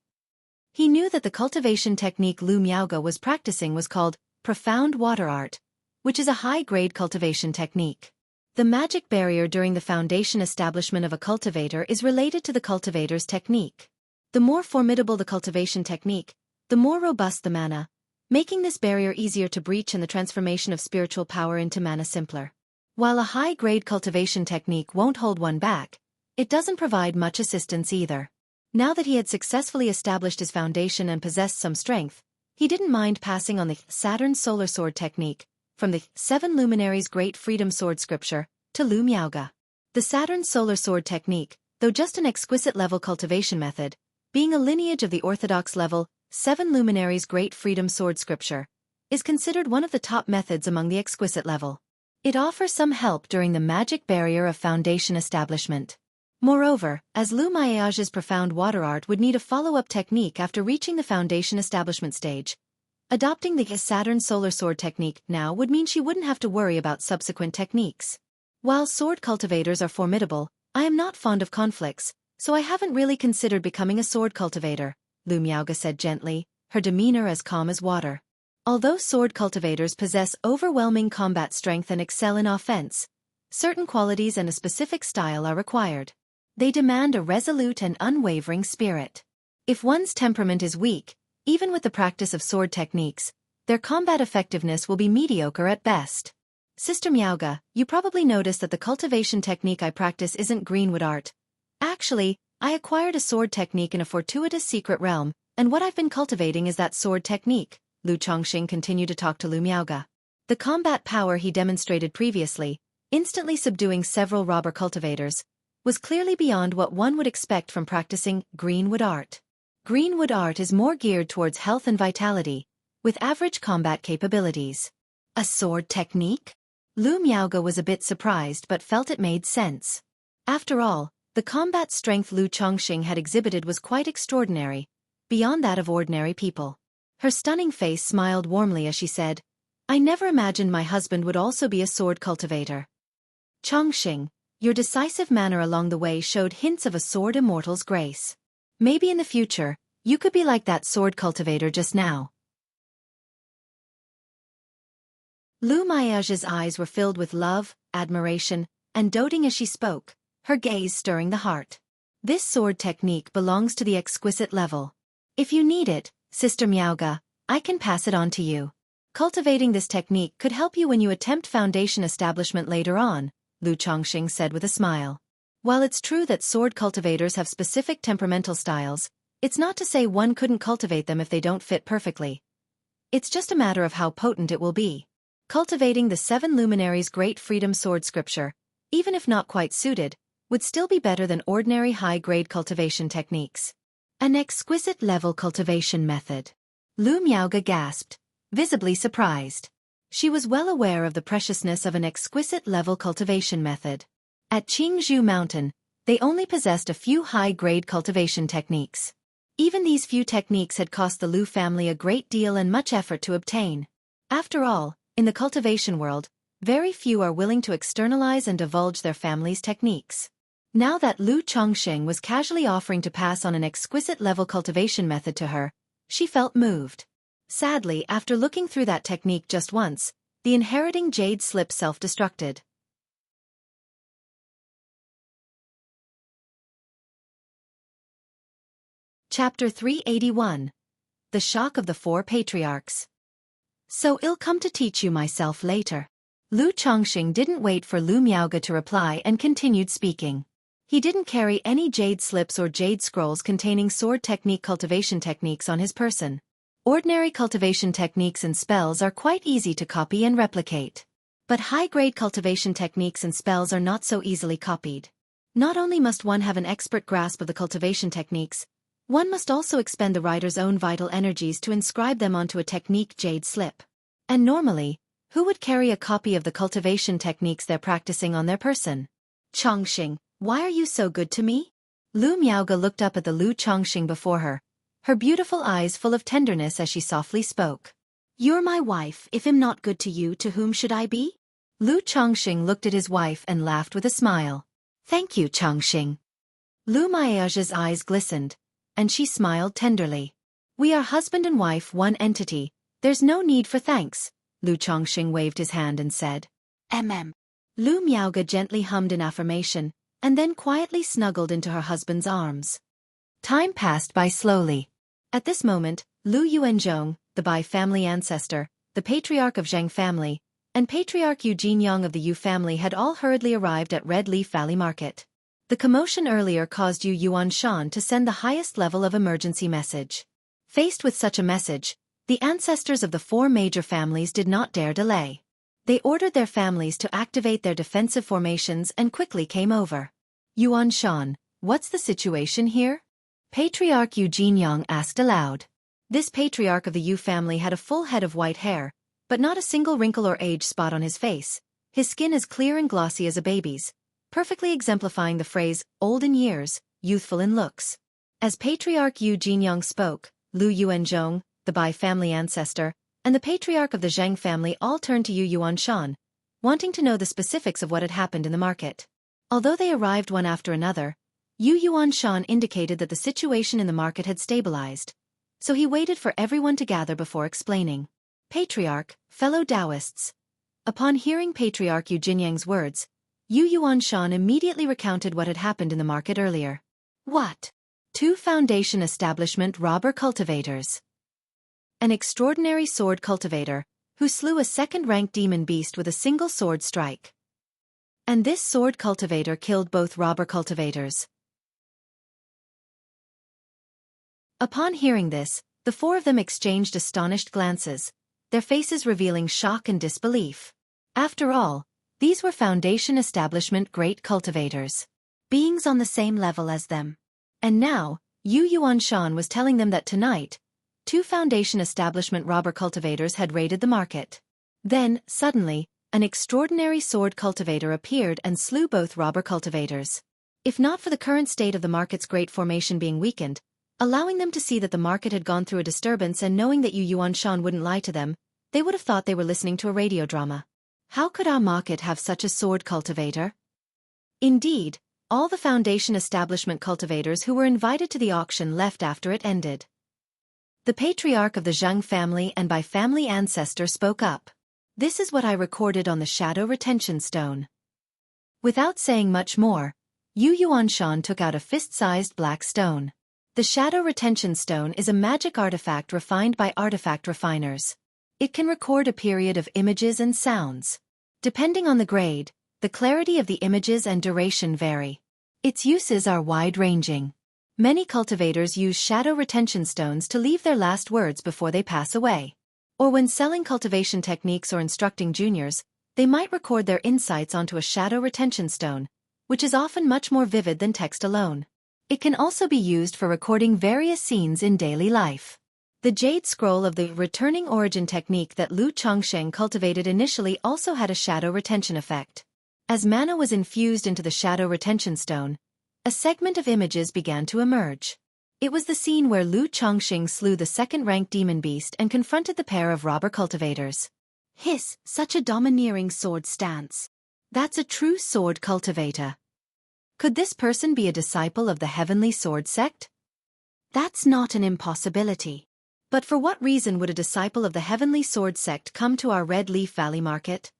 He knew that the cultivation technique Lu Miaoge was practicing was called profound water art, which is a high-grade cultivation technique. The magic barrier during the foundation establishment of a cultivator is related to the cultivator's technique. The more formidable the cultivation technique, the more robust the mana, making this barrier easier to breach and the transformation of spiritual power into mana simpler. While a high-grade cultivation technique won't hold one back, it doesn't provide much assistance either. Now that he had successfully established his foundation and possessed some strength, he didn't mind passing on the Saturn Solar Sword technique, from the 7 Luminaries Great Freedom Sword Scripture, to Lu Miaoge. The Saturn Solar Sword technique, though just an exquisite level cultivation method, being a lineage of the orthodox level 7 Luminaries Great Freedom Sword Scripture, is considered one of the top methods among the exquisite level. It offers some help during the magic barrier of foundation establishment. Moreover, as Lu Miaoge's profound water art would need a follow-up technique after reaching the foundation establishment stage, adopting the Saturn Solar Sword technique now would mean she wouldn't have to worry about subsequent techniques. While sword cultivators are formidable, I am not fond of conflicts, so I haven't really considered becoming a sword cultivator, Lu Miaoge said gently, her demeanor as calm as water. Although sword cultivators possess overwhelming combat strength and excel in offense, certain qualities and a specific style are required. They demand a resolute and unwavering spirit. If one's temperament is weak, even with the practice of sword techniques, their combat effectiveness will be mediocre at best. Sister Miaoge, you probably noticed that the cultivation technique I practice isn't greenwood art. Actually, I acquired a sword technique in a fortuitous secret realm, and what I've been cultivating is that sword technique, Lu Chongsheng continued to talk to Lu Miaoge. The combat power he demonstrated previously, instantly subduing several robber cultivators, was clearly beyond what one would expect from practicing greenwood art. Greenwood art is more geared towards health and vitality, with average combat capabilities. A sword technique? Lu Miaoge was a bit surprised but felt it made sense. After all, the combat strength Lu Chongsheng had exhibited was quite extraordinary, beyond that of ordinary people. Her stunning face smiled warmly as she said, "I never imagined my husband would also be a sword cultivator." Chongqing, your decisive manner along the way showed hints of a sword immortal's grace. Maybe in the future, you could be like that sword cultivator just now. Lu Maiage's eyes were filled with love, admiration, and doting as she spoke, her gaze stirring the heart. This sword technique belongs to the exquisite level. If you need it, Sister Miaoga, I can pass it on to you. Cultivating this technique could help you when you attempt foundation establishment later on, Lu Chongqing said with a smile. While it's true that sword cultivators have specific temperamental styles, it's not to say one couldn't cultivate them if they don't fit perfectly. It's just a matter of how potent it will be. Cultivating the 7 luminaries' great freedom sword scripture, even if not quite suited, would still be better than ordinary high-grade cultivation techniques. An exquisite level cultivation method. Lu Miaoga gasped, visibly surprised. She was well aware of the preciousness of an exquisite level cultivation method. At Qingzhou Mountain, they only possessed a few high-grade cultivation techniques. Even these few techniques had cost the Lu family a great deal and much effort to obtain. After all, in the cultivation world, very few are willing to externalize and divulge their family's techniques. Now that Lu Chongqing was casually offering to pass on an exquisite level cultivation method to her, she felt moved. Sadly, after looking through that technique just once, the inheriting jade slip self-destructed. Chapter 381. The Shock of the 4 Patriarchs. So I'll come to teach you myself later. Lu Chongqing didn't wait for Lu Miaoga to reply and continued speaking. He didn't carry any jade slips or jade scrolls containing sword technique cultivation techniques on his person. Ordinary cultivation techniques and spells are quite easy to copy and replicate. But high-grade cultivation techniques and spells are not so easily copied. Not only must one have an expert grasp of the cultivation techniques, one must also expend the writer's own vital energies to inscribe them onto a technique jade slip. And normally, who would carry a copy of the cultivation techniques they're practicing on their person? Chongqing, why are you so good to me? Lu Miaoga looked up at the Lu Chongqing before her, her beautiful eyes full of tenderness as she softly spoke. You're my wife. If I'm not good to you, to whom should I be? Lu Chongqing looked at his wife and laughed with a smile. Thank you, Chongqing. Lu Maiage's eyes glistened, and she smiled tenderly. We are husband and wife, one entity. There's no need for thanks. Lu Chongqing waved his hand and said, Lu Miaoga gently hummed in affirmation, and then quietly snuggled into her husband's arms. Time passed by slowly. At this moment, Lu Yuanzhong, the Bai family ancestor, the patriarch of Zheng family, and patriarch Yu Jinyang of the Yu family had all hurriedly arrived at Red Leaf Valley Market. The commotion earlier caused Yu Yuanshan to send the highest level of emergency message. Faced with such a message, the ancestors of the 4 major families did not dare delay. They ordered their families to activate their defensive formations and quickly came over. Yuanshan, what's the situation here? Patriarch Yu Jinyang asked aloud. This patriarch of the Yu family had a full head of white hair, but not a single wrinkle or age spot on his face, his skin as clear and glossy as a baby's, perfectly exemplifying the phrase, old in years, youthful in looks. As Patriarch Yu Jinyang spoke, Lu Yuanzhong, the Bai family ancestor, and the patriarch of the Zheng family all turned to Yu Yuanshan, wanting to know the specifics of what had happened in the market. Although they arrived one after another, Yu Yuanshan indicated that the situation in the market had stabilized, so he waited for everyone to gather before explaining. Patriarch, fellow Taoists. Upon hearing Patriarch Yu Jinyang's words, Yu Yuanshan immediately recounted what had happened in the market earlier. What? 2 foundation establishment robber cultivators. An extraordinary sword cultivator, who slew a second-rank demon beast with a single sword strike. And this sword cultivator killed both robber cultivators. Upon hearing this, the 4 of them exchanged astonished glances, their faces revealing shock and disbelief. After all, these were foundation establishment great cultivators. Beings on the same level as them. And now, Yu Yuanshan was telling them that tonight, 2 foundation establishment robber cultivators had raided the market. Then, suddenly, an extraordinary sword cultivator appeared and slew both robber cultivators. If not for the current state of the market's great formation being weakened, allowing them to see that the market had gone through a disturbance, and knowing that Yu Yuanshan wouldn't lie to them, they would have thought they were listening to a radio drama. How could our market have such a sword cultivator? Indeed, all the Foundation establishment cultivators who were invited to the auction left after it ended. The patriarch of the Zheng family and by family ancestor spoke up. This is what I recorded on the shadow retention stone. Without saying much more, Yu Yuanshan took out a fist-sized black stone. The shadow retention stone is a magic artifact refined by artifact refiners. It can record a period of images and sounds. Depending on the grade, the clarity of the images and duration vary. Its uses are wide-ranging. Many cultivators use shadow retention stones to leave their last words before they pass away. Or when selling cultivation techniques or instructing juniors, they might record their insights onto a shadow retention stone, which is often much more vivid than text alone. It can also be used for recording various scenes in daily life. The jade scroll of the returning origin technique that Lu Chongsheng cultivated initially also had a shadow retention effect. As mana was infused into the shadow retention stone, a segment of images began to emerge. It was the scene where Lu Chongxing slew the second-ranked demon beast and confronted the pair of robber cultivators. Hiss, such a domineering sword stance. That's a true sword cultivator. Could this person be a disciple of the Heavenly Sword Sect? That's not an impossibility. But for what reason would a disciple of the Heavenly Sword Sect come to our Red Leaf Valley market?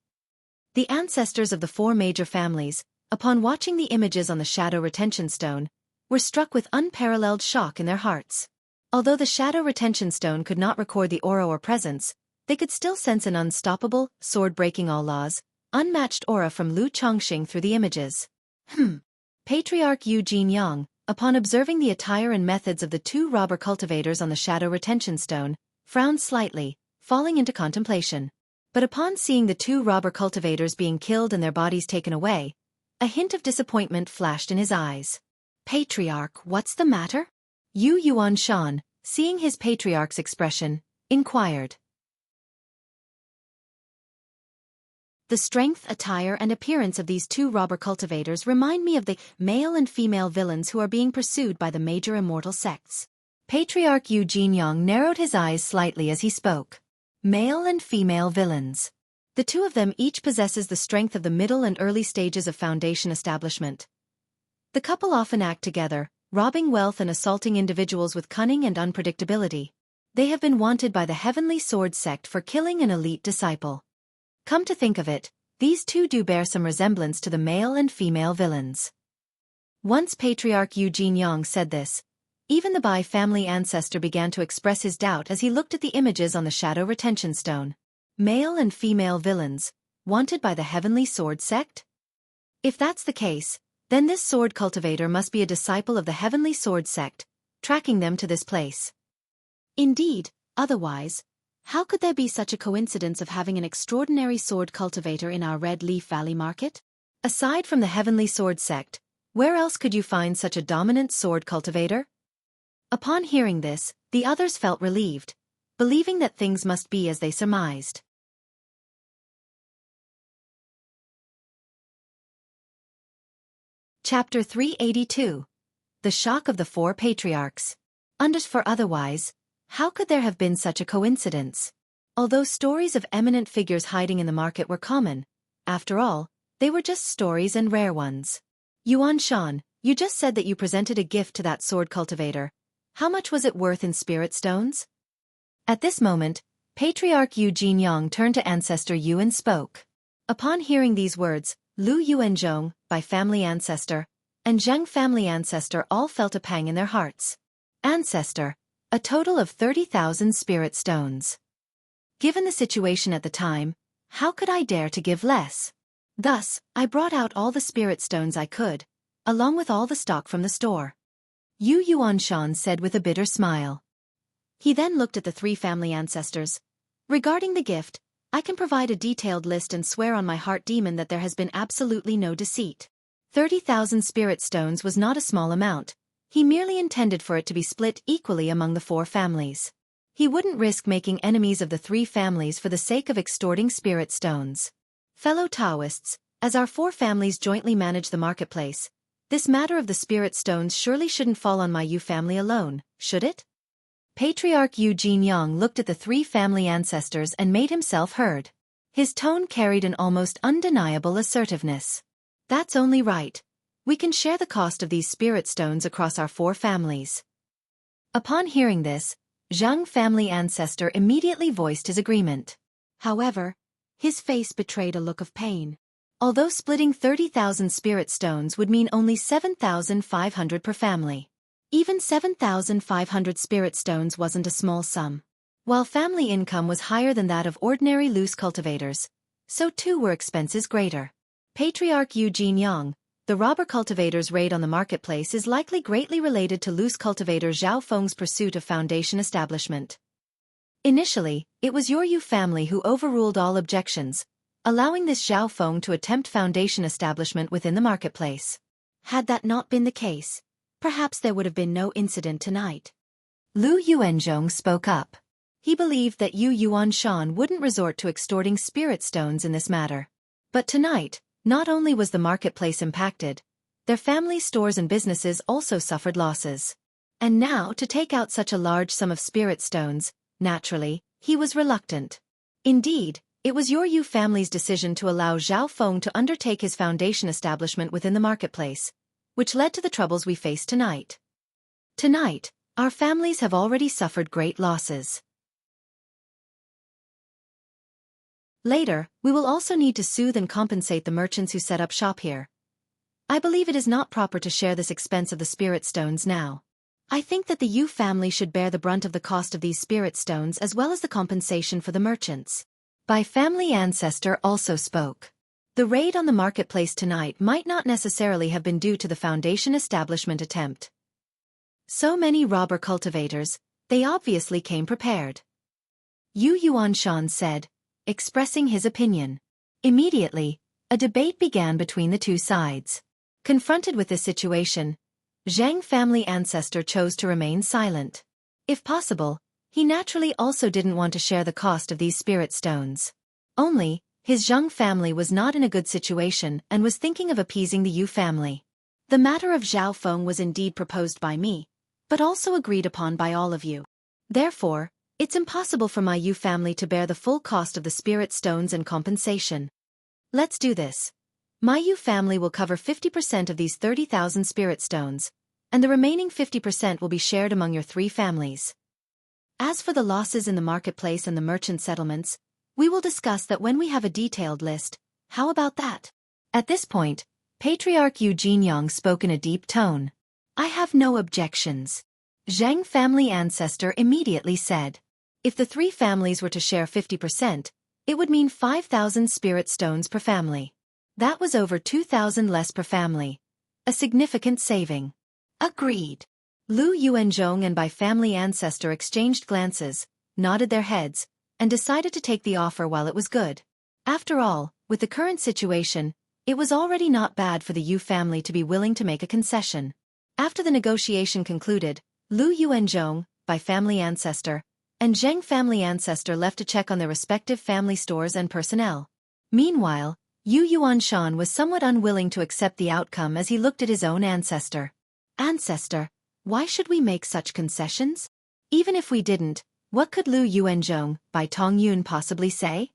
The ancestors of the four major families, upon watching the images on the shadow retention stone, were struck with unparalleled shock in their hearts. Although the shadow retention stone could not record the aura or presence, they could still sense an unstoppable, sword-breaking all laws, unmatched aura from Lu Chongxing through the images. Patriarch Yu Jinyang, upon observing the attire and methods of the two robber cultivators on the shadow retention stone, frowned slightly, falling into contemplation. But upon seeing the two robber cultivators being killed and their bodies taken away, a hint of disappointment flashed in his eyes. Patriarch, what's the matter? Yu Yuanshan, seeing his patriarch's expression, inquired. The strength, attire and appearance of these two robber cultivators remind me of the male and female villains who are being pursued by the major immortal sects. Patriarch Yu Jinyang narrowed his eyes slightly as he spoke. Male and female villains. The two of them each possesses the strength of the middle and early stages of Foundation establishment. The couple often act together, robbing wealth and assaulting individuals with cunning and unpredictability. They have been wanted by the Heavenly Sword Sect for killing an elite disciple. Come to think of it, these two do bear some resemblance to the male and female villains. Once Patriarch Yu Jinyang said this, even the Bai family ancestor began to express his doubt as he looked at the images on the shadow retention stone. Male and female villains, wanted by the Heavenly Sword Sect? If that's the case, then this sword cultivator must be a disciple of the Heavenly Sword Sect, tracking them to this place. Indeed, otherwise, how could there be such a coincidence of having an extraordinary sword cultivator in our Red Leaf Valley market? Aside from the Heavenly Sword Sect, where else could you find such a dominant sword cultivator? Upon hearing this, the others felt relieved, believing that things must be as they surmised. Chapter 382. The Shock of the Four Patriarchs. For otherwise, how could there have been such a coincidence? Although stories of eminent figures hiding in the market were common, after all, they were just stories and rare ones. Yuanshan, you just said that you presented a gift to that sword cultivator. How much was it worth in spirit stones? At this moment, Patriarch Yu Jinyang turned to Ancestor Yu and spoke. Upon hearing these words, Lu Yuanzhong, by family ancestor, and Zheng family ancestor all felt a pang in their hearts. Ancestor, a total of 30,000 spirit stones. Given the situation at the time, how could I dare to give less? Thus, I brought out all the spirit stones I could, along with all the stock from the store. Yu Yuanshan said with a bitter smile. He then looked at the three family ancestors. Regarding the gift, I can provide a detailed list and swear on my heart demon that there has been absolutely no deceit. 30,000 spirit stones was not a small amount. He merely intended for it to be split equally among the four families. He wouldn't risk making enemies of the three families for the sake of extorting spirit stones. Fellow Taoists, as our four families jointly manage the marketplace, This matter of the spirit stones surely shouldn't fall on my Yu family alone, should it? Patriarch Yu Jinyang looked at the three family ancestors and made himself heard. His tone carried an almost undeniable assertiveness. That's only right. We can share the cost of these spirit stones across our four families. Upon hearing this, Zhang family ancestor immediately voiced his agreement. However, his face betrayed a look of pain. Although splitting 30,000 spirit stones would mean only 7,500 per family. Even 7,500 spirit stones wasn't a small sum. While family income was higher than that of ordinary loose cultivators, so too were expenses greater. Patriarch Yu Jinyang, the robber cultivator's raid on the marketplace is likely greatly related to loose cultivator Xiaofang's pursuit of foundation establishment. Initially, it was your Yu family who overruled all objections, allowing this Xiaofang to attempt foundation establishment within the marketplace. Had that not been the case, perhaps there would have been no incident tonight. Lu Yuanzhong spoke up. He believed that Yu Yuanshan wouldn't resort to extorting spirit stones in this matter. But tonight, not only was the marketplace impacted, their family stores and businesses also suffered losses. And now to take out such a large sum of spirit stones, naturally, he was reluctant. Indeed, it was your Yu family's decision to allow Zhao Feng to undertake his foundation establishment within the marketplace, which led to the troubles we face tonight. Tonight, our families have already suffered great losses. Later, we will also need to soothe and compensate the merchants who set up shop here. I believe it is not proper to share this expense of the spirit stones now. I think that the Yu family should bear the brunt of the cost of these spirit stones as well as the compensation for the merchants. By family ancestor also spoke. The raid on the marketplace tonight might not necessarily have been due to the foundation establishment attempt. So many robber cultivators, they obviously came prepared. Yu Yuanshan said, expressing his opinion. Immediately, a debate began between the two sides. Confronted with this situation, Zhang family ancestor chose to remain silent. If possible, he naturally also didn't want to share the cost of these spirit stones. Only, his Zhang family was not in a good situation and was thinking of appeasing the Yu family. The matter of Zhao Feng was indeed proposed by me, but also agreed upon by all of you. Therefore, it's impossible for my Yu family to bear the full cost of the spirit stones and compensation. Let's do this. My Yu family will cover 50% of these 30,000 spirit stones, and the remaining 50% will be shared among your three families. As for the losses in the marketplace and the merchant settlements, we will discuss that when we have a detailed list. How about that? At this point, Patriarch Yu Jinyang spoke in a deep tone. I have no objections. Zhang family ancestor immediately said. If the three families were to share 50%, it would mean 5,000 spirit stones per family. That was over 2,000 less per family. A significant saving. Agreed. Lu Yuanzhong and by family ancestor exchanged glances, nodded their heads, and decided to take the offer while it was good. After all, with the current situation, it was already not bad for the Yu family to be willing to make a concession. After the negotiation concluded, Lu Yuanzhong, by family ancestor, and Zheng family ancestor left to check on their respective family stores and personnel. Meanwhile, Yu Yuanshan was somewhat unwilling to accept the outcome as he looked at his own ancestor. Ancestor, why should we make such concessions? Even if we didn't, what could Lu Yuanzhong, by Tong Yun possibly say?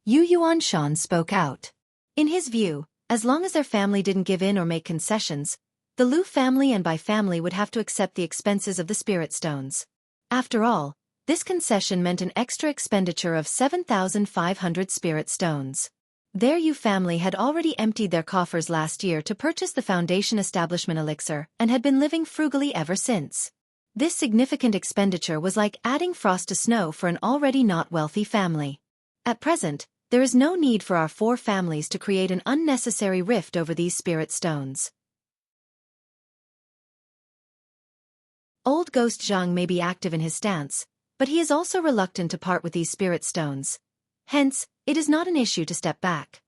Yu Yuanshan spoke out. In his view, as long as their family didn't give in or make concessions, the Lu family and Bai family would have to accept the expenses of the spirit stones. After all, this concession meant an extra expenditure of 7,500 spirit stones. Their Yu family had already emptied their coffers last year to purchase the foundation establishment elixir and had been living frugally ever since. This significant expenditure was like adding frost to snow for an already not wealthy family. At present, there is no need for our four families to create an unnecessary rift over these spirit stones. Old Ghost Zhang may be active in his stance, but he is also reluctant to part with these spirit stones. Hence, it is not an issue to step back.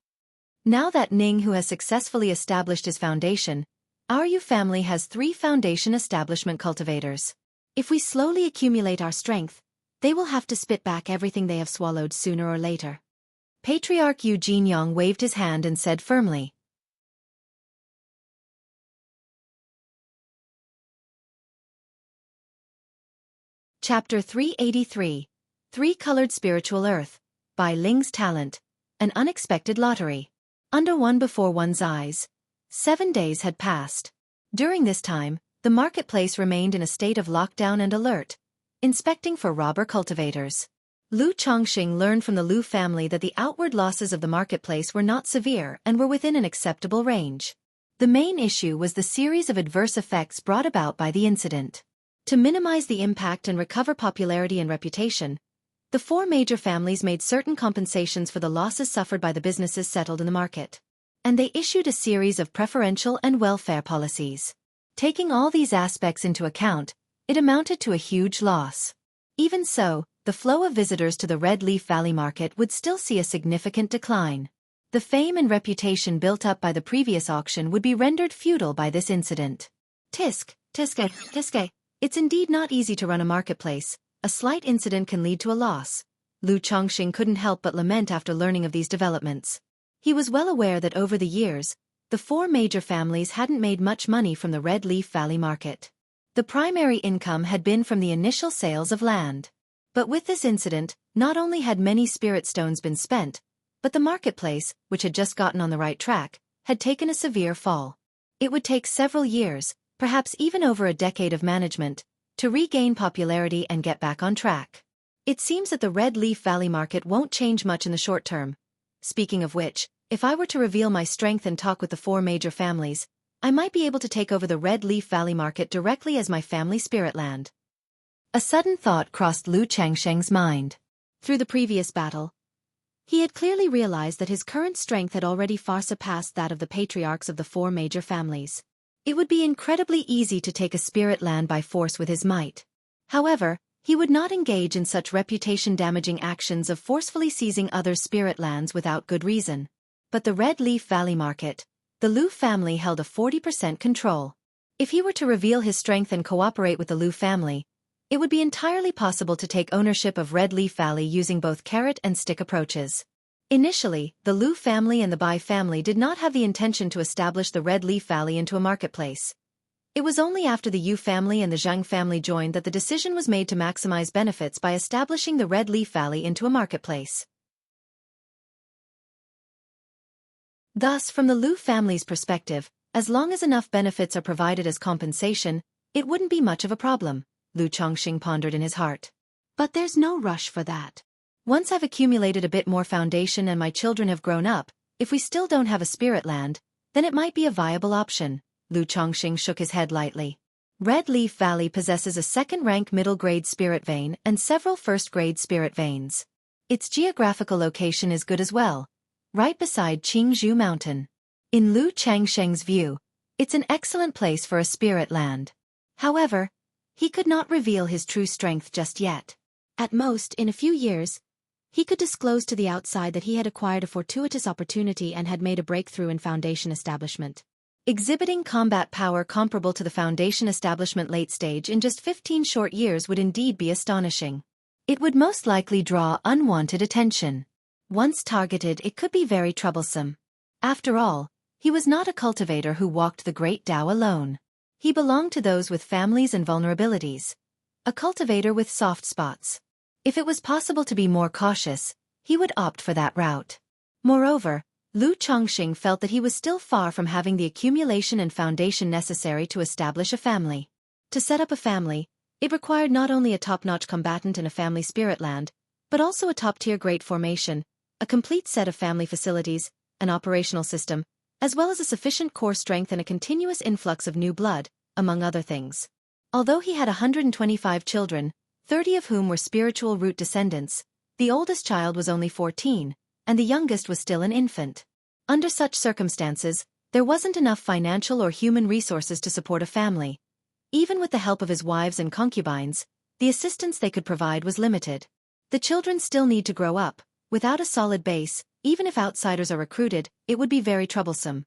Now that Ning Hu has successfully established his foundation, our Yu family has 3 foundation establishment cultivators. If we slowly accumulate our strength, they will have to spit back everything they have swallowed sooner or later. Patriarch Yu Jinyang waved his hand and said firmly. Chapter 383, Three-Colored Spiritual Earth, by Ling's Talent, An Unexpected Lottery. Under one before one's eyes. 7 days had passed. During this time, the marketplace remained in a state of lockdown and alert, inspecting for robber cultivators. Lu Chongqing learned from the Lu family that the outward losses of the marketplace were not severe and were within an acceptable range. The main issue was the series of adverse effects brought about by the incident. To minimize the impact and recover popularity and reputation, the 4 major families made certain compensations for the losses suffered by the businesses settled in the market. And they issued a series of preferential and welfare policies. Taking all these aspects into account, it amounted to a huge loss. Even so, the flow of visitors to the Red Leaf Valley market would still see a significant decline. The fame and reputation built up by the previous auction would be rendered futile by this incident. Tiske. It's indeed not easy to run a marketplace. A slight incident can lead to a loss. Lu Chongqing couldn't help but lament after learning of these developments. He was well aware that over the years, the 4 major families hadn't made much money from the Red Leaf Valley market. The primary income had been from the initial sales of land. But with this incident, not only had many spirit stones been spent, but the marketplace, which had just gotten on the right track, had taken a severe fall. It would take several years, perhaps even over a decade of management, to regain popularity and get back on track. It seems that the Red Leaf Valley market won't change much in the short term. Speaking of which, if I were to reveal my strength and talk with the 4 major families, I might be able to take over the Red Leaf Valley market directly as my family spirit land. A sudden thought crossed Lu Changsheng's mind. Through the previous battle, he had clearly realized that his current strength had already far surpassed that of the patriarchs of the 4 major families. It would be incredibly easy to take a spirit land by force with his might. However, he would not engage in such reputation-damaging actions of forcefully seizing other spirit lands without good reason. But the Red Leaf Valley market, the Lu family held a 40% control. If he were to reveal his strength and cooperate with the Lu family, it would be entirely possible to take ownership of Red Leaf Valley using both carrot and stick approaches. Initially, the Lu family and the Bai family did not have the intention to establish the Red Leaf Valley into a marketplace. It was only after the Yu family and the Zhang family joined that the decision was made to maximize benefits by establishing the Red Leaf Valley into a marketplace. Thus, from the Lu family's perspective, as long as enough benefits are provided as compensation, it wouldn't be much of a problem, Lu Chongqing pondered in his heart. But there's no rush for that. Once I've accumulated a bit more foundation and my children have grown up, if we still don't have a spirit land, then it might be a viable option. Lu Chongqing shook his head lightly. Red Leaf Valley possesses a second-rank middle-grade spirit vein and several first-grade spirit veins. Its geographical location is good as well, right beside Qingzhou Mountain. In Lu Changsheng's view, it's an excellent place for a spirit land. However, he could not reveal his true strength just yet. At most, in a few years, he could disclose to the outside that he had acquired a fortuitous opportunity and had made a breakthrough in Foundation establishment. Exhibiting combat power comparable to the Foundation establishment late stage in just 15 short years would indeed be astonishing. It would most likely draw unwanted attention. Once targeted, it could be very troublesome. After all, he was not a cultivator who walked the Great Tao alone. He belonged to those with families and vulnerabilities. A cultivator with soft spots. If it was possible to be more cautious, he would opt for that route. Moreover, Lu Chongqing felt that he was still far from having the accumulation and foundation necessary to establish a family. To set up a family, it required not only a top-notch combatant and a family spirit land, but also a top-tier great formation, a complete set of family facilities, an operational system, as well as a sufficient core strength and a continuous influx of new blood, among other things. Although he had 125 children, 30 of whom were spiritual root descendants, the oldest child was only 14, and the youngest was still an infant. Under such circumstances, there wasn't enough financial or human resources to support a family. Even with the help of his wives and concubines, the assistance they could provide was limited. The children still need to grow up. Without a solid base, even if outsiders are recruited, it would be very troublesome.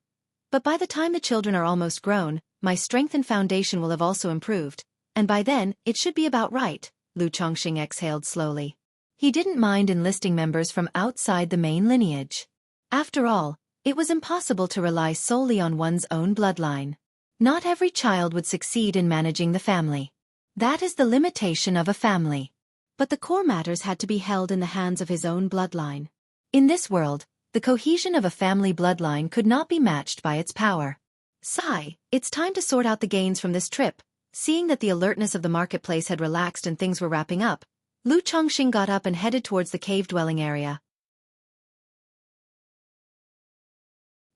But by the time the children are almost grown, my strength and foundation will have also improved, and by then, it should be about right. Lu Chongqing exhaled slowly. He didn't mind enlisting members from outside the main lineage. After all, it was impossible to rely solely on one's own bloodline. Not every child would succeed in managing the family. That is the limitation of a family. But the core matters had to be held in the hands of his own bloodline. In this world, the cohesion of a family bloodline could not be matched by its power. Sigh, it's time to sort out the gains from this trip. Seeing that the alertness of the marketplace had relaxed and things were wrapping up, Lu Chongxing got up and headed towards the cave-dwelling area.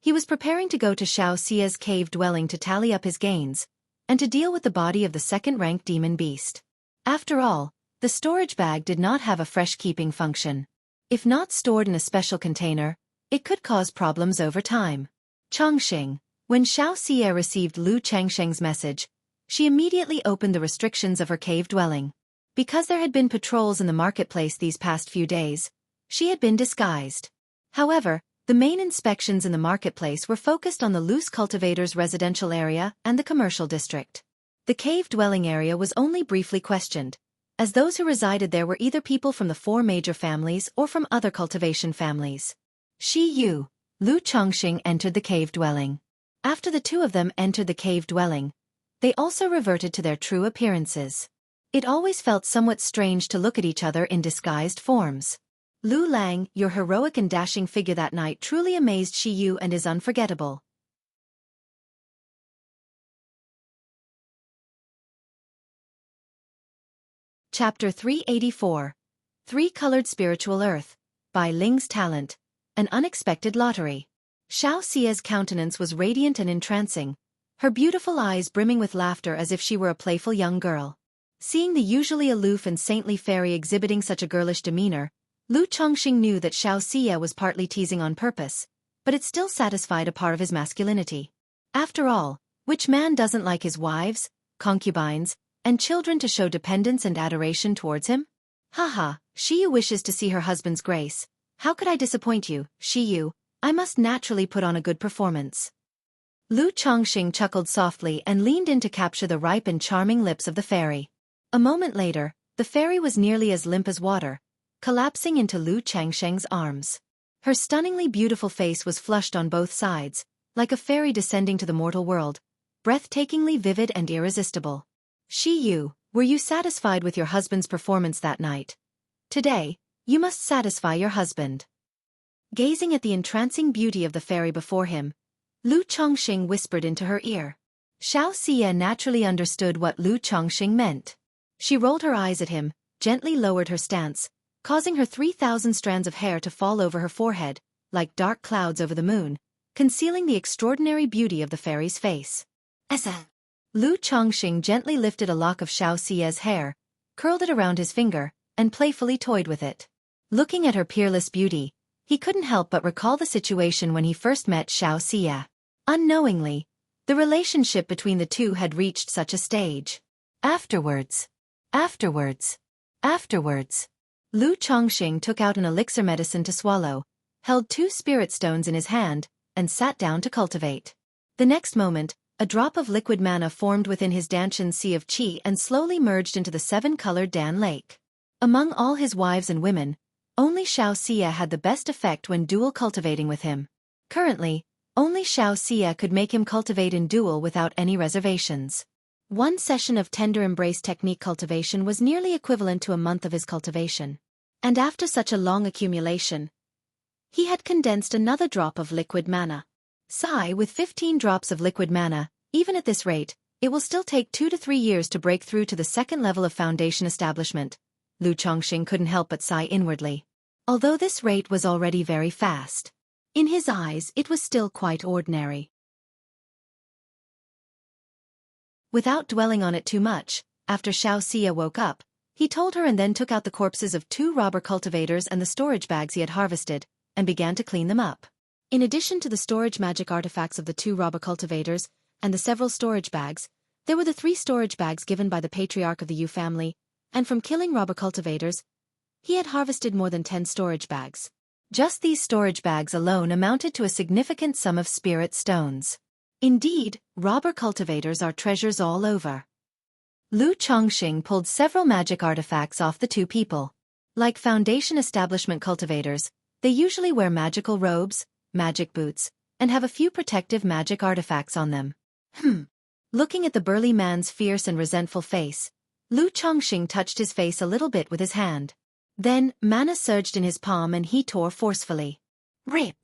He was preparing to go to Xiaoxia's cave-dwelling to tally up his gains, and to deal with the body of the second-ranked demon beast. After all, the storage bag did not have a fresh-keeping function. If not stored in a special container, it could cause problems over time. Chongxing. When Xiaoxia received Lu Chengsheng's message, she immediately opened the restrictions of her cave-dwelling. Because there had been patrols in the marketplace these past few days, she had been disguised. However, the main inspections in the marketplace were focused on the loose cultivators' residential area and the commercial district. The cave-dwelling area was only briefly questioned, as those who resided there were either people from the 4 major families or from other cultivation families. Shi Yu, Lu Chongxing entered the cave-dwelling. After the two of them entered the cave-dwelling, they also reverted to their true appearances. It always felt somewhat strange to look at each other in disguised forms. Lu Lang, your heroic and dashing figure that night truly amazed Shi Yu and is unforgettable. Chapter 384. Three-Colored Spiritual Earth, by Ling's Talent, An Unexpected Lottery. Xiaoxia's countenance was radiant and entrancing, her beautiful eyes brimming with laughter as if she were a playful young girl. Seeing the usually aloof and saintly fairy exhibiting such a girlish demeanor, Lu Chongxing knew that Xiaoxia was partly teasing on purpose, but it still satisfied a part of his masculinity. After all, which man doesn't like his wives, concubines, and children to show dependence and adoration towards him? Haha, Shi Yu wishes to see her husband's grace. How could I disappoint you, Shi Yu? I must naturally put on a good performance. Lu Chongxing chuckled softly and leaned in to capture the ripe and charming lips of the fairy. A moment later, the fairy was nearly as limp as water, collapsing into Lu Chengsheng's arms. Her stunningly beautiful face was flushed on both sides, like a fairy descending to the mortal world, breathtakingly vivid and irresistible. Shi Yu, were you satisfied with your husband's performance that night? Today, you must satisfy your husband. Gazing at the entrancing beauty of the fairy before him, Lu Chongxing whispered into her ear. Xiaoxia naturally understood what Lu Chongxing meant. She rolled her eyes at him, gently lowered her stance, causing her 3,000 strands of hair to fall over her forehead, like dark clouds over the moon, concealing the extraordinary beauty of the fairy's face. Lu Chongxing gently lifted a lock of Xiaoxia's hair, curled it around his finger, and playfully toyed with it. Looking at her peerless beauty, he couldn't help but recall the situation when he first met Xiaoxia. Unknowingly, the relationship between the two had reached such a stage. Afterwards, Lu Chongxing took out an elixir medicine to swallow, held 2 spirit stones in his hand, and sat down to cultivate. The next moment, a drop of liquid mana formed within his Danshan sea of qi and slowly merged into the 7-colored Dan Lake. Among all his wives and women, only Xiaoxia had the best effect when dual cultivating with him. Currently, only Xiaoxia could make him cultivate in dual without any reservations. One session of tender embrace technique cultivation was nearly equivalent to a month of his cultivation. And after such a long accumulation, he had condensed another drop of liquid mana. Sigh, with 15 drops of liquid mana, even at this rate, it will still take 2 to 3 years to break through to the second level of foundation establishment. Lu Chongxing couldn't help but sigh inwardly. Although this rate was already very fast, in his eyes it was still quite ordinary. Without dwelling on it too much, after Xiaoxia woke up, he told her and then took out the corpses of 2 robber cultivators and the storage bags he had harvested, and began to clean them up. In addition to the storage magic artifacts of the 2 robber cultivators, and the several storage bags, there were the 3 storage bags given by the patriarch of the Yu family, and from killing robber cultivators, he had harvested more than 10 storage bags. Just these storage bags alone amounted to a significant sum of spirit stones. Indeed, robber cultivators are treasures all over. Lu Chongxing pulled several magic artifacts off the 2 people. Like foundation establishment cultivators, they usually wear magical robes, magic boots, and have a few protective magic artifacts on them. Looking at the burly man's fierce and resentful face, Lu Chongqing touched his face a little bit with his hand. Then, mana surged in his palm and he tore forcefully. Rip!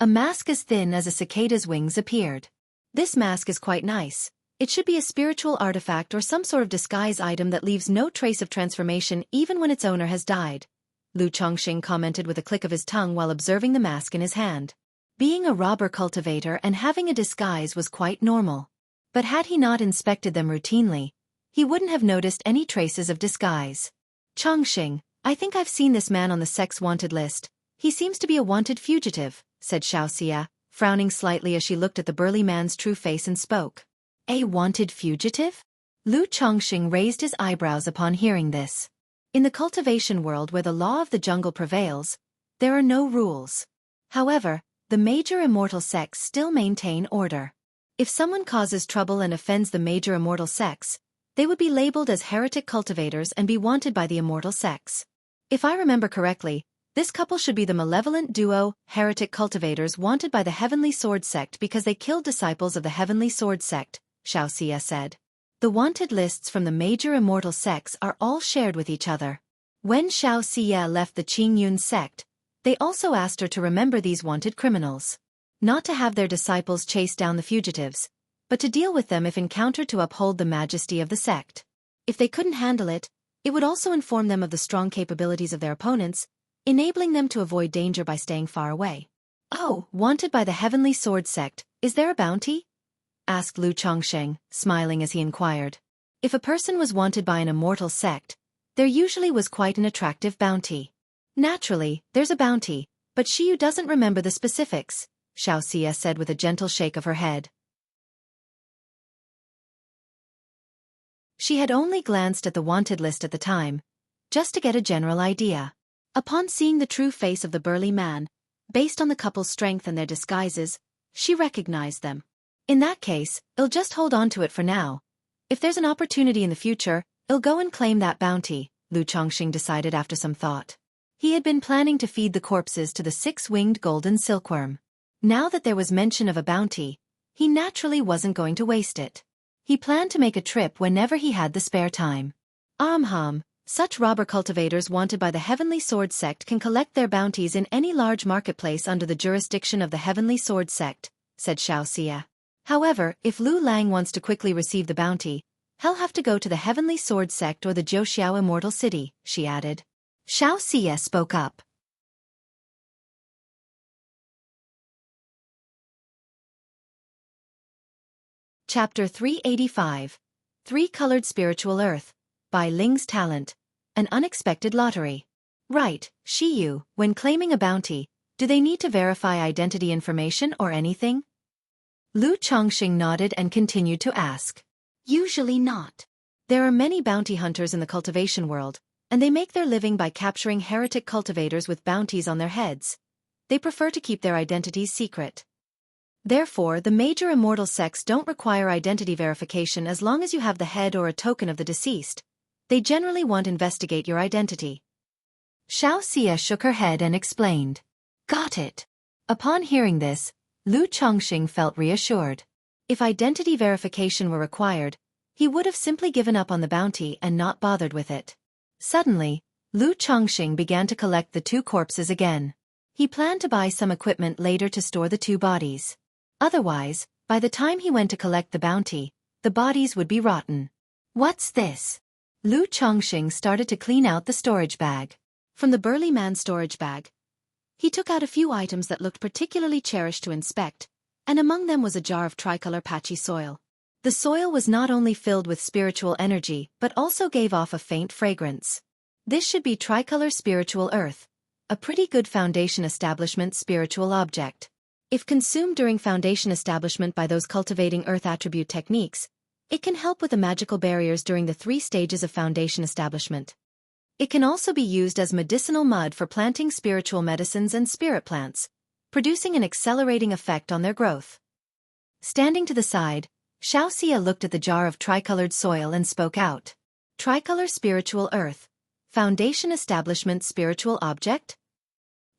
A mask as thin as a cicada's wings appeared. This mask is quite nice. It should be a spiritual artifact or some sort of disguise item that leaves no trace of transformation even when its owner has died. Lu Chongqing commented with a click of his tongue while observing the mask in his hand. Being a robber cultivator and having a disguise was quite normal. But had he not inspected them routinely, he wouldn't have noticed any traces of disguise. Chongqing, I think I've seen this man on the sex wanted list. He seems to be a wanted fugitive, said Xiaofan, frowning slightly as she looked at the burly man's true face and spoke. A wanted fugitive? Lu Chongqing raised his eyebrows upon hearing this. In the cultivation world where the law of the jungle prevails, there are no rules. However, the major immortal sects still maintain order. If someone causes trouble and offends the major immortal sects, they would be labeled as heretic cultivators and be wanted by the immortal sects. If I remember correctly, this couple should be the malevolent duo, heretic cultivators wanted by the Heavenly Sword sect because they killed disciples of the Heavenly Sword sect, Xiaofan said. The wanted lists from the major immortal sects are all shared with each other. When Xiaofan left the Qingyun sect, they also asked her to remember these wanted criminals. Not to have their disciples chase down the fugitives, but to deal with them if encountered to uphold the majesty of the sect. If they couldn't handle it, it would also inform them of the strong capabilities of their opponents, enabling them to avoid danger by staying far away. Oh, wanted by the Heavenly Sword sect, is there a bounty? Asked Lu Chongqing, smiling as he inquired. If a person was wanted by an immortal sect, there usually was quite an attractive bounty. Naturally, there's a bounty, but Xiu doesn't remember the specifics, Xiaofan said with a gentle shake of her head. She had only glanced at the wanted list at the time, just to get a general idea. Upon seeing the true face of the burly man, based on the couple's strength and their disguises, she recognized them. In that case, I'll just hold on to it for now. If there's an opportunity in the future, I'll go and claim that bounty, Lu Chongqing decided after some thought. He had been planning to feed the corpses to the six-winged golden silkworm. Now that there was mention of a bounty, he naturally wasn't going to waste it. He planned to make a trip whenever he had the spare time. Such robber cultivators wanted by the Heavenly Sword sect can collect their bounties in any large marketplace under the jurisdiction of the Heavenly Sword sect, said Xiaofan. However, if Lu Lang wants to quickly receive the bounty, he'll have to go to the Heavenly Sword sect or the Zhouxiao Immortal City, she added. Xiaofan spoke up. Chapter 385. Three-Colored Spiritual Earth, by Ling's Talent, An Unexpected Lottery. Right, Xiu, when claiming a bounty, do they need to verify identity information or anything? Lu Chongqing nodded and continued to ask. Usually not. There are many bounty hunters in the cultivation world, and they make their living by capturing heretic cultivators with bounties on their heads. They prefer to keep their identities secret. Therefore, the major immortal sects don't require identity verification as long as you have the head or a token of the deceased. They generally won't investigate your identity. Xiaofan shook her head and explained. Got it. Upon hearing this, Lu Chongqing felt reassured. If identity verification were required, he would have simply given up on the bounty and not bothered with it. Suddenly, Lu Chongqing began to collect the two corpses again. He planned to buy some equipment later to store the two bodies. Otherwise, by the time he went to collect the bounty, the bodies would be rotten. What's this? Lu Chongqing started to clean out the storage bag. From the burly man's storage bag, he took out a few items that looked particularly cherished to inspect, and among them was a jar of tricolor patchy soil. The soil was not only filled with spiritual energy but also gave off a faint fragrance. This should be tricolor spiritual earth, a pretty good foundation establishment spiritual object. If consumed during foundation establishment by those cultivating earth attribute techniques, it can help with the magical barriers during the 3 stages of foundation establishment. It can also be used as medicinal mud for planting spiritual medicines and spirit plants, producing an accelerating effect on their growth. Standing to the side, Xiaofan looked at the jar of tricolored soil and spoke out. Tricolor spiritual earth. Foundation establishment spiritual object?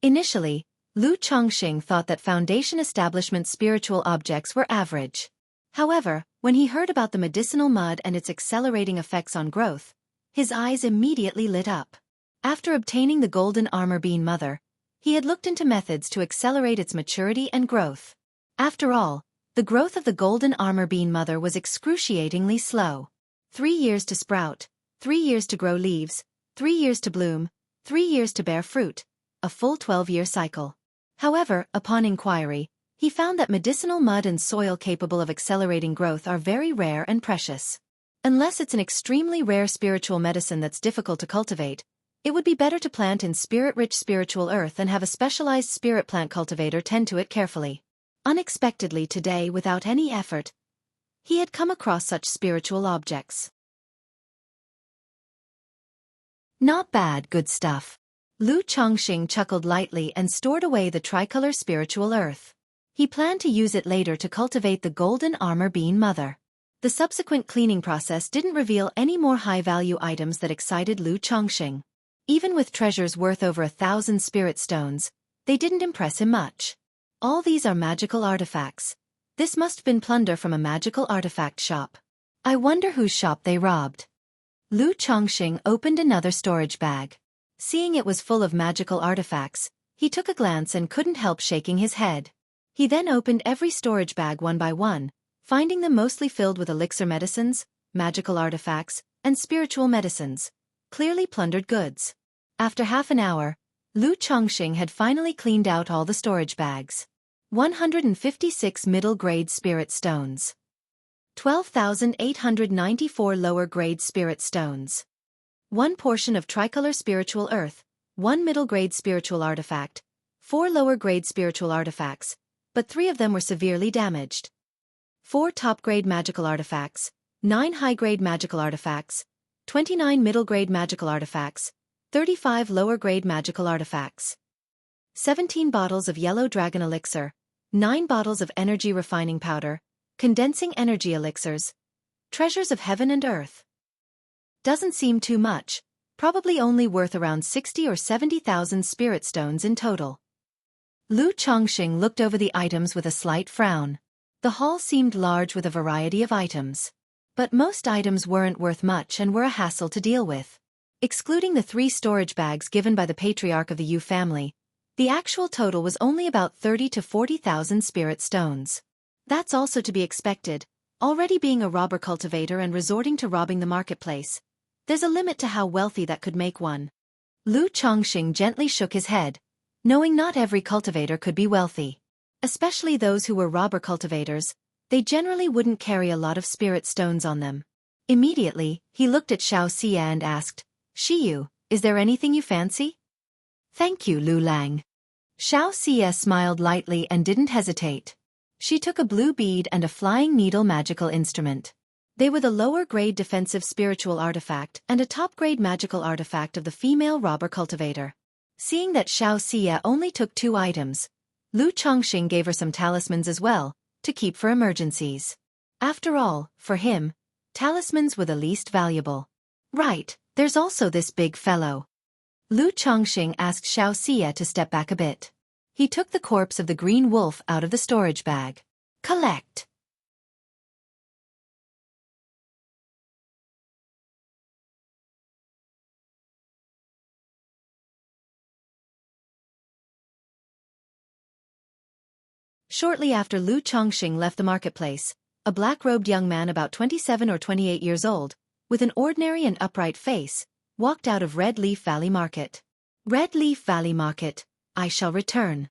Initially, Lu Chongqing thought that foundation establishment spiritual objects were average. However, when he heard about the medicinal mud and its accelerating effects on growth, His eyes immediately lit up. After obtaining the golden armor bean mother, he had looked into methods to accelerate its maturity and growth. After all, the growth of the golden armor bean mother was excruciatingly slow. 3 years to sprout, 3 years to grow leaves, 3 years to bloom, 3 years to bear fruit, a full 12-year cycle. However, upon inquiry, he found that medicinal mud and soil capable of accelerating growth are very rare and precious. Unless it's an extremely rare spiritual medicine that's difficult to cultivate, it would be better to plant in spirit-rich spiritual earth and have a specialized spirit plant cultivator tend to it carefully. Unexpectedly today, without any effort, he had come across such spiritual objects. Not bad, good stuff. Lu Chongqing chuckled lightly and stored away the tricolor spiritual earth. He planned to use it later to cultivate the golden armor bean mother. The subsequent cleaning process didn't reveal any more high-value items that excited Lu Chongqing. Even with treasures worth over 1,000 spirit stones, they didn't impress him much. All these are magical artifacts. This must have been plunder from a magical artifact shop. I wonder whose shop they robbed. Lu Chongqing opened another storage bag. Seeing it was full of magical artifacts, he took a glance and couldn't help shaking his head. He then opened every storage bag one by one, finding them mostly filled with elixir medicines, magical artifacts, and spiritual medicines. Clearly plundered goods. After half an hour, Lu Chongqing had finally cleaned out all the storage bags. 156 middle-grade spirit stones. 12,894 lower-grade spirit stones. 1 portion of tricolor spiritual earth, 1 middle-grade spiritual artifact, 4 lower-grade spiritual artifacts, but 3 of them were severely damaged. 4 top-grade magical artifacts, 9 high-grade magical artifacts, 29 middle-grade magical artifacts, 35 lower-grade magical artifacts. 17 bottles of yellow dragon elixir, 9 bottles of energy refining powder, condensing energy elixirs, treasures of heaven and earth. Doesn't seem too much, probably only worth around 60 or 70,000 spirit stones in total. Lu Chongqing looked over the items with a slight frown. The haul seemed large with a variety of items. But most items weren't worth much and were a hassle to deal with. Excluding the 3 storage bags given by the patriarch of the Yu family, the actual total was only about 30 to 40,000 spirit stones. That's also to be expected, already being a robber cultivator and resorting to robbing the marketplace. There's a limit to how wealthy that could make one. Lu Chongqing gently shook his head, knowing not every cultivator could be wealthy. Especially those who were robber cultivators, they generally wouldn't carry a lot of spirit stones on them. Immediately, he looked at Xiaofan and asked, "Shiyu, is there anything you fancy?" "Thank you, Lu Lang." Xiaofan smiled lightly and didn't hesitate. She took a blue bead and a flying needle magical instrument. They were the lower-grade defensive spiritual artifact and a top-grade magical artifact of the female robber cultivator. Seeing that Xiaofan only took 2 items, Lu Chongqing gave her some talismans as well, to keep for emergencies. After all, for him, talismans were the least valuable. "Right, there's also this big fellow." Lu Chongqing asked Xiaofan to step back a bit. He took the corpse of the green wolf out of the storage bag. "Collect." Shortly after Lu Chongqing left the marketplace, a black-robed young man about 27 or 28 years old, with an ordinary and upright face, walked out of Red Leaf Valley Market. Red Leaf Valley Market, I shall return.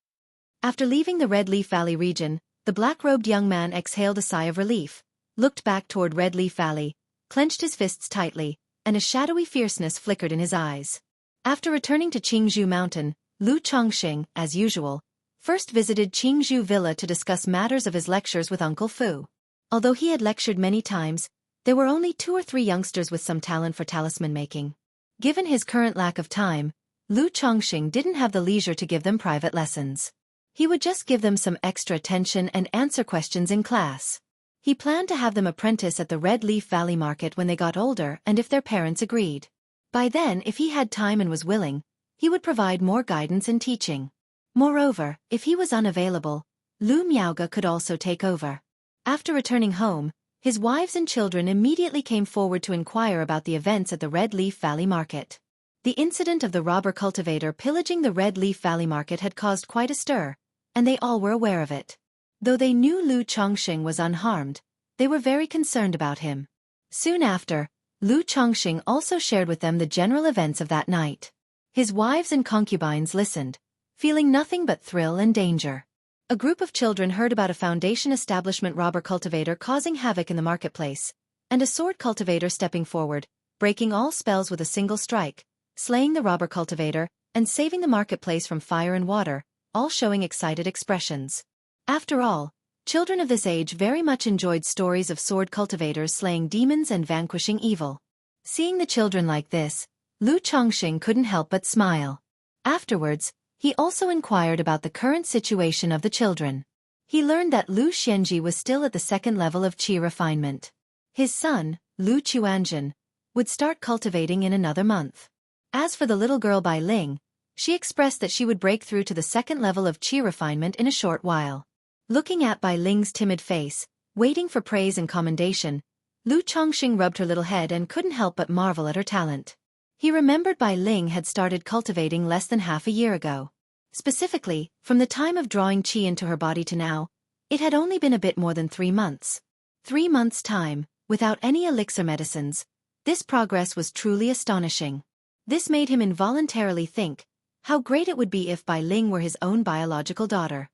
After leaving the Red Leaf Valley region, the black-robed young man exhaled a sigh of relief, looked back toward Red Leaf Valley, clenched his fists tightly, and a shadowy fierceness flickered in his eyes. After returning to Qingzhou Mountain, Lu Chongqing, as usual, first visited Qingzhou Villa to discuss matters of his lectures with Uncle Fu. Although he had lectured many times, there were only 2 or 3 youngsters with some talent for talisman making. Given his current lack of time, Lu Chongqing didn't have the leisure to give them private lessons. He would just give them some extra attention and answer questions in class. He planned to have them apprentice at the Red Leaf Valley Market when they got older and if their parents agreed. By then, if he had time and was willing, he would provide more guidance and teaching. Moreover, if he was unavailable, Lu Miaoge could also take over. After returning home, His wives and children immediately came forward to inquire about the events at the Red Leaf Valley Market. The incident of the robber cultivator pillaging the Red Leaf Valley Market had caused quite a stir, and they all were aware of it. Though they knew Lu Chongqing was unharmed, they were very concerned about him. Soon after, Lu Chongqing also shared with them the general events of that night. His wives and concubines listened, feeling nothing but thrill and danger. A group of children heard about a foundation establishment robber cultivator causing havoc in the marketplace, and a sword cultivator stepping forward, breaking all spells with a single strike, slaying the robber cultivator, and saving the marketplace from fire and water, all showing excited expressions. After all, children of this age very much enjoyed stories of sword cultivators slaying demons and vanquishing evil. Seeing the children like this, Lu Chongqing couldn't help but smile. Afterwards, he also inquired about the current situation of the children. He learned that Lu Xianji was still at the second level of qi refinement. His son, Lu Chuanjin, would start cultivating in another month. As for the little girl Bai Ling, she expressed that she would break through to the second level of qi refinement in a short while. Looking at Bai Ling's timid face, waiting for praise and commendation, Lu Chongqing rubbed her little head and couldn't help but marvel at her talent. He remembered Bai Ling had started cultivating less than half a year ago. Specifically, from the time of drawing qi into her body to now, it had only been a bit more than 3 months. 3 months' time, without any elixir medicines, this progress was truly astonishing. This made him involuntarily think how great it would be if Bai Ling were his own biological daughter.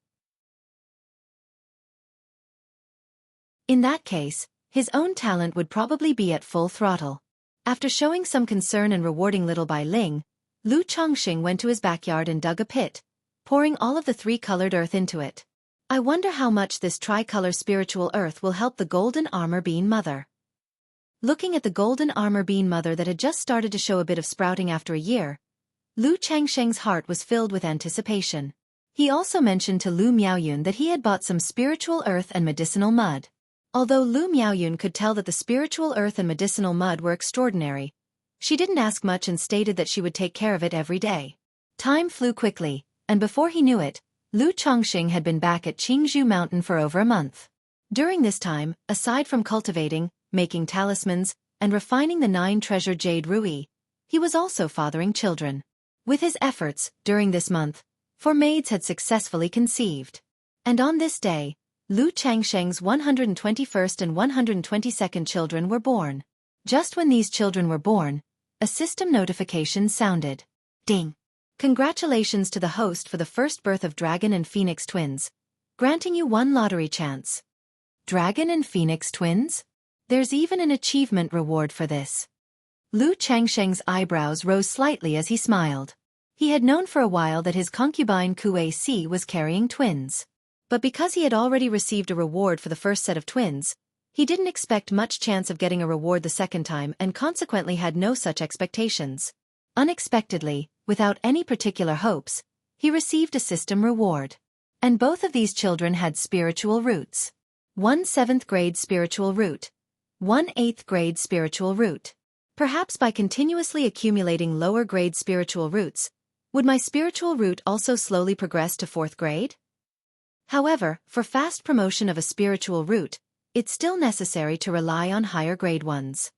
In that case, his own talent would probably be at full throttle. After showing some concern and rewarding little Bai Ling, Lu Chongqing went to his backyard and dug a pit, pouring all of the 3-colored earth into it. I wonder how much this tricolor spiritual earth will help the golden armor bean mother. Looking at the golden armor bean mother that had just started to show a bit of sprouting after a year, Lu Changsheng's heart was filled with anticipation. He also mentioned to Lu Miaoyun that he had bought some spiritual earth and medicinal mud. Although Lu Miaoyun could tell that the spiritual earth and medicinal mud were extraordinary, she didn't ask much and stated that she would take care of it every day. Time flew quickly, and before he knew it, Lu Chongqing had been back at Qingzhou Mountain for over a month. During this time, aside from cultivating, making talismans, and refining the 9-treasure jade ruby, he was also fathering children. With his efforts, during this month, 4 maids had successfully conceived. And on this day, Lu Changsheng's 121st and 122nd children were born. Just when these children were born, a system notification sounded. Ding! Congratulations to the host for the first birth of Dragon and Phoenix twins, granting you 1 lottery chance. Dragon and Phoenix twins? There's even an achievement reward for this. Lu Changsheng's eyebrows rose slightly as he smiled. He had known for a while that his concubine Kue Si was carrying twins. But because he had already received a reward for the first set of twins, he didn't expect much chance of getting a reward the second time and consequently had no such expectations. Unexpectedly, without any particular hopes, he received a system reward. And both of these children had spiritual roots. 1 7th grade spiritual root. 1 8th grade spiritual root. Perhaps by continuously accumulating lower grade spiritual roots, would my spiritual root also slowly progress to 4th grade? However, for fast promotion of a spiritual root, it's still necessary to rely on higher grade ones.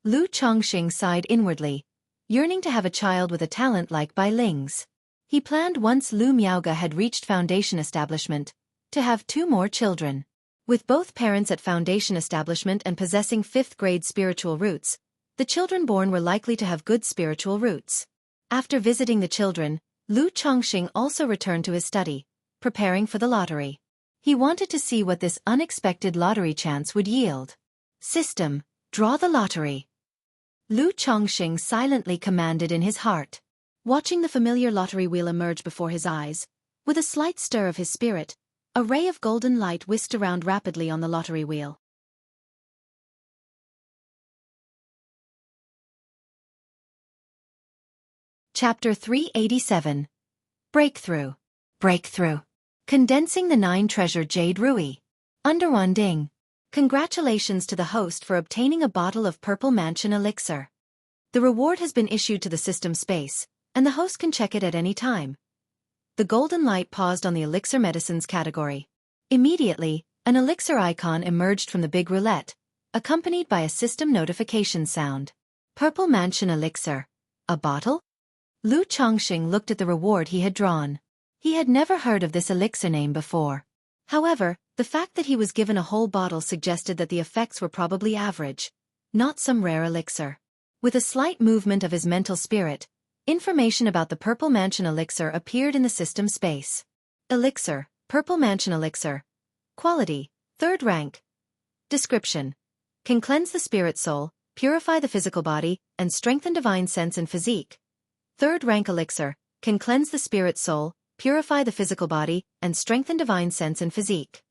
Lu Chongqing sighed inwardly, yearning to have a child with a talent like Bai Ling's. He planned once Lu Miaoga had reached foundation establishment, to have 2 more children. With both parents at foundation establishment and possessing 5th grade spiritual roots, the children born were likely to have good spiritual roots. After visiting the children, Lu Chongqing also returned to his study, preparing for the lottery. He wanted to see what this unexpected lottery chance would yield. System, draw the lottery. Lu Chongqing silently commanded in his heart. Watching the familiar lottery wheel emerge before his eyes, with a slight stir of his spirit, a ray of golden light whisked around rapidly on the lottery wheel. Chapter 387. Breakthrough. Breakthrough. Condensing the 9-treasure jade ruby. Underwanding. Congratulations to the host for obtaining a bottle of Purple Mansion elixir. The reward has been issued to the system space, and the host can check it at any time. The golden light paused on the elixir medicines category. Immediately, An elixir icon emerged from the big roulette, accompanied by a system notification sound. Purple Mansion Elixir. A bottle? Lu Chongqing looked at the reward he had drawn. He had never heard of this elixir name before. However, the fact that he was given a whole bottle suggested that the effects were probably average, not some rare elixir. With a slight movement of his mental spirit, information about the Purple Mansion Elixir appeared in the system space. Elixir, Purple Mansion Elixir. Quality, 3rd rank. Description. Can cleanse the spirit soul, purify the physical body, and strengthen divine sense and physique. 3rd rank elixir, can cleanse the spirit soul, purify the physical body, and strengthen divine sense and physique.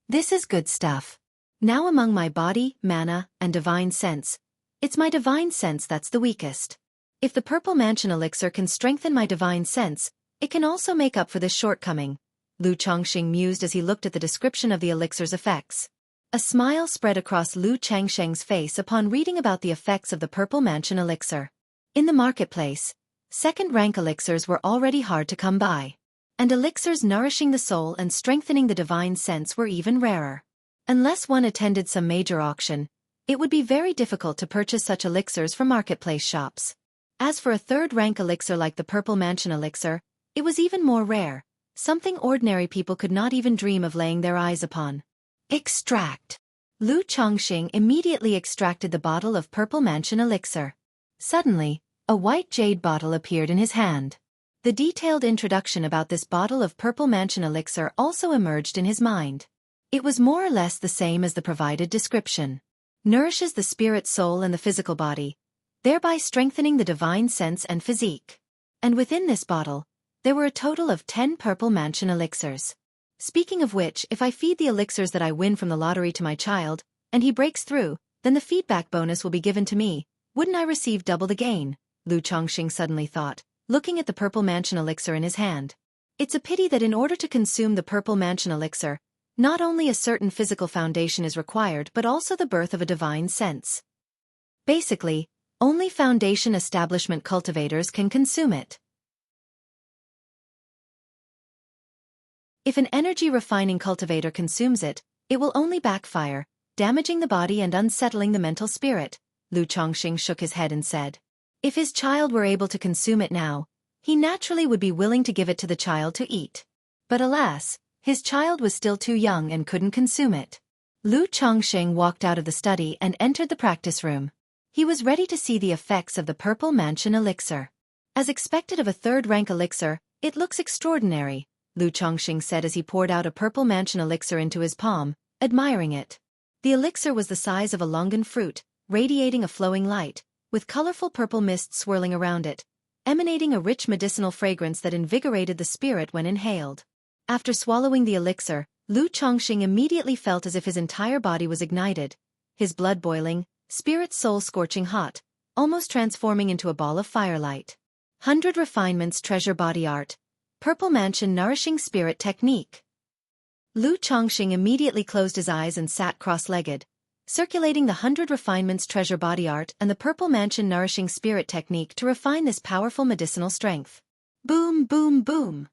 This is good stuff. Now among my body, mana, and divine sense, it's my divine sense that's the weakest. If the Purple Mansion Elixir can strengthen my divine sense, it can also make up for this shortcoming, Lu Chongqing mused as he looked at the description of the elixir's effects. A smile spread across Lu Changsheng's face upon reading about the effects of the Purple Mansion Elixir. In the marketplace, 2nd rank elixirs were already hard to come by, and elixirs nourishing the soul and strengthening the divine sense were even rarer. Unless one attended some major auction, it would be very difficult to purchase such elixirs from marketplace shops. As for a 3rd rank elixir like the Purple Mansion Elixir, it was even more rare, something ordinary people could not even dream of laying their eyes upon. Extract. Lu Chongqing immediately extracted the bottle of Purple Mansion Elixir. Suddenly, a white jade bottle appeared in his hand. The detailed introduction about this bottle of Purple Mansion Elixir also emerged in his mind. It was more or less the same as the provided description. Nourishes the spirit soul and the physical body, thereby strengthening the divine sense and physique. And within this bottle, there were a total of 10 Purple Mansion Elixirs. Speaking of which, if I feed the elixirs that I win from the lottery to my child, and he breaks through, then the feedback bonus will be given to me. Wouldn't I receive double the gain? Lu Chongqing suddenly thought, looking at the Purple Mansion Elixir in his hand. It's a pity that in order to consume the Purple Mansion Elixir, not only a certain physical foundation is required but also the birth of a divine sense. Basically, only foundation establishment cultivators can consume it. If an energy-refining cultivator consumes it, it will only backfire, damaging the body and unsettling the mental spirit. Lu Chongqing shook his head and said. If his child were able to consume it now, he naturally would be willing to give it to the child to eat. But alas, his child was still too young and couldn't consume it. Lu Chongqing walked out of the study and entered the practice room. He was ready to see the effects of the Purple Mansion Elixir. As expected of a 3rd rank elixir, it looks extraordinary, Lu Chongqing said as he poured out a Purple Mansion Elixir into his palm, admiring it. The elixir was the size of a longan fruit, radiating a flowing light, with colorful purple mist swirling around it, emanating a rich medicinal fragrance that invigorated the spirit when inhaled. After swallowing the elixir, Lu Chongqing immediately felt as if his entire body was ignited, his blood boiling, spirit soul scorching hot, almost transforming into a ball of firelight. 100 Refinements Treasure Body Art. Purple Mansion Nourishing Spirit Technique. Lu Chongqing immediately closed his eyes and sat cross-legged, circulating the 100 Refinements Treasure Body Art and the Purple Mansion Nourishing Spirit Technique to refine this powerful medicinal strength. Boom, boom, boom.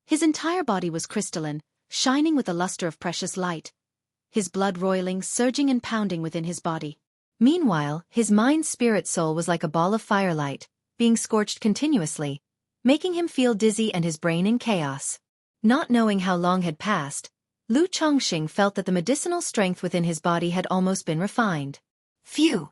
His entire body was crystalline, shining with the luster of precious light, his blood roiling, surging and pounding within his body. Meanwhile, his mind-spirit-soul was like a ball of firelight, being scorched continuously, making him feel dizzy and his brain in chaos. Not knowing how long had passed, Lu Chongqing felt that the medicinal strength within his body had almost been refined. Phew!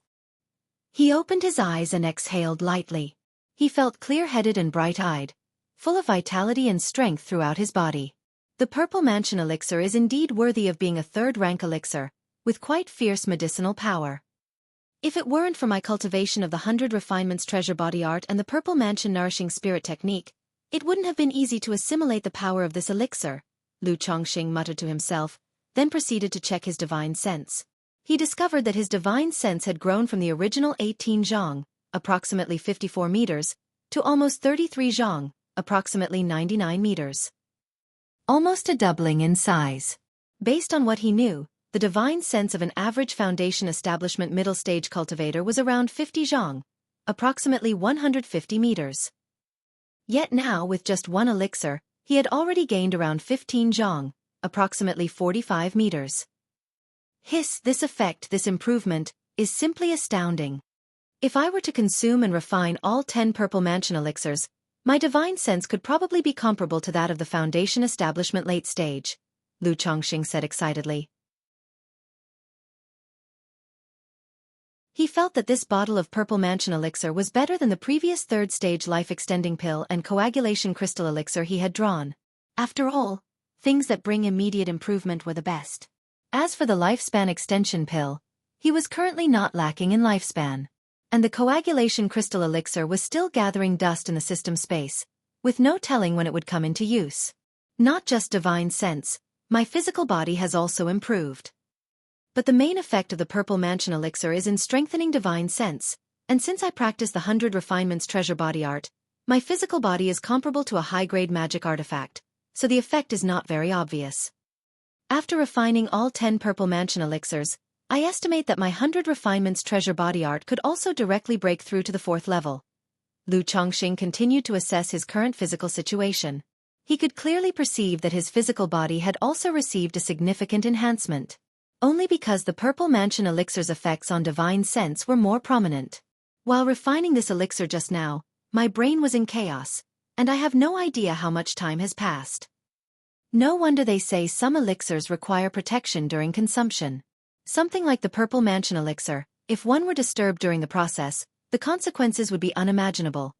He opened his eyes and exhaled lightly. He felt clear-headed and bright-eyed, full of vitality and strength throughout his body. The Purple Mansion Elixir is indeed worthy of being a 3rd rank elixir, with quite fierce medicinal power. If it weren't for my cultivation of the 100 Refinements Treasure Body Art and the Purple Mansion Nourishing Spirit Technique, it wouldn't have been easy to assimilate the power of this elixir, Lu Chongqing muttered to himself, then proceeded to check his divine sense. He discovered that his divine sense had grown from the original 18 zhang, approximately 54 meters, to almost 33 zhang, approximately 99 meters. Almost a doubling in size. Based on what he knew, the divine sense of an average foundation establishment middle stage cultivator was around 50 zhang, approximately 150 meters. Yet now with just one elixir, he had already gained around 15 zhang, approximately 45 meters. Hiss, this effect, this improvement, is simply astounding. If I were to consume and refine all 10 purple mansion elixirs, my divine sense could probably be comparable to that of the Foundation establishment late stage, Lu Chongqing said excitedly. He felt that this bottle of purple mansion elixir was better than the previous third-stage life-extending pill and coagulation crystal elixir he had drawn. After all, things that bring immediate improvement were the best. As for the lifespan extension pill, he was currently not lacking in lifespan. And the coagulation crystal elixir was still gathering dust in the system space, with no telling when it would come into use. Not just divine sense, my physical body has also improved. But the main effect of the purple mansion elixir is in strengthening divine sense, and since I practice the 100 refinements treasure body art, my physical body is comparable to a high-grade magic artifact, so the effect is not very obvious. After refining all 10 purple mansion elixirs, I estimate that my 100 refinements treasure body art could also directly break through to the 4th level. Lu Chongqing continued to assess his current physical situation. He could clearly perceive that his physical body had also received a significant enhancement. Only because the purple mansion elixir's effects on divine sense were more prominent. While refining this elixir just now, my brain was in chaos, and I have no idea how much time has passed. No wonder they say some elixirs require protection during consumption. Something like the purple mansion elixir, if one were disturbed during the process, the consequences would be unimaginable.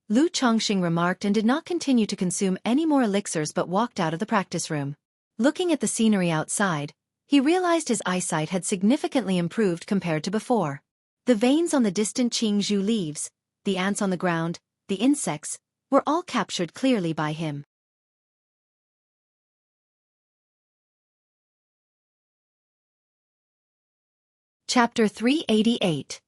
Lu Chongqing remarked and did not continue to consume any more elixirs but walked out of the practice room. Looking at the scenery outside, he realized his eyesight had significantly improved compared to before. The veins on the distant Qingzhou leaves, the ants on the ground, the insects, were all captured clearly by him. Chapter 388.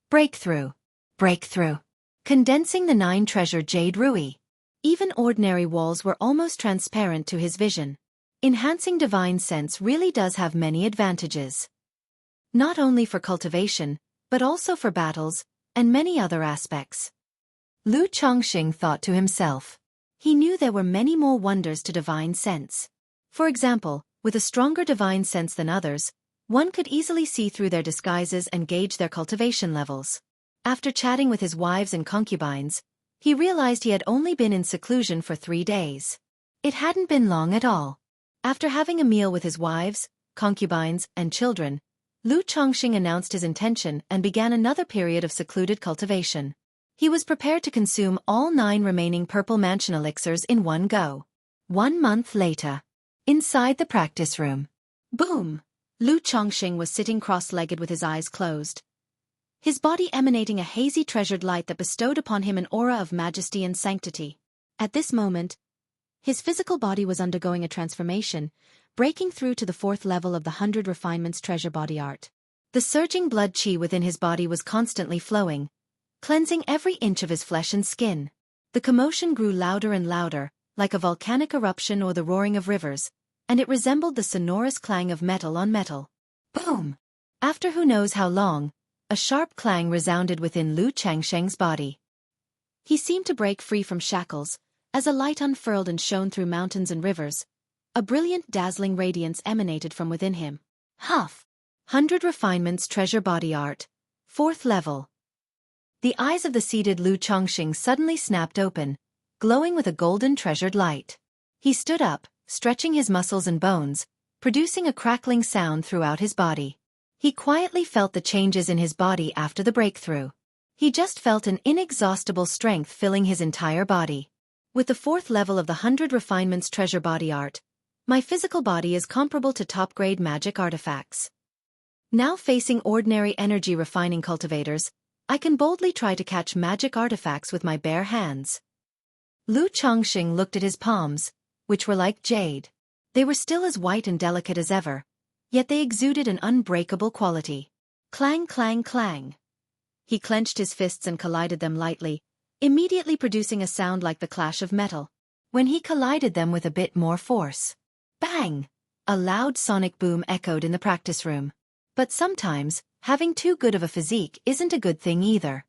Breakthrough. Breakthrough. Condensing the 9 treasured jade ruby. Even ordinary walls were almost transparent to his vision. Enhancing divine sense really does have many advantages. Not only for cultivation, but also for battles, and many other aspects. Lu Chongqing thought to himself. He knew there were many more wonders to divine sense. For example, with a stronger divine sense than others, one could easily see through their disguises and gauge their cultivation levels. After chatting with his wives and concubines, he realized he had only been in seclusion for 3 days. It hadn't been long at all. After having a meal with his wives, concubines, and children, Lu Chongqing announced his intention and began another period of secluded cultivation. He was prepared to consume all 9 remaining purple mansion elixirs in one go. 1 month later. Inside the practice room. Boom! Lu Chongqing was sitting cross-legged with his eyes closed, his body emanating a hazy treasured light that bestowed upon him an aura of majesty and sanctity. At this moment, his physical body was undergoing a transformation, breaking through to the 4th level of the 100 refinements treasure body art. The surging blood qi within his body was constantly flowing, cleansing every inch of his flesh and skin. The commotion grew louder and louder, like a volcanic eruption or the roaring of rivers, and it resembled the sonorous clang of metal on metal. Boom! After who knows how long, a sharp clang resounded within Lu Chongqing's body. He seemed to break free from shackles, as a light unfurled and shone through mountains and rivers. A brilliant, dazzling radiance emanated from within him. Huff! 100 refinements treasure body art. 4th level. The eyes of the seated Lu Chongqing suddenly snapped open, glowing with a golden treasured light. He stood up, stretching his muscles and bones, producing a crackling sound throughout his body. He quietly felt the changes in his body after the breakthrough. He just felt an inexhaustible strength filling his entire body. With the 4th level of the 100 refinements treasure body art, my physical body is comparable to top-grade magic artifacts. Now facing ordinary energy refining cultivators, I can boldly try to catch magic artifacts with my bare hands. Lu Chongqing looked at his palms, which were like jade. They were still as white and delicate as ever, yet they exuded an unbreakable quality. Clang, clang, clang. He clenched his fists and collided them lightly, immediately producing a sound like the clash of metal. When he collided them with a bit more force, bang! A loud sonic boom echoed in the practice room. But sometimes, having too good of a physique isn't a good thing either.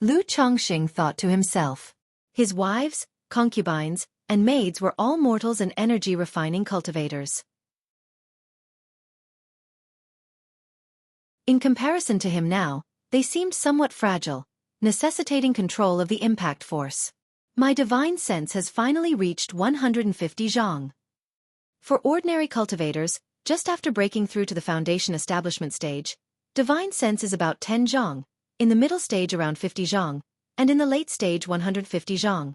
Lu Chongqing thought to himself. His wives, concubines, and maids were all mortals and energy-refining cultivators. In comparison to him now, they seemed somewhat fragile, necessitating control of the impact force. My divine sense has finally reached 150 zhang. For ordinary cultivators, just after breaking through to the foundation establishment stage, divine sense is about 10 zhang, in the middle stage around 50 zhang, and in the late stage 150 zhang.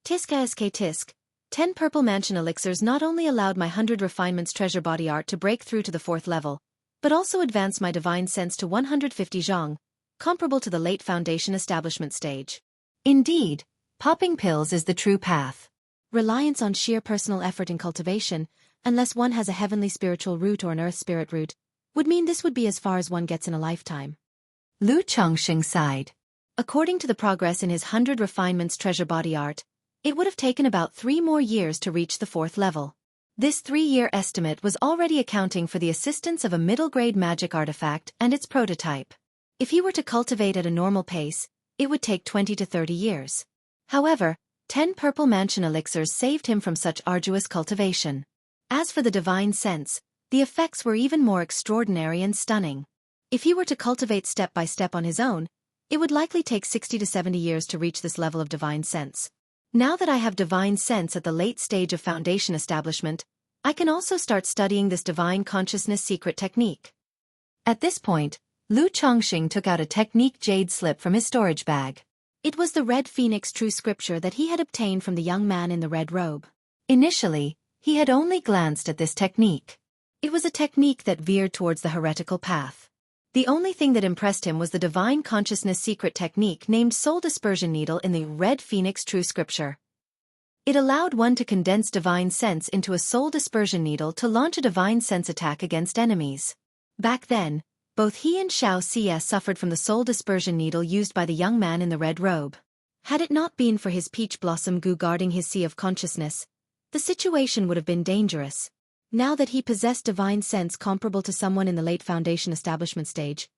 Tisk 10 purple mansion elixirs not only allowed my 100 refinements treasure body art to break through to the 4th level, but also advanced my divine sense to 150 zhang, comparable to the late foundation establishment stage. Indeed, popping pills is the true path. Reliance on sheer personal effort in cultivation, unless one has a heavenly spiritual root or an earth spirit root, would mean this would be as far as one gets in a lifetime. Lu Chongxing sighed. According to the progress in his 100 refinements treasure body art, it would have taken about 3 more years to reach the 4th level. This 3-year estimate was already accounting for the assistance of a middle-grade magic artifact and its prototype. If he were to cultivate at a normal pace, it would take 20 to 30 years. However, 10 purple mansion elixirs saved him from such arduous cultivation. As for the divine sense, the effects were even more extraordinary and stunning. If he were to cultivate step by step on his own, it would likely take 60 to 70 years to reach this level of divine sense. Now that I have divine sense at the late stage of foundation establishment, I can also start studying this divine consciousness secret technique. At this point, Lu Chongxing took out a technique jade slip from his storage bag. It was the Red Phoenix true scripture that he had obtained from the young man in the red robe. Initially, he had only glanced at this technique. It was a technique that veered towards the heretical path. The only thing that impressed him was the divine consciousness secret technique named Soul Dispersion Needle in the Red Phoenix True Scripture. It allowed one to condense divine sense into a soul dispersion needle to launch a divine sense attack against enemies. Back then, both he and Xiaofan suffered from the soul dispersion needle used by the young man in the red robe. Had it not been for his peach blossom goo guarding his sea of consciousness, the situation would have been dangerous. Now that he possessed divine sense comparable to someone in the late foundation establishment stage,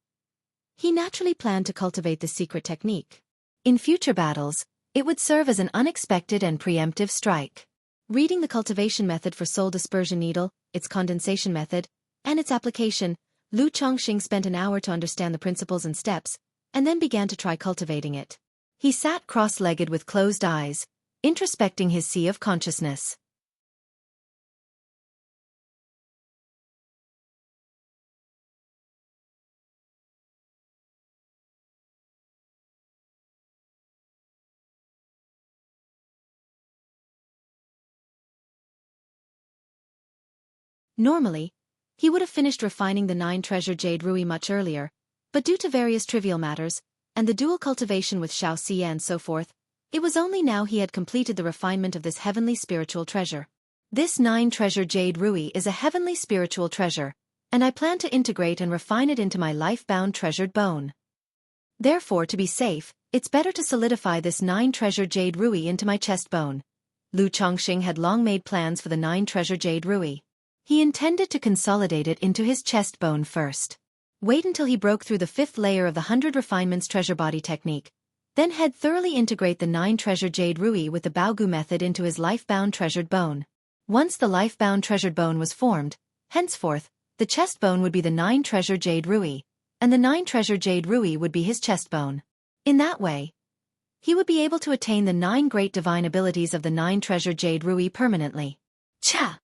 he naturally planned to cultivate this secret technique. In future battles, it would serve as an unexpected and preemptive strike. Reading the cultivation method for soul dispersion needle, its condensation method, and its application, Lu Chongxing spent an hour to understand the principles and steps, and then began to try cultivating it. He sat cross-legged with closed eyes, introspecting his sea of consciousness. Normally, he would have finished refining the 9 treasure jade rui much earlier, but due to various trivial matters, and the dual cultivation with Xiaofan and so forth, it was only now he had completed the refinement of this heavenly spiritual treasure. This 9 treasure jade rui is a heavenly spiritual treasure, and I plan to integrate and refine it into my life-bound treasured bone. Therefore, to be safe, it's better to solidify this 9 treasure jade rui into my chest bone. Lu Chongxing had long made plans for the 9 treasure jade rui. He intended to consolidate it into his chest bone first. Wait until he broke through the 5th layer of the 100 refinements treasure body technique. Then thoroughly integrate the 9 treasure jade rui with the Baogu method into his life-bound treasured bone. Once the life-bound treasured bone was formed, henceforth, the chest bone would be the 9 treasure jade rui, and the 9 treasure jade rui would be his chest bone. In that way, he would be able to attain the 9 great divine abilities of the 9 treasure jade rui permanently. Cha!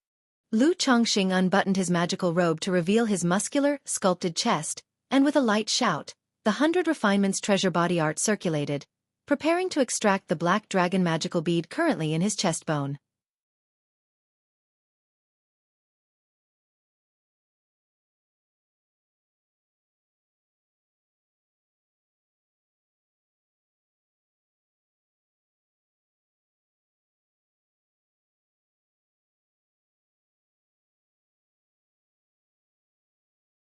Lu Chongxing unbuttoned his magical robe to reveal his muscular, sculpted chest, and with a light shout, the 100 refinements treasure body art circulated, preparing to extract the black dragon magical bead currently in his chest bone.